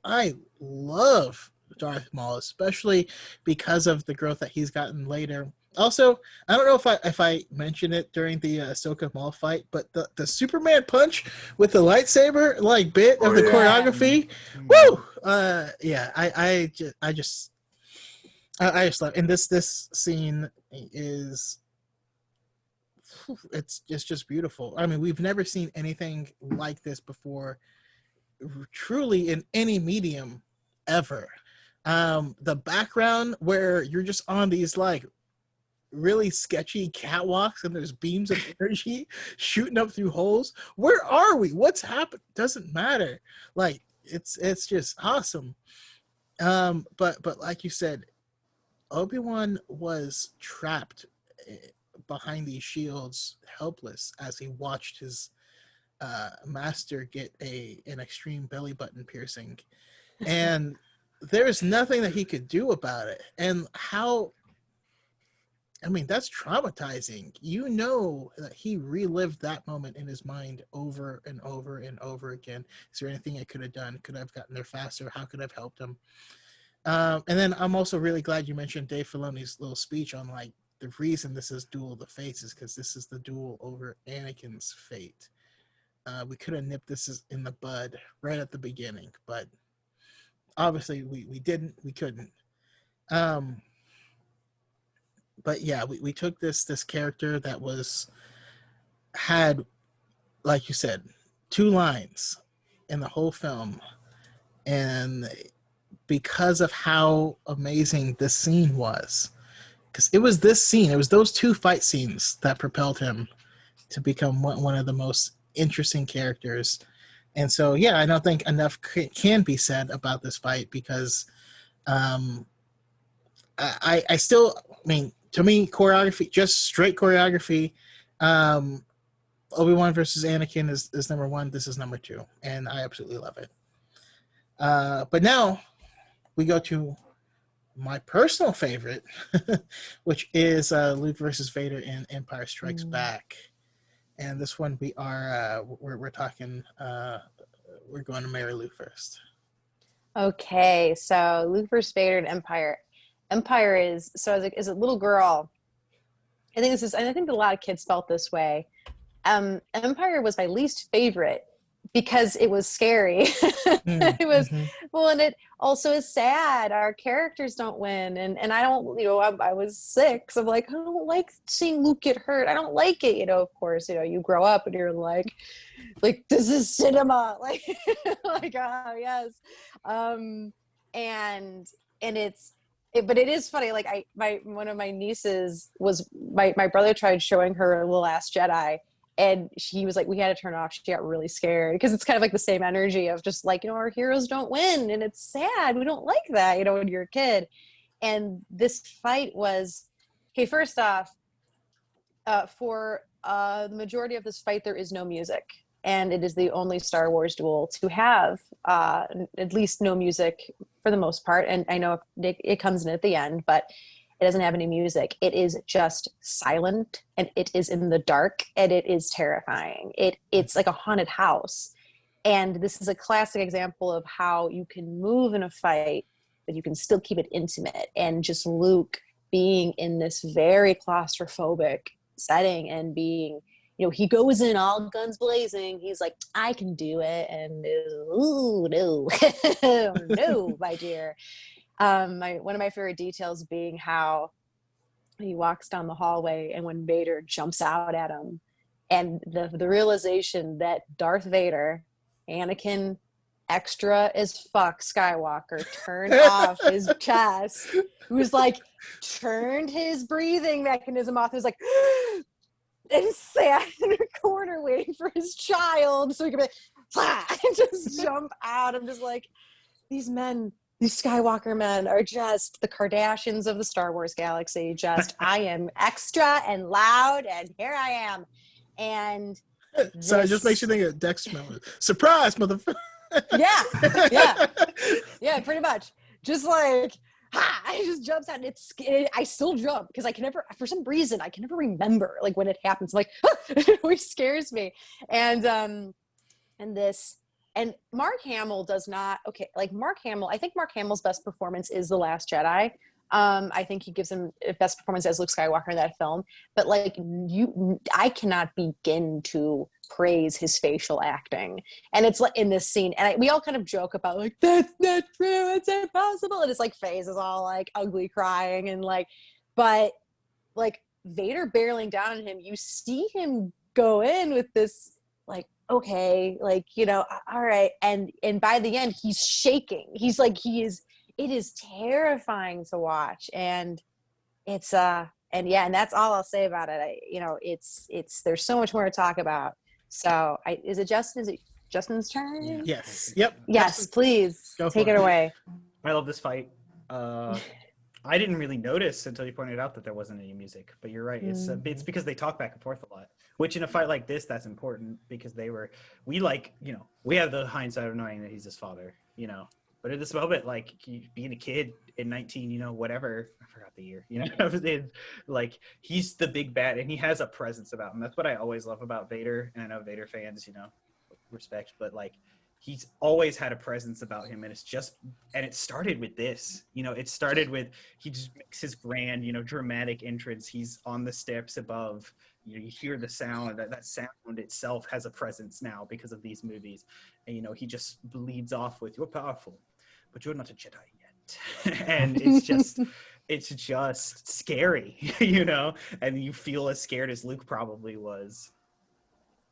I love Darth Maul, especially because of the growth that he's gotten later. Also, I don't know if I mentioned it during the Ahsoka Maul fight, but the Superman punch with the lightsaber like bit of the choreography, woo! Yeah, I just love. And this scene is it's just beautiful. I mean, we've never seen anything like this before, truly, in any medium ever. The background where you're just on these like really sketchy catwalks and there's beams of energy shooting up through holes. Where are we? What's happened? Doesn't matter. Like it's just awesome. But like you said, Obi-Wan was trapped behind these shields, helpless, as he watched his master get an extreme belly button piercing, and there's nothing that he could do about it. And how, I mean, that's traumatizing. You know that he relived that moment in his mind over and over and over again. Is there anything I could have done? Could I have gotten there faster? How could I have helped him? And then I'm also really glad you mentioned Dave Filoni's little speech on like the reason this is Duel of the Fates is because this is the duel over Anakin's fate. We could have nipped this in the bud right at the beginning, but obviously we didn't. We couldn't. But yeah, we took this character that had, like you said, 2 lines in the whole film, and because of how amazing this scene was, because it was this scene, it was those 2 fight scenes that propelled him to become one of the most interesting characters. And so, yeah, I don't think enough can be said about this fight, because I still, I mean, to me, choreography, just straight choreography, Obi-Wan versus Anakin is number 1. This is number 2, and I absolutely love it. But now we go to my personal favorite, which is Luke versus Vader in Empire Strikes Back. And this one we're talking, we're going to marry Luke first. Okay, so Luke versus Vader and Empire. Empire is, so as a little girl, I think I think a lot of kids felt this way. Empire was my least favorite because it was scary. It was, well, and it also is sad. Our characters don't win. And I don't, I was 6. I'm like, I don't like seeing Luke get hurt. I don't like it. Of course, you grow up and you're like this is cinema. Like, oh yes. And but it is funny. Like one of my nieces was, my brother tried showing her The Last Jedi, and she was like, we had to turn it off. She got really scared because it's kind of like the same energy of just like, our heroes don't win, and it's sad. We don't like that, when you're a kid. And this fight was, okay, first off, for the majority of this fight, there is no music. And it is the only Star Wars duel to have at least no music for the most part. And I know it comes in at the end, but it doesn't have any music. It is just silent, and it is in the dark, and it is terrifying. It's like a haunted house. And this is a classic example of how you can move in a fight, but you can still keep it intimate. And just Luke being in this very claustrophobic setting and being, he goes in all guns blazing. He's like, I can do it. And ooh, no, no, my dear. One of my favorite details being how he walks down the hallway, and when Vader jumps out at him, and the realization that Darth Vader, Anakin, extra as fuck Skywalker, turned off his chest. It was like turned his breathing mechanism off. It was like and sat in a corner waiting for his child so he could be like, and just jump out. I'm just like, these men, these Skywalker men are just the Kardashians of the Star Wars galaxy. Just, I am extra and loud, and here I am. And So it just makes you think of Dex Miller. Surprise, motherfucker. Yeah, pretty much. Just like, I just jumps out, and I still jump because I can never, for some reason, I can never remember like when it happens. I'm like, it always scares me. And Mark Hamill does not, okay, like Mark Hamill, I think Mark Hamill's best performance is The Last Jedi. I think he gives him best performance as Luke Skywalker in that film. But like I cannot begin to praise his facial acting. And it's like in this scene, and we all kind of joke about like, that's not true, it's impossible. And his like face is all like ugly crying and like, but like Vader barreling down on him, you see him go in with this like, okay, like, you know, all right. And by the end, he's shaking. He's like, it is terrifying to watch. And it's, and that's all I'll say about it. It's, there's so much more to talk about. So is it Justin's turn? Yes. Yep. Yes, Justin, please take it away. I love this fight. I didn't really notice until you pointed out that there wasn't any music, but you're right. It's because they talk back and forth a lot, which in a fight like this, that's important because we have the hindsight of knowing that he's his father, you know, but at this moment, like being a kid in 19, you know, whatever, I forgot the year, you know, like he's the big bad and he has a presence about him. That's what I always love about Vader. And I know Vader fans, you know, respect, but like, he's always had a presence about him, and it started with this, you know, it started with, he just makes his grand, you know, dramatic entrance. He's on the steps above, you know, you hear the sound, that sound itself has a presence now because of these movies. And, you know, he just leads off with, you're powerful, but you're not a Jedi yet. And it's just scary, you know, and you feel as scared as Luke probably was.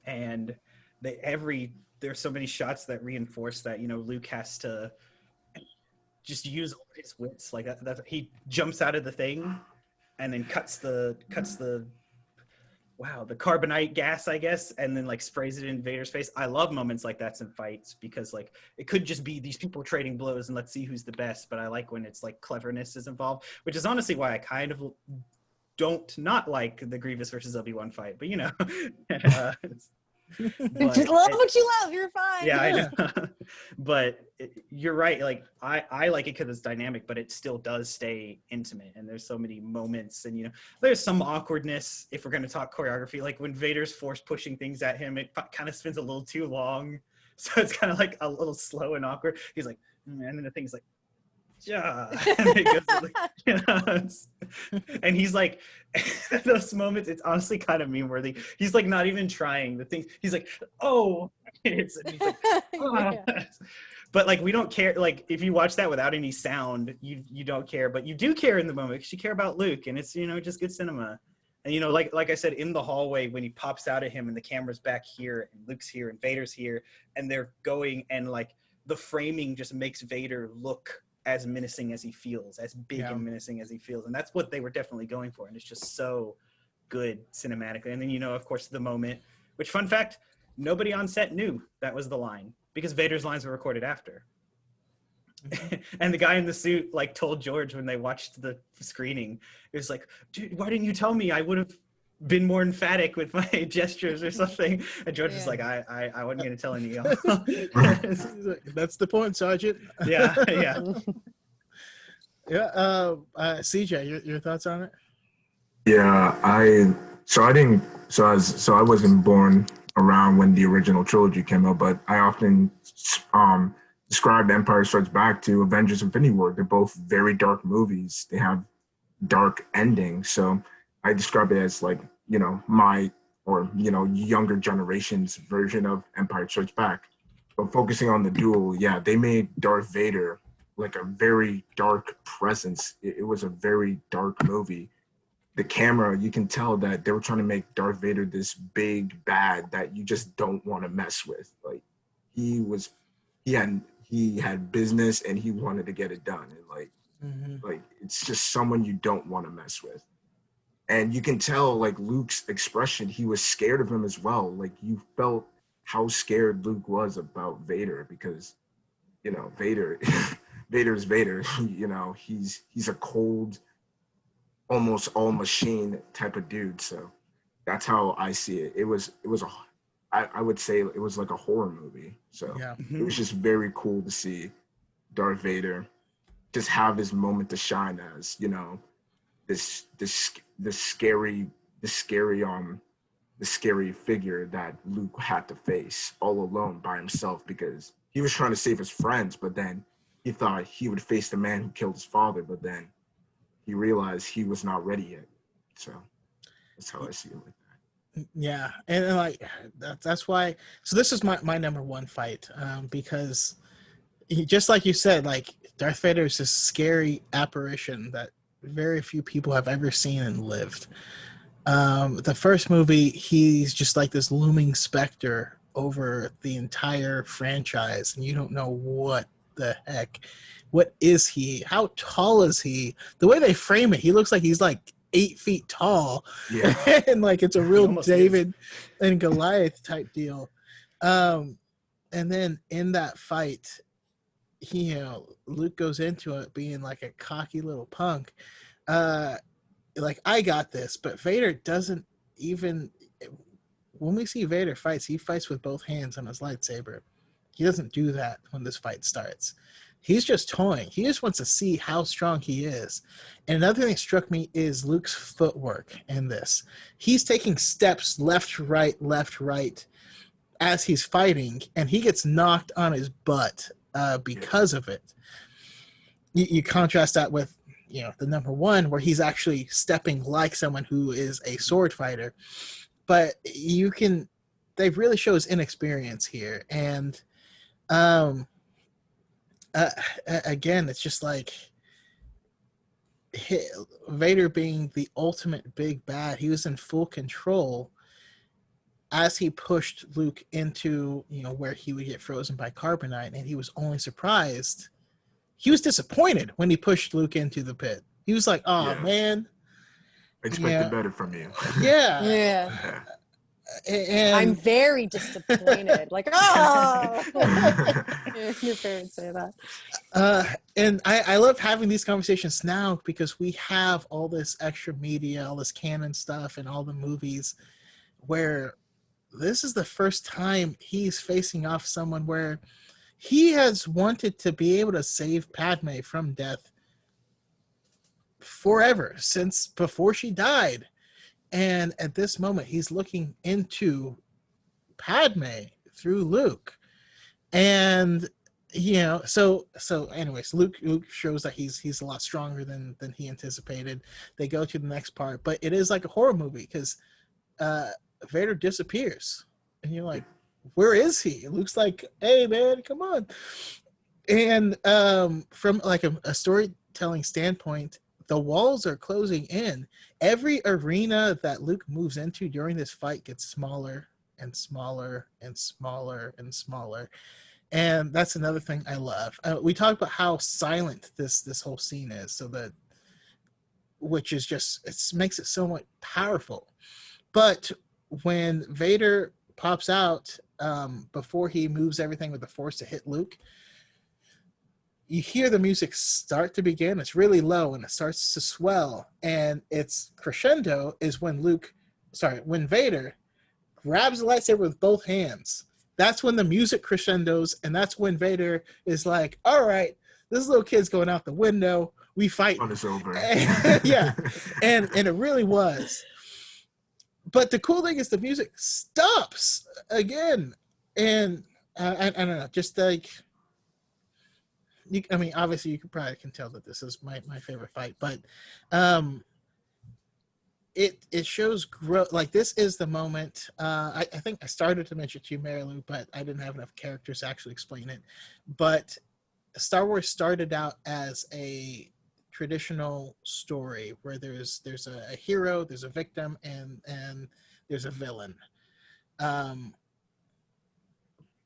And there's so many shots that reinforce that, you know, Luke has to just use all his wits like that. He jumps out of the thing and then cuts the carbonite gas, I guess, and then like sprays it in Vader's face. I love moments like that in fights because like it could just be these people trading blows and let's see who's the best. But I like when it's like cleverness is involved, which is honestly why I kind of don't not like the Grievous versus Obi-Wan fight. But you know, Just love what you love. You're fine. Yeah, I know. But you're right. Like I like it because it's dynamic, but it still does stay intimate. And there's so many moments, and you know, there's some awkwardness if we're going to talk choreography. Like when Vader's force pushing things at him, it kind of spins a little too long, so it's kind of like a little slow and awkward. He's like, and then the thing's like, yeah, and it goes like, you know, and he's like, those moments, it's honestly kind of meme worthy. He's like not even trying the things. He's like, oh, and he's like, oh. Yeah. But like we don't care. Like if you watch that without any sound, you don't care, but you do care in the moment because you care about Luke, and it's, you know, just good cinema. And you know, like I said, in the hallway when he pops out at him and the camera's back here and Luke's here and Vader's here and they're going, and like the framing just makes Vader look as menacing as he feels, as big and menacing as he feels. And that's what they were definitely going for. And it's just so good cinematically. And then, you know, of course, the moment, which fun fact, nobody on set knew that was the line because Vader's lines were recorded after. And the guy in the suit like told George when they watched the screening, it was like, dude, why didn't you tell me? I would have been more emphatic with my gestures or something. And George was like, I wasn't going to tell any of y'all. That's the point, Sergeant. Yeah. CJ, your thoughts on it? Yeah, I wasn't born around when the original trilogy came out, but I often describe Empire Strikes Back to Avengers Infinity War. They're both very dark movies. They have dark endings. So I describe it as like, you know, younger generation's version of Empire Strikes Back. But focusing on the duel, they made Darth Vader like a very dark presence. It was a very dark movie. the camera, you can tell that they were trying to make Darth Vader this big bad that you just don't want to mess with. Like he had business and he wanted to get it done. And like it's just someone you don't want to mess with. And you can tell like Luke's expression, he was scared of him as well. Like you felt how scared Luke was about Vader because, you know, Vader Vader's Vader. You know, he's a cold, almost all machine type of dude. So that's how I see it. I would say it was like a horror movie. So Yeah. it was just very cool to see Darth Vader just have his moment to shine as, you know, this scary figure that Luke had to face all alone by himself because he was trying to save his friends, but then he thought he would face the man who killed his father, but then he realized he was not ready yet. So that's how I see it like that. Yeah, and like that's why. So this is my number one fight because just like you said, like Darth Vader is this scary apparition that very few people have ever seen and lived. The first movie, he's just like this looming specter over the entire franchise, and you don't know what the heck. What is he? How tall is he? The way they frame it, he looks like he's like 8 feet tall. Yeah. And like it's a real almost David and Goliath type deal. And then in that fight, Luke goes into it being like a cocky little punk. Like, I got this, but Vader doesn't even. When we see Vader fights, he fights with both hands on his lightsaber. He doesn't do that when this fight starts. He's just toying. He just wants to see how strong he is. And another thing that struck me is Luke's footwork in this. He's taking steps left, right, as he's fighting, and he gets knocked on his butt because of it. You contrast that with the number one, where he's actually stepping like someone who is a sword fighter. But they really show his inexperience here. And again, it's just like Vader being the ultimate big bad. He was in full control as he pushed Luke into, where he would get frozen by carbonite, and he was only surprised. He was disappointed when he pushed Luke into the pit. He was like, "Oh Yeah. Man, expected better from you." Yeah, Yeah. And I'm very disappointed. Like, oh, your parents say that. And I love having these conversations now because we have all this extra media, all this canon stuff, and all the movies where this is the first time he's facing off someone where he has wanted to be able to save Padme from death forever, since before she died. And at this moment, he's looking into Padme through Luke. And so anyways, Luke shows that he's a lot stronger than he anticipated. They go to the next part, but it is like a horror movie because Vader disappears, and you're like, where is he? It looks like, hey man, come on. And from like a storytelling standpoint, the walls are closing in. Every arena that Luke moves into during this fight gets smaller and smaller and smaller and smaller. And that's another thing I love. We talked about how silent this whole scene is, so that, which is just, it makes it so much powerful. But when Vader pops out, before he moves everything with the Force to hit Luke, you hear the music start to begin. It's really low and it starts to swell, and its crescendo is when Vader grabs the lightsaber with both hands. That's when the music crescendos, and that's when Vader is like, all right, this little kid's going out the window. We fight. Fun is over. Yeah. And it really was. But the cool thing is the music stops again. And I don't know, just like, obviously you probably can tell that this is my favorite fight, but it shows growth. Like, this is the moment. I think I started to mention to you, Mary Lou, but I didn't have enough characters to actually explain it. But Star Wars started out as a traditional story where there's a hero, there's a victim, and there's a villain. And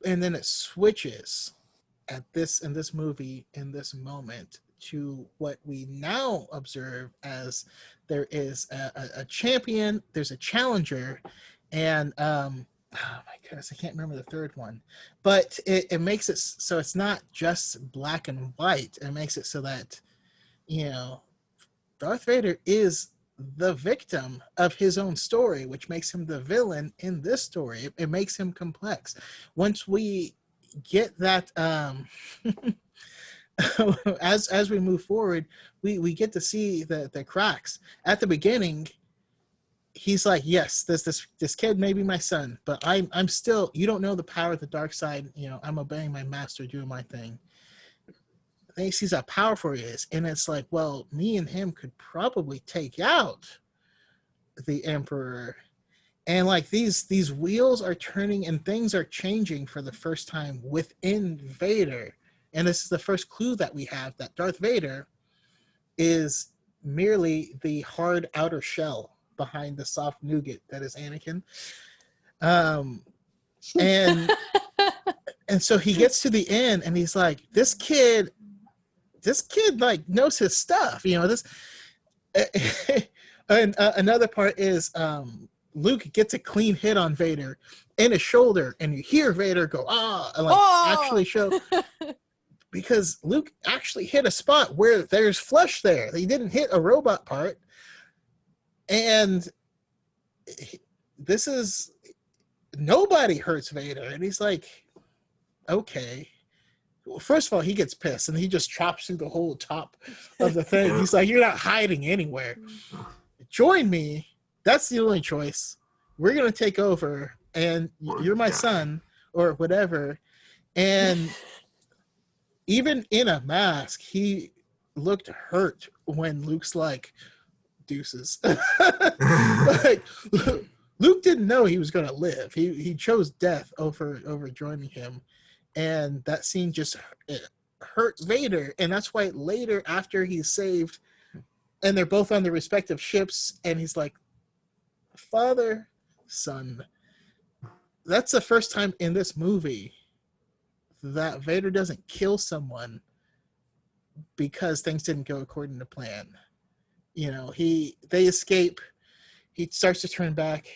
then it switches in this movie, in this moment, to what we now observe as there is a champion, there's a challenger, and oh my goodness, I can't remember the third one, but it makes it so it's not just black and white. It makes it so that, you know, Darth Vader is the victim of his own story, which makes him the villain in this story. It makes him complex. Once we get that, as we move forward, we get to see the cracks. At the beginning, he's like, yes, this kid may be my son, but I'm still, you don't know the power of the dark side. You know, I'm obeying my master, doing my thing. Then he sees how powerful he is, and it's like, well, me and him could probably take out the Emperor. And like these wheels are turning and things are changing for the first time within Vader. And this is the first clue that we have that Darth Vader is merely the hard outer shell behind the soft nougat that is Anakin. And so he gets to the end and he's like, this kid like knows his stuff, you know, this. And another part is Luke gets a clean hit on Vader in his shoulder, and you hear Vader go, and like actually show, because Luke actually hit a spot where there's flesh there. He didn't hit a robot part. And this is, nobody hurts Vader. And he's like, okay. Well, first of all, he gets pissed and he just chops through the whole top of the thing. He's like, you're not hiding anywhere. Join me. That's the only choice. We're going to take over, and you're my son, or whatever. And even in a mask, he looked hurt when Luke's like, deuces. Like, Luke didn't know he was going to live. He chose death over joining him. And that scene just hurt Vader. And that's why later, after he's saved, and they're both on their respective ships, and he's like, father, son. That's the first time in this movie that Vader doesn't kill someone because things didn't go according to plan. You know, they escape, he starts to turn back,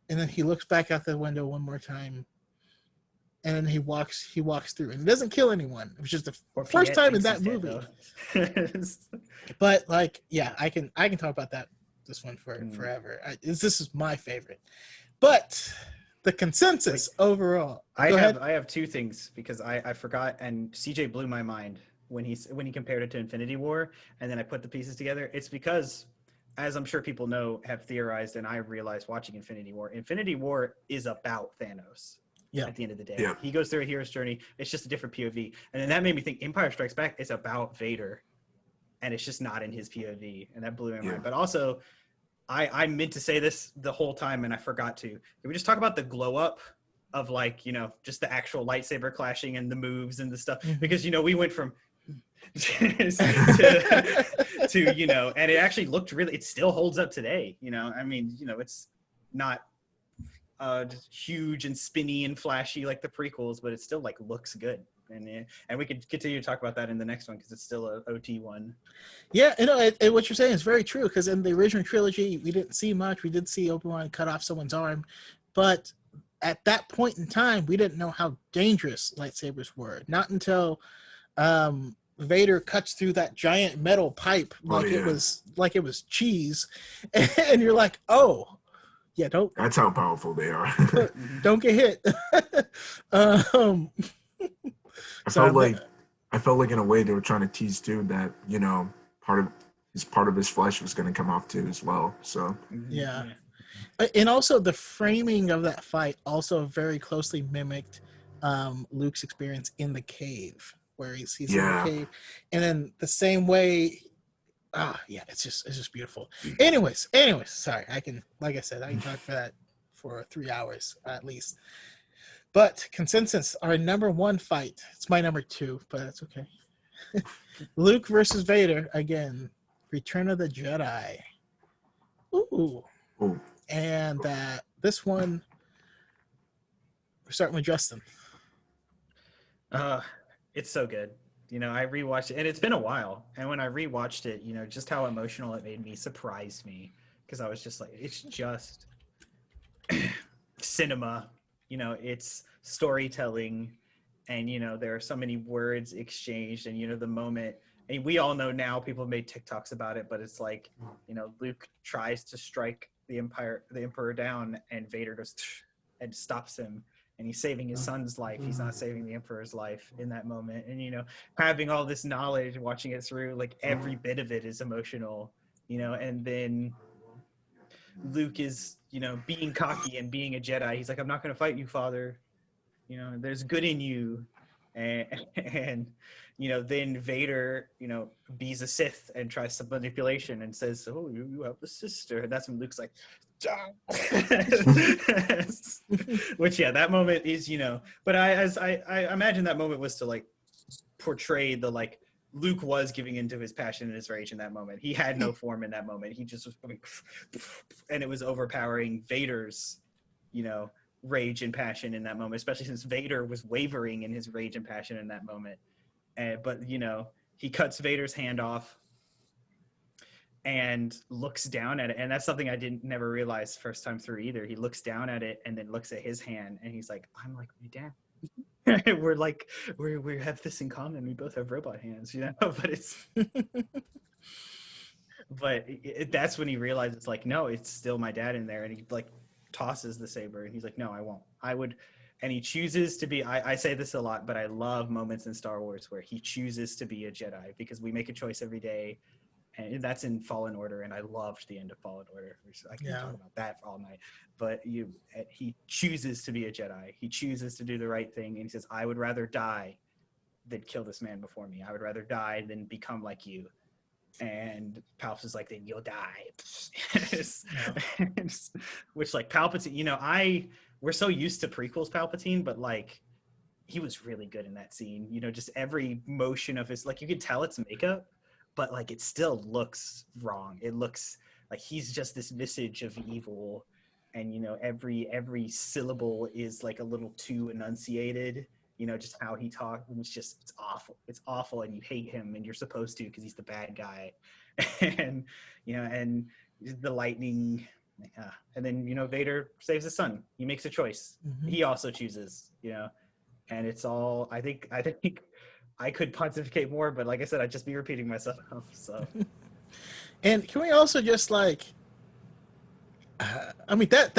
and then he looks back out the window one more time, and then he walks through, and he doesn't kill anyone. It was just the first time in that movie. But like, yeah, I can talk about this one forever. This is my favorite. But the consensus overall. I have two things, because I forgot, and CJ blew my mind when he compared it to Infinity War, and then I put the pieces together. It's because, as I'm sure people know, have theorized, and I realized watching Infinity War is about Thanos. Yeah. At the end of the day, he goes through a hero's journey. It's just a different POV, and then that made me think Empire Strikes Back is about Vader, and it's just not in his POV, and that blew my mind. But also, I meant to say this the whole time, and I forgot to. Can we just talk about the glow up of, like, you know, just the actual lightsaber clashing and the moves and the stuff? Because, you know, we went from to you know, and it actually looked really, it still holds up today. You know, I mean, you know, it's not just huge and spinny and flashy like the prequels, but it still like looks good. And we could continue to talk about that in the next one, because it's still a OT one. Yeah, you know, what you're saying is very true, because in the original trilogy, we didn't see much. We did see Obi-Wan cut off someone's arm, but at that point in time, we didn't know how dangerous lightsabers were. Not until Vader cuts through that giant metal pipe it was cheese, and you're like, oh. Yeah, don't. That's how powerful they are. Don't get hit. I felt like in a way they were trying to tease too that, you know, part of his flesh was going to come off too as well. So yeah, and also the framing of that fight also very closely mimicked Luke's experience in the cave, where he's in the cave, and then the same way. It's just beautiful. Anyways, sorry, I can talk for that for 3 hours at least. But consensus, our number one fight. It's my number two, but that's okay. Luke versus Vader again. Return of the Jedi. Ooh. Ooh. And this one, we're starting with Justin. It's so good. You know, I rewatched it, and it's been a while. And when I rewatched it, you know, just how emotional it made me surprised me, because I was just like, it's just cinema. You know, it's storytelling, and you know, there are so many words exchanged, and you know, the moment. And we all know now, people have made TikToks about it, but it's like, you know, Luke tries to strike the Emperor down, and Vader goes and stops him. And he's saving his son's life. He's not saving the Emperor's life in that moment. And, you know, having all this knowledge, watching it through, like every bit of it is emotional, you know, and then Luke is, you know, being cocky and being a Jedi. He's like, I'm not going to fight you, Father. You know, there's good in you. And, you know, then Vader, you know, be's a Sith and tries some manipulation and says, oh, you have a sister. And that's when Luke's like, which, yeah, that moment is, you know, but I imagine that moment was to like portray the like Luke was giving into his passion and his rage in that moment. He had no form in that moment. He just was going, and it was overpowering Vader's, you know, rage and passion in that moment, especially since Vader was wavering in his rage and passion in that moment. But, you know, he cuts Vader's hand off and looks down at it. And that's something I never realized first time through either. He looks down at it and then looks at his hand and he's like, I'm like my dad. We're like, we have this in common. We both have robot hands, you know, but it's, but that's when he realizes like, no, it's still my dad in there. And he like tosses the saber and he's like, no, I won't. I would. And he chooses to be, I say this a lot, but I love moments in Star Wars where he chooses to be a Jedi, because we make a choice every day. And that's in Fallen Order, and I loved the end of Fallen Order. I can talk about that all night. But he chooses to be a Jedi. He chooses to do the right thing, and he says, I would rather die than kill this man before me. I would rather die than become like you. And Palps is like, then you'll die. Which, like, Palpatine, you know, we're so used to prequels Palpatine, but, like, he was really good in that scene. You know, just every motion of his, like, you could tell it's makeup, but like it still looks wrong. It looks like he's just this visage of evil, and you know, every syllable is like a little too enunciated. You know, just how he talks, and it's awful. It's awful, and you hate him, and you're supposed to because he's the bad guy. And you know, and the lightning, and then you know, Vader saves his son. He makes a choice. Mm-hmm. He also chooses. You know, and it's all. I think I could pontificate more, but like I said, I'd just be repeating myself. So, and can we also just like, I mean that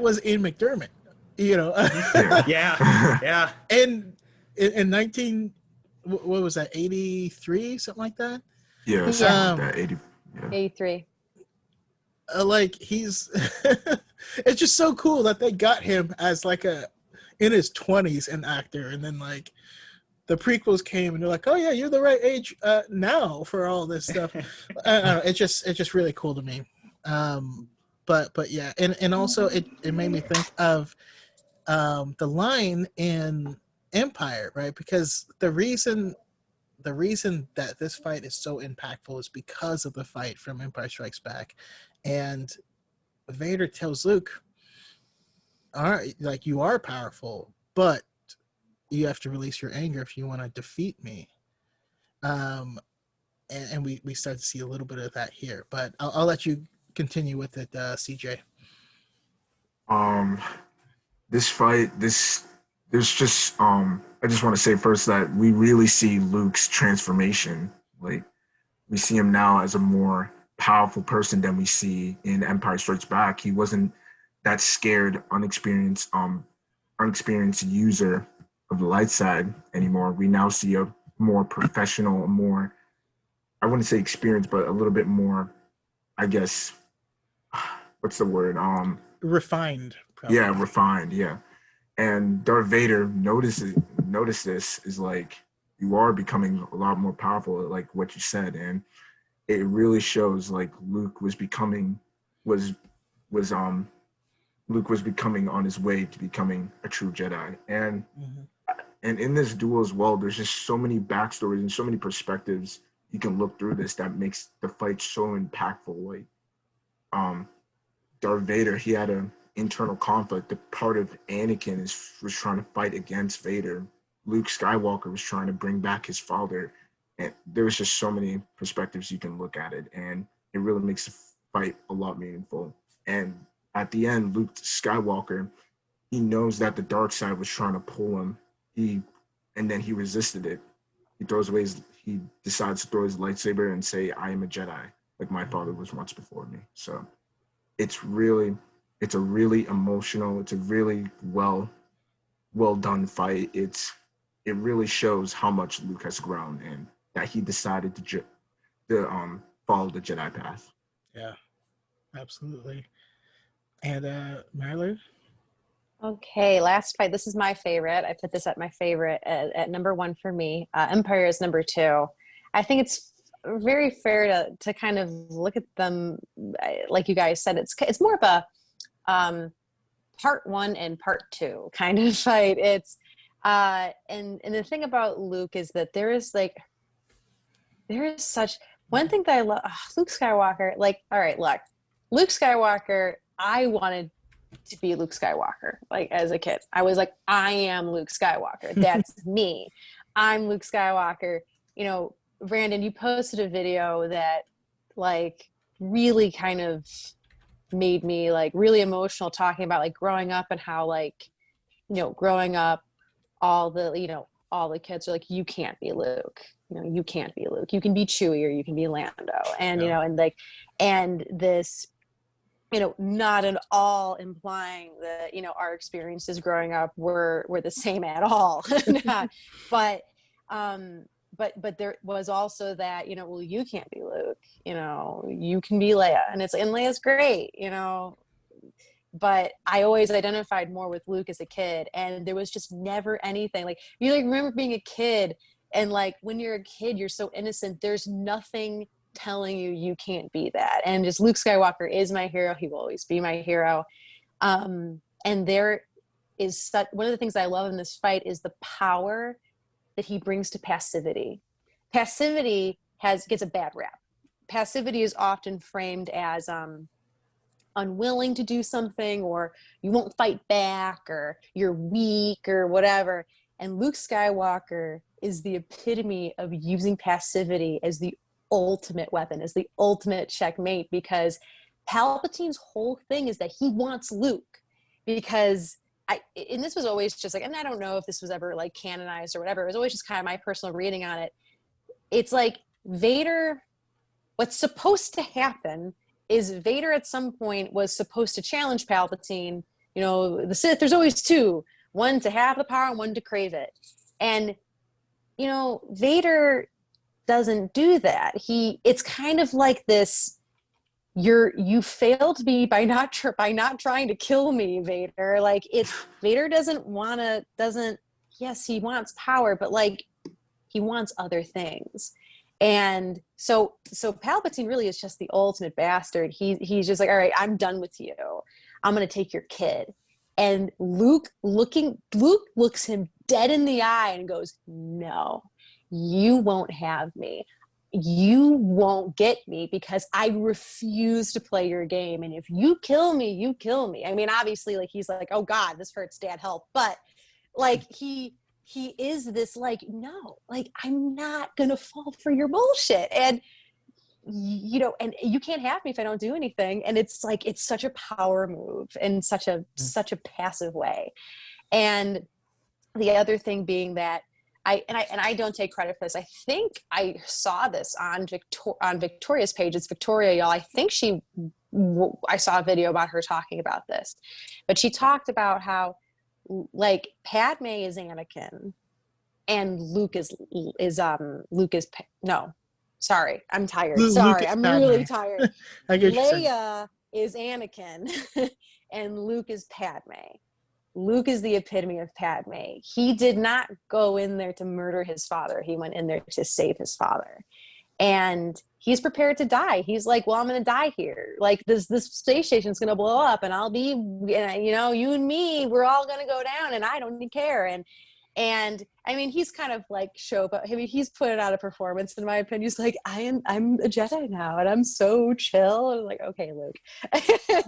was in McDermott, you know? yeah. And in 19, what was that, 83, something like that? Yeah, something like that, 80. Yeah. 83. Like he's, it's just so cool that they got him as like in his 20s an actor, and then like. The prequels came and they're like, oh yeah, you're the right age now for all this stuff. It's just really cool to me. But yeah, and also it made me think of the line in Empire, right? Because the reason that this fight is so impactful is because of the fight from Empire Strikes Back, and Vader tells Luke, all right, like you are powerful, but you have to release your anger if you want to defeat me. And we start to see a little bit of that here, but I'll let you continue with it, CJ. This fight, there's just I just want to say first that we really see Luke's transformation. Like we see him now as a more powerful person than we see in Empire Strikes Back. He wasn't that scared, unexperienced user of the light side anymore. We now see a more professional, more, I wouldn't say experienced, but a little bit more, I guess, what's the word? Refined. Probably. Yeah, refined. Yeah. And Darth Vader noticed this, is like, you are becoming a lot more powerful, like what you said. And it really shows like Luke was becoming on his way to becoming a true Jedi. And And in this duel as well, there's just so many backstories and so many perspectives you can look through this that makes the fight so impactful. Like, um, Darth Vader, he had an internal conflict. The part of Anakin was trying to fight against Vader. Luke Skywalker was trying to bring back his father. And there was just so many perspectives you can look at it. And it really makes the fight a lot meaningful. And at the end, Luke Skywalker, he knows that the dark side was trying to pull him. And then he resisted it. He decides to throw his lightsaber and say, I am a Jedi, like my father was once before me. So it's a really emotional, it's a really well done fight. It really shows how much Luke has grown and that he decided to follow the Jedi path. Yeah, absolutely. And Marlo? Okay, last fight. This is my favorite. I put this at my favorite at number 1 for me. Empire is number 2. I think it's very fair to kind of look at them, like you guys said. It's more of a part 1 and part 2 kind of fight. It's and the thing about Luke is that there is such one thing that I love. Luke Skywalker. Like, all right, look, Luke Skywalker. I wanted to be Luke Skywalker. Like, as a kid, I was like, I am Luke Skywalker. That's me. I'm Luke Skywalker. You know, Brandon, you posted a video that like really kind of made me like really emotional, talking about like growing up and how like, you know, growing up, all the kids are like, you can't be Luke. You know, you can't be Luke. You can be Chewie or you can be Lando. And, you know, and like, and this, you know, not at all implying that, you know, our experiences growing up were the same at all. But there was also that, you know, well, you can't be Luke, you know, you can be Leia, and Leia's great, you know, but I always identified more with Luke as a kid, and there was just never anything like, you like remember being a kid, and like when you're a kid, you're so innocent, there's nothing telling you can't be that. And just Luke Skywalker is my hero. He will always be my hero. And there is one of the things I love in this fight is the power that he brings to passivity. Passivity gets a bad rap. Passivity is often framed as unwilling to do something, or you won't fight back, or you're weak, or whatever. And Luke Skywalker is the epitome of using passivity as the ultimate weapon, as the ultimate checkmate, because Palpatine's whole thing is that he wants Luke, because and this was always just like, and I don't know if this was ever like canonized or whatever, it was always just kind of my personal reading on it. It's like Vader, what's supposed to happen is Vader at some point was supposed to challenge Palpatine. You know, the Sith, there's always two, one to have the power and one to crave it. And, you know, Vader doesn't do that. It's kind of like this, you failed me by not trying to kill me, Vader. Like, Vader yes, he wants power, but like he wants other things. And so Palpatine really is just the ultimate bastard. He's just like, all right, I'm done with you. I'm going to take your kid. And Luke looks him dead in the eye and goes, no, you won't have me. You won't get me, because I refuse to play your game. And if you kill me, you kill me. I mean, obviously, like, he's like, oh God, this hurts, Dad, help. But like, he is this like, no, like, I'm not going to fall for your bullshit. And, you know, and you can't have me if I don't do anything. And it's like, it's such a power move in such a passive way. And the other thing being that I don't take credit for this. I think I saw this on Victoria's page. It's Victoria, y'all. I think I saw a video about her talking about this, but she talked about how like Padme is Anakin and Luke is no, sorry, I'm tired. Sorry, I'm really tired. Leia is Anakin and Luke is Padme. Luke is the epitome of Padme. He did not go in there to murder his father. He went in there to save his father. And he's prepared to die. He's like, well, I'm going to die here. Like, this space station's going to blow up, and I'll be, you know, you and me, we're all going to go down, and I don't even care. And I mean, he's kind of like he's put it out a performance in my opinion. He's like, I'm a Jedi now and I'm so chill. And I'm like, okay, Luke,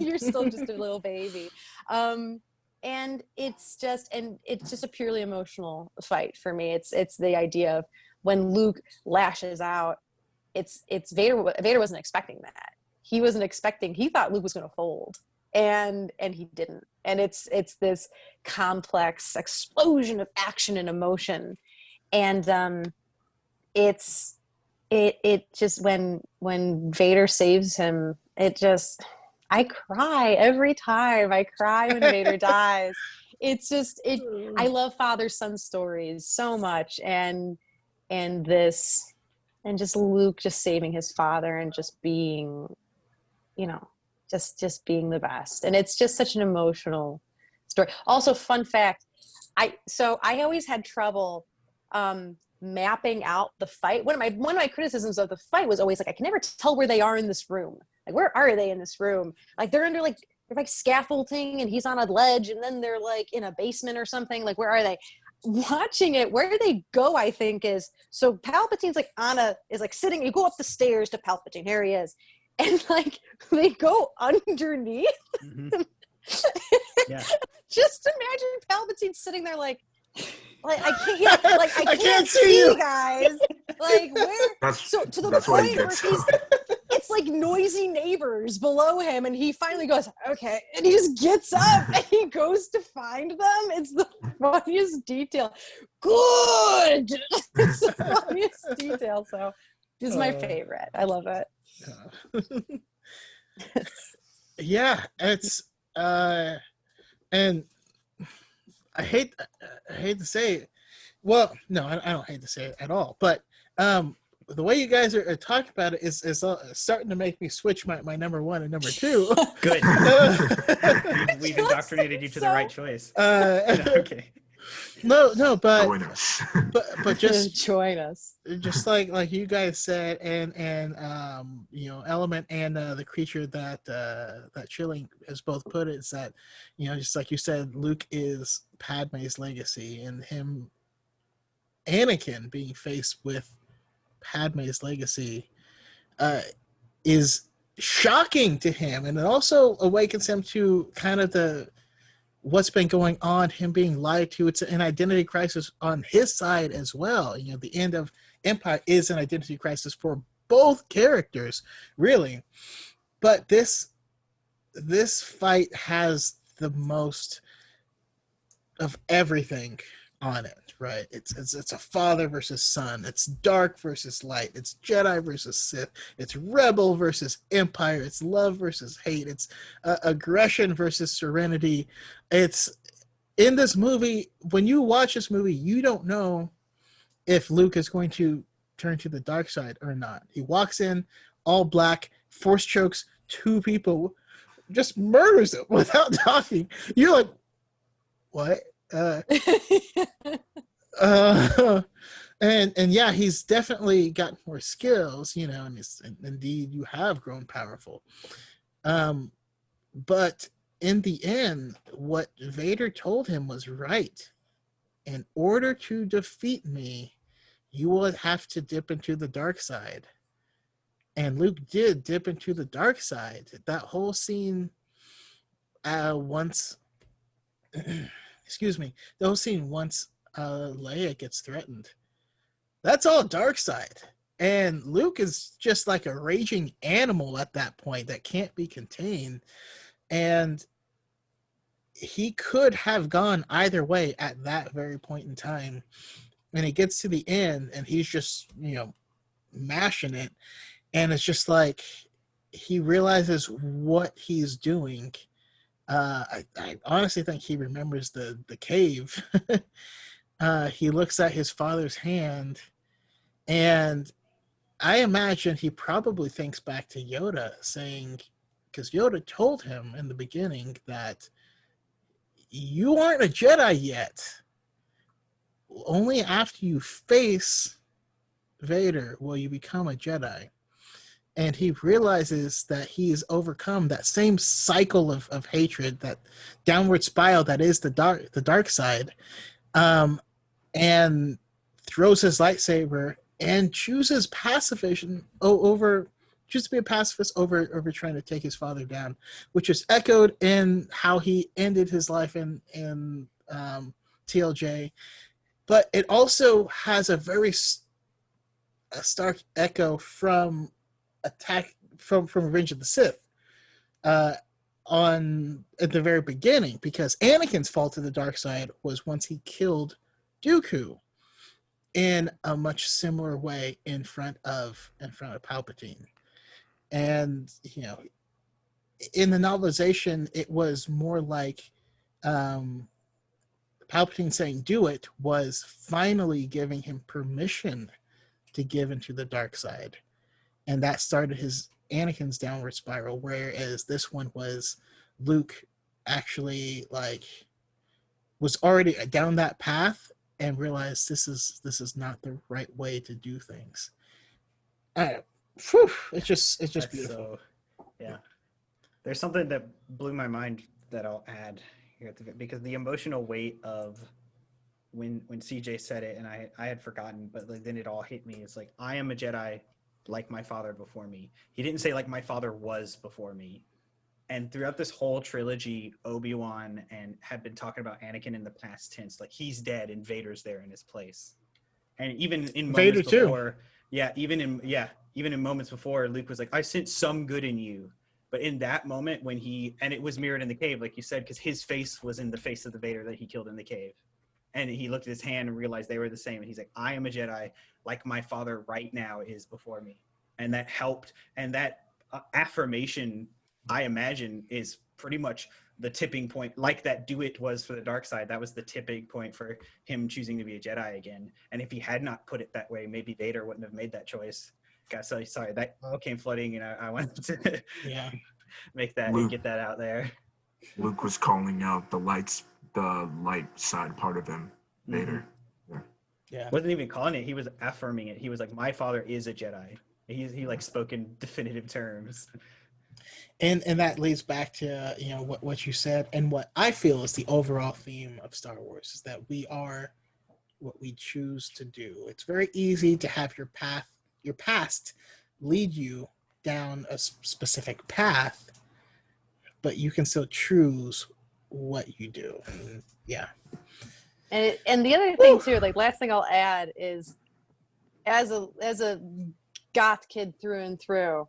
you're still just a little baby. And it's just a purely emotional fight for me. It's the idea of when Luke lashes out, it's Vader wasn't expecting that. He thought Luke was going to fold. And he didn't. And it's this complex explosion of action and emotion. And it just when Vader saves him, I cry every time. I cry when Vader dies. It's just I love father-son stories so much, and just Luke just saving his father and just being, just being the best. And it's just such an emotional story. Also, fun fact, I always had trouble mapping out the fight. One of my criticisms of the fight was always like, I can never tell where they are in this room. Like, where are they in this room? Like, they're under they're like scaffolding and he's on a ledge and then they're like in a basement or something. Like, where are they? Watching it, where they go, I think is, so Palpatine's like is like sitting, you go up the stairs to Palpatine, here he is. And like they go underneath. Mm-hmm. Yeah. Just imagine Palpatine sitting there like I can't see you guys. Like, where? So to the point where it's like noisy neighbors below him, and he finally goes, okay, and he just gets up and he goes to find them. It's the funniest detail. Good. It's the funniest detail. So this is my favorite. I love it. Yeah, it's and I hate to say it. Well, no, I don't hate to say it at all. But the way you guys are talking about it is starting to make me switch my number one and number two. Good. We've indoctrinated you to the right choice. Okay. No, but join us. but just join us. Just like you guys said, and Element and the creature that Chilling has both put it, is that, just like you said, Luke is Padme's legacy, and Anakin being faced with Padme's legacy is shocking to him, and it also awakens him to kind of what's been going on, him being lied to. It's an identity crisis on his side as well. The end of Empire is an identity crisis for both characters, really. But this fight has the most of everything on it, right? It's a father versus son. It's dark versus light. It's Jedi versus Sith. It's rebel versus Empire. It's love versus hate. It's aggression versus serenity. It's in this movie. When you watch this movie, you don't know if Luke is going to turn to the dark side or not. He walks in all black, force chokes two people, just murders them without talking. You're like, what? And yeah, he's definitely got more skills, and indeed you have grown powerful. But in the end, what Vader told him was right. In order to defeat me, you will have to dip into the dark side. And Luke did dip into the dark side. That whole scene, once Leia gets threatened, that's all dark side. And Luke is just like a raging animal at that point that can't be contained. And he could have gone either way at that very point in time. And he gets to the end and he's just, mashing it. And it's just like he realizes what he's doing. I honestly think he remembers the cave. He looks at his father's hand, and I imagine he probably thinks back to Yoda saying, because Yoda told him in the beginning that you aren't a Jedi yet. Only after you face Vader will you become a Jedi. And he realizes that he's overcome that same cycle of hatred, that downward spiral that is the dark side. and throws his lightsaber and chooses pacifism chooses to be a pacifist over trying to take his father down, which is echoed in how he ended his life in TLJ. But it also has a very stark echo from Revenge of the Sith on at the very beginning, because Anakin's fall to the dark side was once he killed Dooku in a much similar way in front of Palpatine. And in the novelization, it was more like Palpatine saying "do it" was finally giving him permission to give into the dark side, and that started Anakin's downward spiral. Whereas this one was Luke actually was already down that path and realized this is not the right way to do things. It's just That's beautiful. Yeah. There's something that blew my mind that I'll add here because the emotional weight of when CJ said it, and I had forgotten, but then it all hit me. It's like, I am a Jedi like my father before me. He didn't say like my father was before me. And throughout this whole trilogy, Obi-Wan had been talking about Anakin in the past tense, like he's dead and Vader's there in his place. And even in moments before, even in moments before, Luke was like, I sent some good in you. But in that moment when and it was mirrored in the cave, like you said, because his face was in the face of the Vader that he killed in the cave. And he looked at his hand and realized they were the same. And he's like, I am a Jedi like my father right now is before me. And that helped. And that affirmation, I imagine, is pretty much the tipping point, like that "do it" was for the dark side. That was the tipping point for him choosing to be a Jedi again. And if he had not put it that way, maybe Vader wouldn't have made that choice. Guys, so sorry, that all came flooding, and I wanted to make that and get that out there. Luke was calling out the light side part of him, Vader. Mm-hmm. Yeah. Wasn't even calling it, he was affirming it. He was like, my father is a Jedi. He like spoke in definitive terms. And that leads back to what you said, and what I feel is the overall theme of Star Wars is that we are what we choose to do. It's very easy to have your past lead you down a specific path, but you can still choose what you do. And, yeah. And the other thing too, like last thing I'll add is, as a goth kid through and through,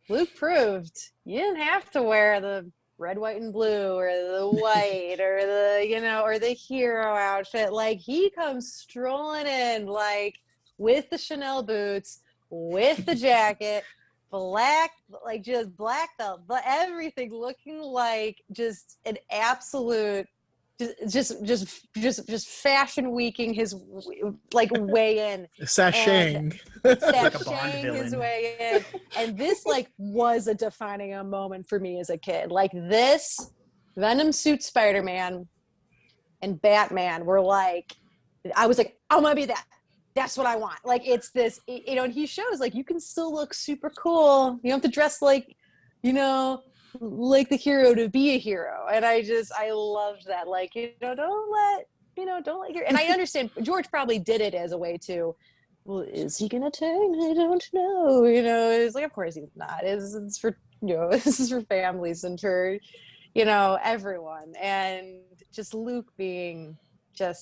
Luke proved you didn't have to wear the red, white, and blue, or the white, or or the hero outfit. Like, he comes strolling in, like, with the Chanel boots, with the jacket, black, like just black belt, but everything looking like just an absolute, just fashion weeking his way in, sashaying like a Bond villain. His way in. And this was a defining moment for me as a kid. Like, this Venom suit Spider-Man and Batman were I was like, I want to be that. That's what I want. Like, it's this, and he shows you can still look super cool. You don't have to dress like the hero to be a hero. And I loved that. Don't let your, and I understand George probably did it as a way to, well, is he gonna turn? I don't know. It's like, of course he's not. It's for, this is for families and for, everyone. And just Luke being I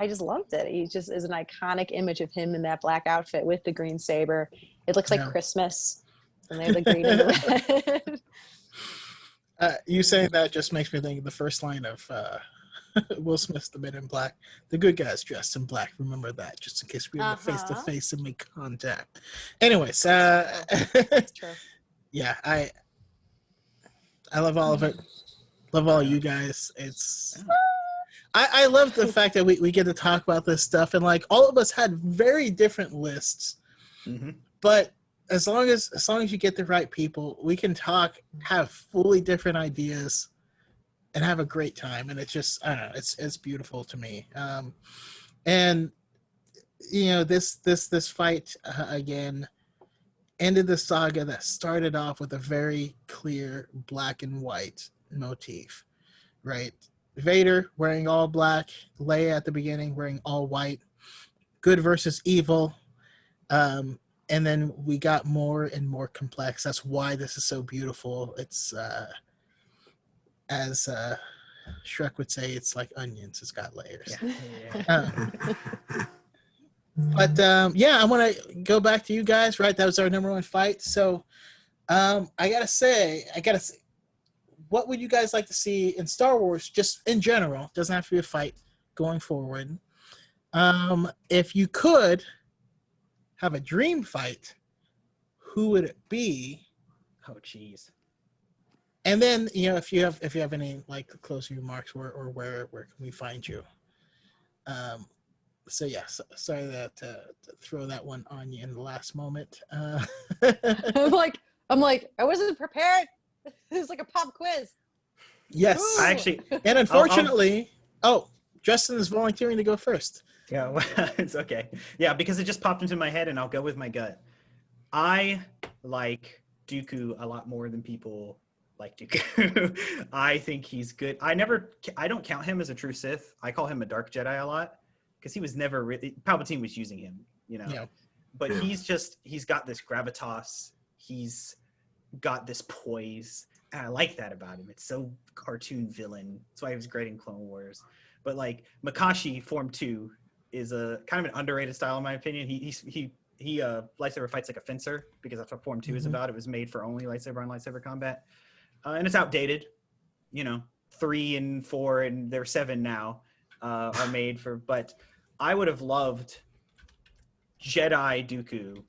just loved it. He just is an iconic image of him in that black outfit with the green saber. It looks like Christmas. And they have the green and the red. You saying that just makes me think of the first line of Will Smith's The Men in Black. The good guys dressed in black. Remember that, just in case we're in the face-to-face and make contact. Anyways, That's true. Yeah, I love all of it. Love all you guys. I love the fact that we get to talk about this stuff, and all of us had very different lists. Mm-hmm. But as long as you get the right people, we can talk, have fully different ideas, and have a great time. And it's just, I don't know, it's beautiful to me. And this fight again ended the saga that started off with a very clear black and white motif, right? Vader wearing all black, Leia at the beginning wearing all white. Good versus evil. And then we got more and more complex. That's why this is so beautiful. It's as Shrek would say, it's like onions. It's got layers. Yeah. But I want to go back to you guys. Right, that was our number one fight. So I gotta say, what would you guys like to see in Star Wars, just in general? Doesn't have to be a fight going forward. If you could have a dream fight, who would it be? Oh, jeez. And then, if you have any like closing remarks or where can we find you? So sorry that to throw that one on you in the last moment. I'm like, I wasn't prepared. It was like a pop quiz. Yes, I actually, and unfortunately, Justin is volunteering to go first. yeah, well, it's okay. Yeah, because it just popped into my head, and I'll go with my gut. I like Dooku a lot more than people like Dooku. I think he's good. I don't count him as a true Sith. I call him a dark Jedi a lot because he was never really, Palpatine was using him, Yeah. But he's got this gravitas. He's got this poise. And I like that about him. It's so cartoon villain. That's why he was great in Clone Wars. But like Makashi Form 2 is a kind of an underrated style in my opinion. He lightsaber fights like a fencer because that's what Form 2 is about. It was made for only lightsaber on lightsaber combat. And it's outdated. 3 and 4 and they're 7 now are made for, but I would have loved Jedi Dooku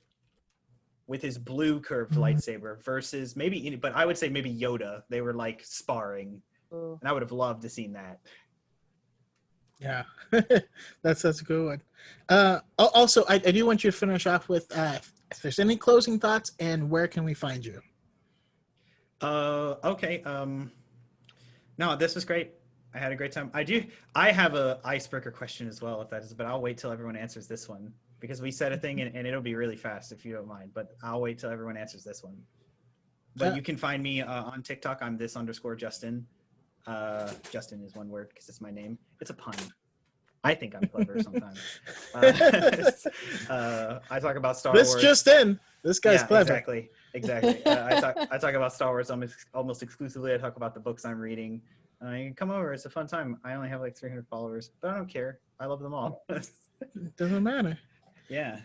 with his blue curved lightsaber versus but I would say maybe Yoda. They were like sparring. Ooh. And I would have loved to seen that. Yeah, that's a good one. Also, I do want you to finish off with if there's any closing thoughts and where can we find you? Okay. No, this was great. I had a great time. I have a icebreaker question as well, if that is, but I'll wait till everyone answers this one because we said a thing and it'll be really fast if you don't mind, but I'll wait till everyone answers this one. But you can find me on TikTok. I'm this_Justin. Justin is one word because it's my name. It's a pun. I think I'm clever sometimes. I talk about Star Wars. This guy's clever. Exactly. I talk about Star Wars almost exclusively. I talk about the books I'm reading. You can come over. It's a fun time. I only have like 300 followers, but I don't care. I love them all. Doesn't matter. Yeah.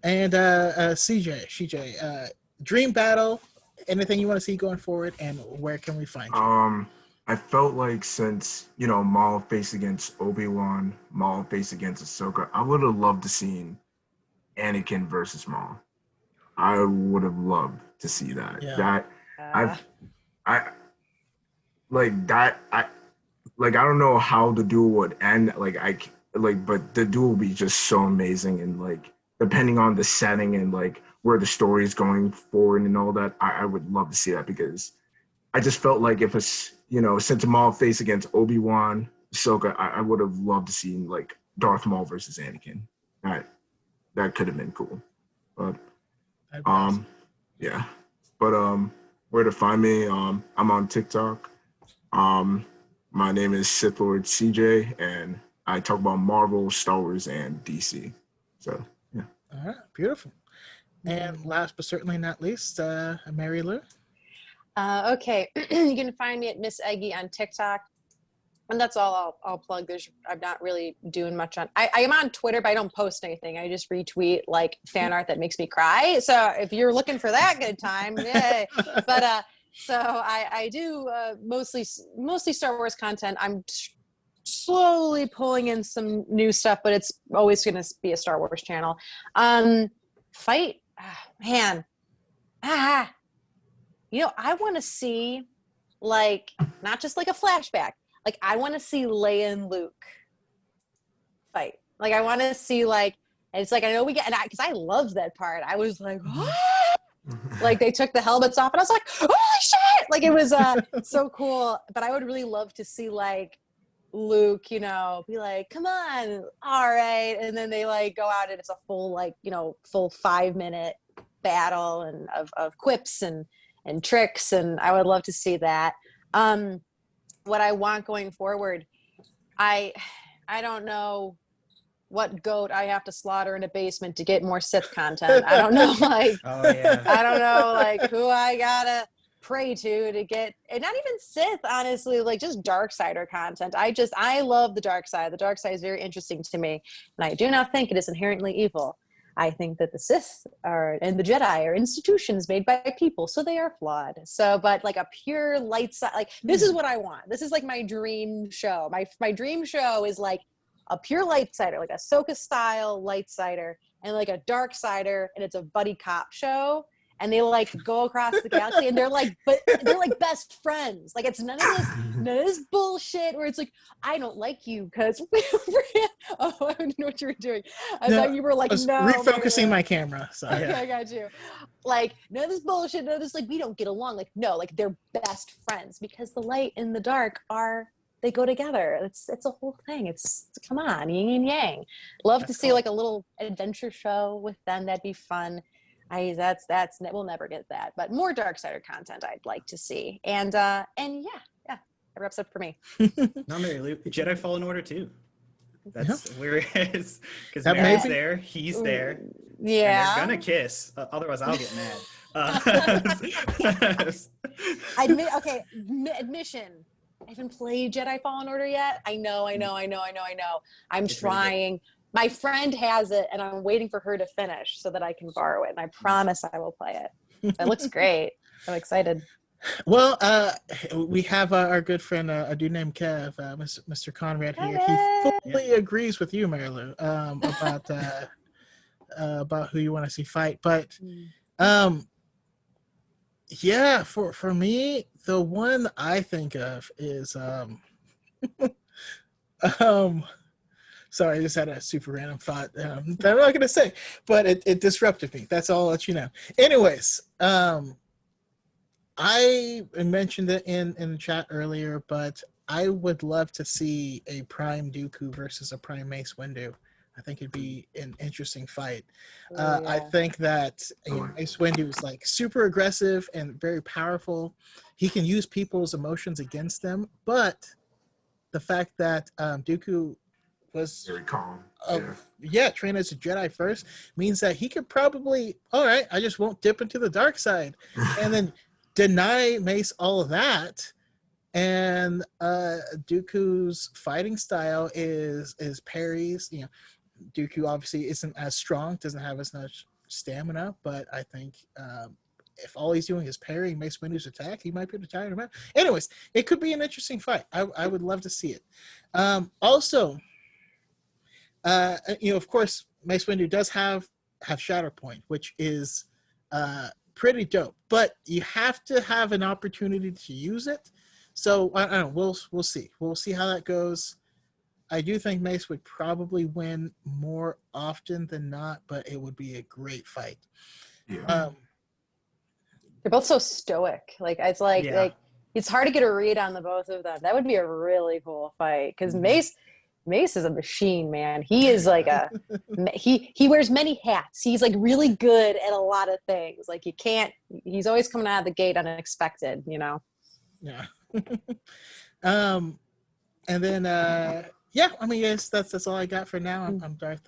And CJ, dream battle. Anything you want to see going forward, and where can we find you? I felt like since, Maul faced against Obi-Wan, Maul faced against Ahsoka, I would have loved to see Anakin versus Maul. I would have loved to see that. Yeah. I don't know how the duel would end. But the duel would be just so amazing, and like depending on the setting and like where the story is going forward and all that, I would love to see that because I just felt like if it's since Maul faced against Obi-Wan, Ahsoka, I would have loved to see like Darth Maul versus Anakin. That could have been cool. But yeah. But where to find me? I'm on TikTok. My name is Sithlord CJ, and I talk about Marvel, Star Wars, and DC. So yeah. All right, beautiful. And last but certainly not least, Mary Lou. Okay, you can find me at Miss Eggy on TikTok, and that's all I'll plug. I'm not really doing much on. I am on Twitter, but I don't post anything. I just retweet like fan art that makes me cry. So if you're looking for that good time, yay! But so I do mostly Star Wars content. I'm slowly pulling in some new stuff, but it's always going to be a Star Wars channel. Fight, man. I want to see, like, not just like a flashback. Like, I want to see Leia and Luke fight. Like, I want to see, like, and it's like, I know we get, and because I loved that part. I was like, what? Like, they took the helmets off, and I was like, holy shit! Like, it was so cool. But I would really love to see, like, Luke, be like, come on, all right. And then they, like, go out, and it's a full, like, full 5-minute battle and of quips and tricks, and I would love to see that. What I want going forward I don't know what goat I have to slaughter in a basement to get more Sith content. I don't know, like, Oh yeah. I don't know, like, who I gotta pray to get, and not even Sith, honestly, like just Darksider content. I love the dark side. The dark side is very interesting to me, and I do not think it is inherently evil. I think that the Sith and the Jedi are institutions made by people, so they are flawed. So, but like a pure light side, like this is what I want. This is like my dream show. My dream show is like a pure light sider, like a Ahsoka style light sider, and like a dark sider, and it's a buddy cop show. And they like go across the galaxy, and they're like best friends. Like it's none of this bullshit where it's like, I don't like you because oh, I didn't know what you were doing. I thought you were like, I was no, refocusing my camera. Sorry. Okay, I got you. Like none of this bullshit. None of this like we don't get along. Like no, like they're best friends because the light and the dark they go together. It's a whole thing. It's come on, yin and yang. Love to see like a little adventure show with them. That'd be fun. That's we'll never get that, but more Darksider content I'd like to see. And yeah, that wraps up for me. No, Mary Lou, Jedi Fallen Order too. That's where it is because That Mary's maybe- there, he's there. Yeah, And they're gonna kiss. Otherwise, I'll get mad. Admission. I haven't played Jedi Fallen Order yet. I know. I'm It's really trying. My friend has it, and I'm waiting for her to finish so that I can borrow it. And I promise I will play it. It looks great. I'm excited. Well, we have our good friend, a dude named Kev, Mr. Conrad here. He fully agrees with you, Mary Lou, about who you want to see fight. But yeah, for me, the one I think of is sorry, I just had a super random thought that I'm not going to say, but it disrupted me. That's all I'll let you know. Anyways, I mentioned it in the chat earlier, but I would love to see a Prime Dooku versus a Prime Mace Windu. I think it'd be an interesting fight. I think that Mace Windu is like super aggressive and very powerful. He can use people's emotions against them, but the fact that Dooku was Very calm. trained as a Jedi first means that he could probably, all right, I just won't dip into the dark side, and then deny Mace all of that. And Dooku's fighting style is parries. You know, Dooku obviously isn't as strong, doesn't have as much stamina, but I think if all he's doing is parrying Mace Windu's attack, he might be able to tire him out. Anyways, it could be an interesting fight. I would love to see it. Also, of course, Mace Windu does have Shatterpoint, which is pretty dope, but you have to have an opportunity to use it. So I don't know. We'll see. We'll see how that goes. I do think Mace would probably win more often than not, but it would be a great fight. Yeah. They're both so stoic. Like it's like it's hard to get a read on the both of them. That would be a really cool fight because Mace is a machine, man. He is like he wears many hats. He's like really good at a lot of things. Like he's always coming out of the gate unexpected, you know? Yeah. And then I mean, yes, that's all I got for now. I'm Darth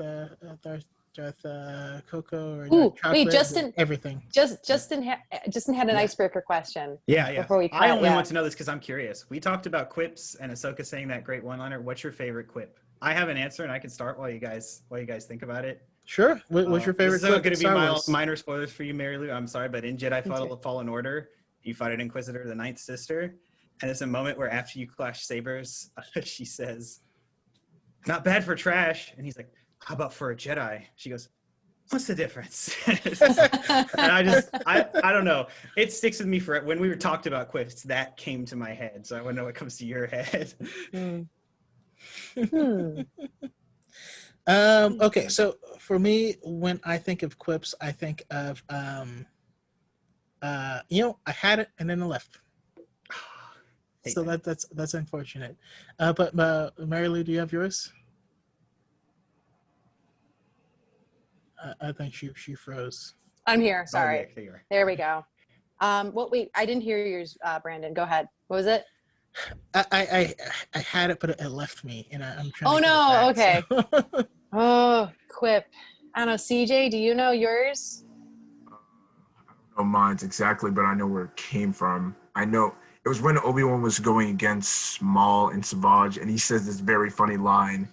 Coco or Darth Chocolate. Wait, Justin, everything. Justin had an icebreaker question. Yeah. Before we I only want to know this because I'm curious. We talked about quips and Ahsoka saying that great one-liner. What's your favorite quip? I have an answer, and I can start while you guys think about it. Sure. What's your favorite? This is going to be minor spoilers for you, Mary Lou. I'm sorry, but in Jedi Fallen Order, you fight an Inquisitor, the Ninth Sister, and there's a moment where after you clash sabers, she says, "Not bad for trash," and he's like, "How about for a Jedi?" She goes, "What's the difference?" And I don't know. It sticks with me for when we were talked about quips. That came to my head, so I want to know what comes to your head. Okay, so for me, when I think of quips, I think of I had it and then I left. So that's unfortunate. But Mary Lou, do you have yours? I think she froze. I'm here. Sorry. Oh, yeah, there we go. Wait, I didn't hear yours, Brandon. Go ahead. What was it? I had it, but it left me, and I'm trying. Oh, to no, get it back, so. Oh, quip. I don't know. CJ, do you know yours? I don't know mine's exactly, but I know where it came from. I know it was when Obi-Wan was going against Maul and Savage, and he says this very funny line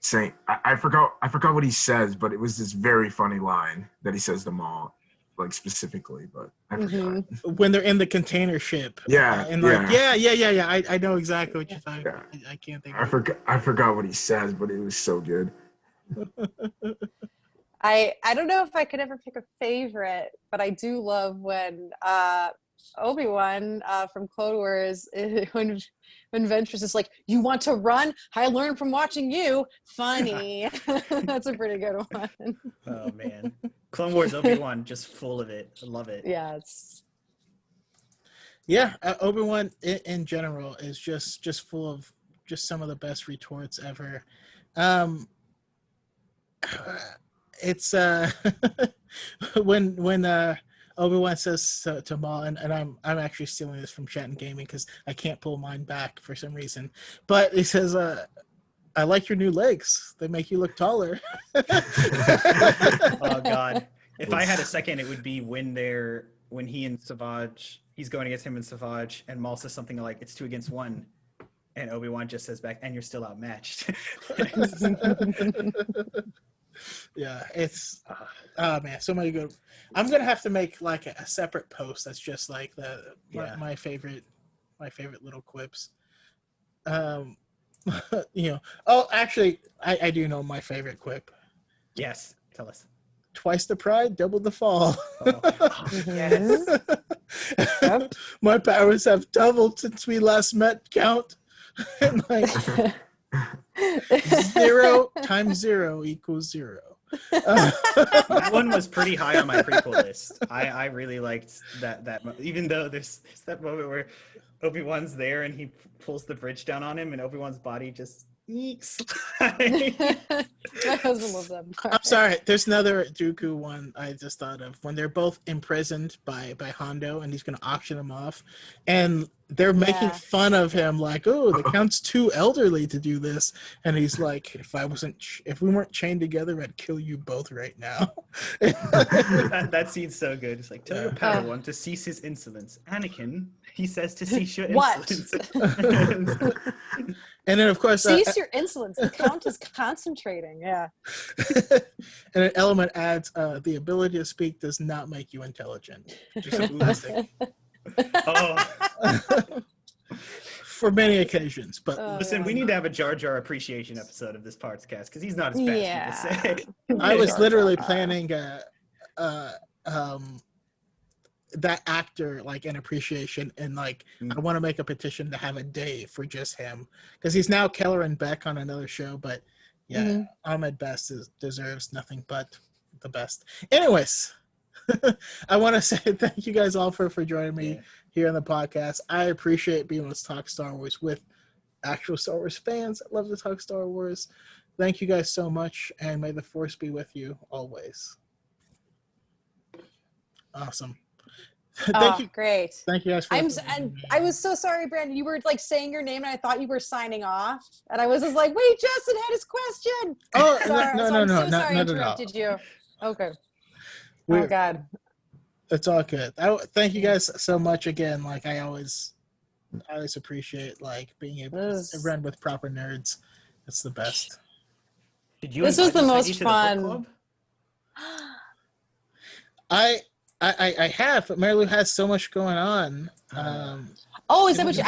saying, I forgot what he says, but it was this very funny line that he says to Maul, like specifically, but I forgot. When they're in the container ship. Yeah, And yeah. like, yeah. I know exactly what you're talking Yeah. about. I can't think of it. I forgot what he says, but it was so good. I don't know if I could ever pick a favorite, but I do love when Obi-Wan from Clone Wars, when Ventress is like, "You want to run? I learned from watching you." Funny. That's a pretty good one. Oh man, Clone Wars Obi-Wan just full of it. I love it. Yeah, it's Yeah, Obi-Wan in general is just full of just some of the best retorts ever. It's when Obi-Wan says to Maul, and I'm actually stealing this from Chat and Gaming because I can't pull mine back for some reason, but he says, "I like your new legs. They make you look taller." Oh god, if I had a second, it would be when he and Savage, he's going against him and Savage, and Maul says something like, "It's 2 against 1," and Obi-Wan just says back, "And you're still outmatched." Yeah, it's oh man, so many good. I'm gonna have to make like a separate post that's just like my favorite little quips. You know. Oh, actually, I do know my favorite quip. Yes, tell us. Twice the pride, double the fall. Oh, yes. Yep. My powers have doubled since we last met, Count. And like 0 times 0 equals 0. That one was pretty high on my prequel list. I really liked that even though there's that moment where Obi-Wan's there and he pulls the bridge down on him and Obi-Wan's body just eeks. My husband loves that part. I'm sorry. There's another Dooku one I just thought of when they're both imprisoned by Hondo and he's going to auction them off, and they're making fun of him like, "Oh, the Count's too elderly to do this," and he's like, "If we weren't chained together, I'd kill you both right now." that scene's so good. It's like, tell your Padawan to cease his insolence. Anakin, he says to cease your What? insolence. And then, of course, Cease your insolence. The Count is concentrating. Yeah. and an element adds, the ability to speak does not make you intelligent. Just a classic. Oh. For many occasions, but Listen, we need to have a Jar Jar appreciation episode of this podcast because he's not as bad as people say. I was literally planning that actor like an appreciation, and like I want to make a petition to have a day for just him because he's now Keller and Beck on another show, but Ahmed Best deserves nothing but the best. Anyways, I want to say thank you guys all for joining me here on the podcast. I appreciate being able to talk Star Wars with actual Star Wars fans that love to talk Star Wars. Thank you guys so much, and may the Force be with you always. Awesome. Thank you. Great. Thank you guys for I was so sorry, Brandon. You were like saying your name and I thought you were signing off. And I was just like, wait, Justin had his question. Oh, sorry, no, I'm no, so sorry I interrupted you. Okay. Oh God. It's all good. Thank you guys so much again. Like I always appreciate like being able to run with proper nerds. It's the best. This was the most fun. I have, but Mary Lou has so much going on. Is that what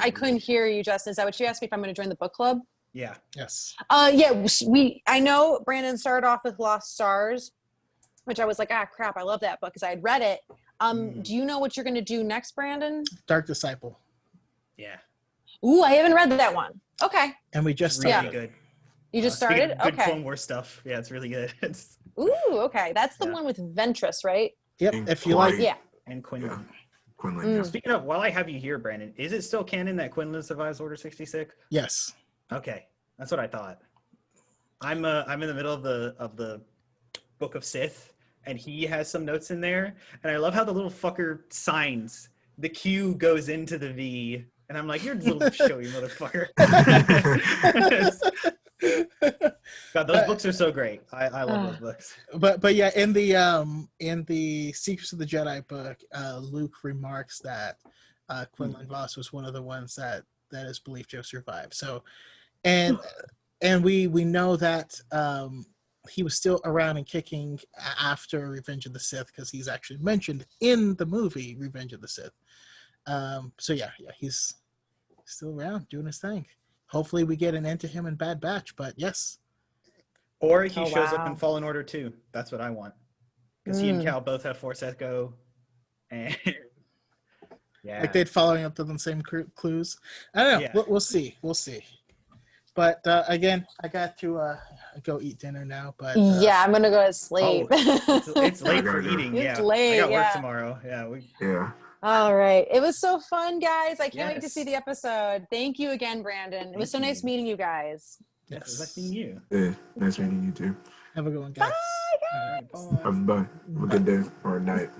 I couldn't hear you, Justin. Is that what you asked me if I'm going to join the book club? Yeah. Yes. I know Brandon started off with Lost Stars, which I was like, crap, I love that book because I had read it. Do you know what you're going to do next, Brandon? Dark Disciple. Yeah. Ooh, I haven't read that one. Okay. And we just really started. Good. You just started? Good Okay. Clone Wars stuff. Yeah, it's really good. Ooh, okay. That's the one with Ventress, right? Yep. And if you like. Yeah. And Quinlan. Yeah. Quinlan. Yeah. Speaking of, while I have you here, Brandon, is it still canon that Quinlan survives Order 66? Yes. Okay, that's what I thought. I'm in the middle of the Book of Sith, and he has some notes in there, and I love how the little fucker signs. The Q goes into the V, And I'm like, you're a little showy motherfucker. God, those books are so great. I love those books. But yeah, in the Secrets of the Jedi book, Luke remarks that Quinlan Voss was one of the ones that is believed to have survived. So, and we know that he was still around and kicking after Revenge of the Sith, because he's actually mentioned in the movie Revenge of the Sith. So yeah, he's still around doing his thing. Hopefully we get an end to him in Bad Batch, but yes. Or he shows up wow. in Fallen Order 2. That's what I want. Because he and Cal both have Force Echo. And yeah. Like they'd following up to the same clues. I don't know. Yeah. We'll see. But again, I got to go eat dinner now. But Yeah, I'm gonna go to sleep. It's late for It's eating. It's Yeah. late, I got work yeah. tomorrow. Yeah. Yeah. All right. It was so fun, guys. I can't wait to Yes. see the episode. Thank you again, Brandon. It was so Thank nice you. meeting you guys. Yes. It was nice meeting you. Yeah. Nice meeting you too. have a good one, guys. Bye, guys. Bye. Bye. Have a good day or night.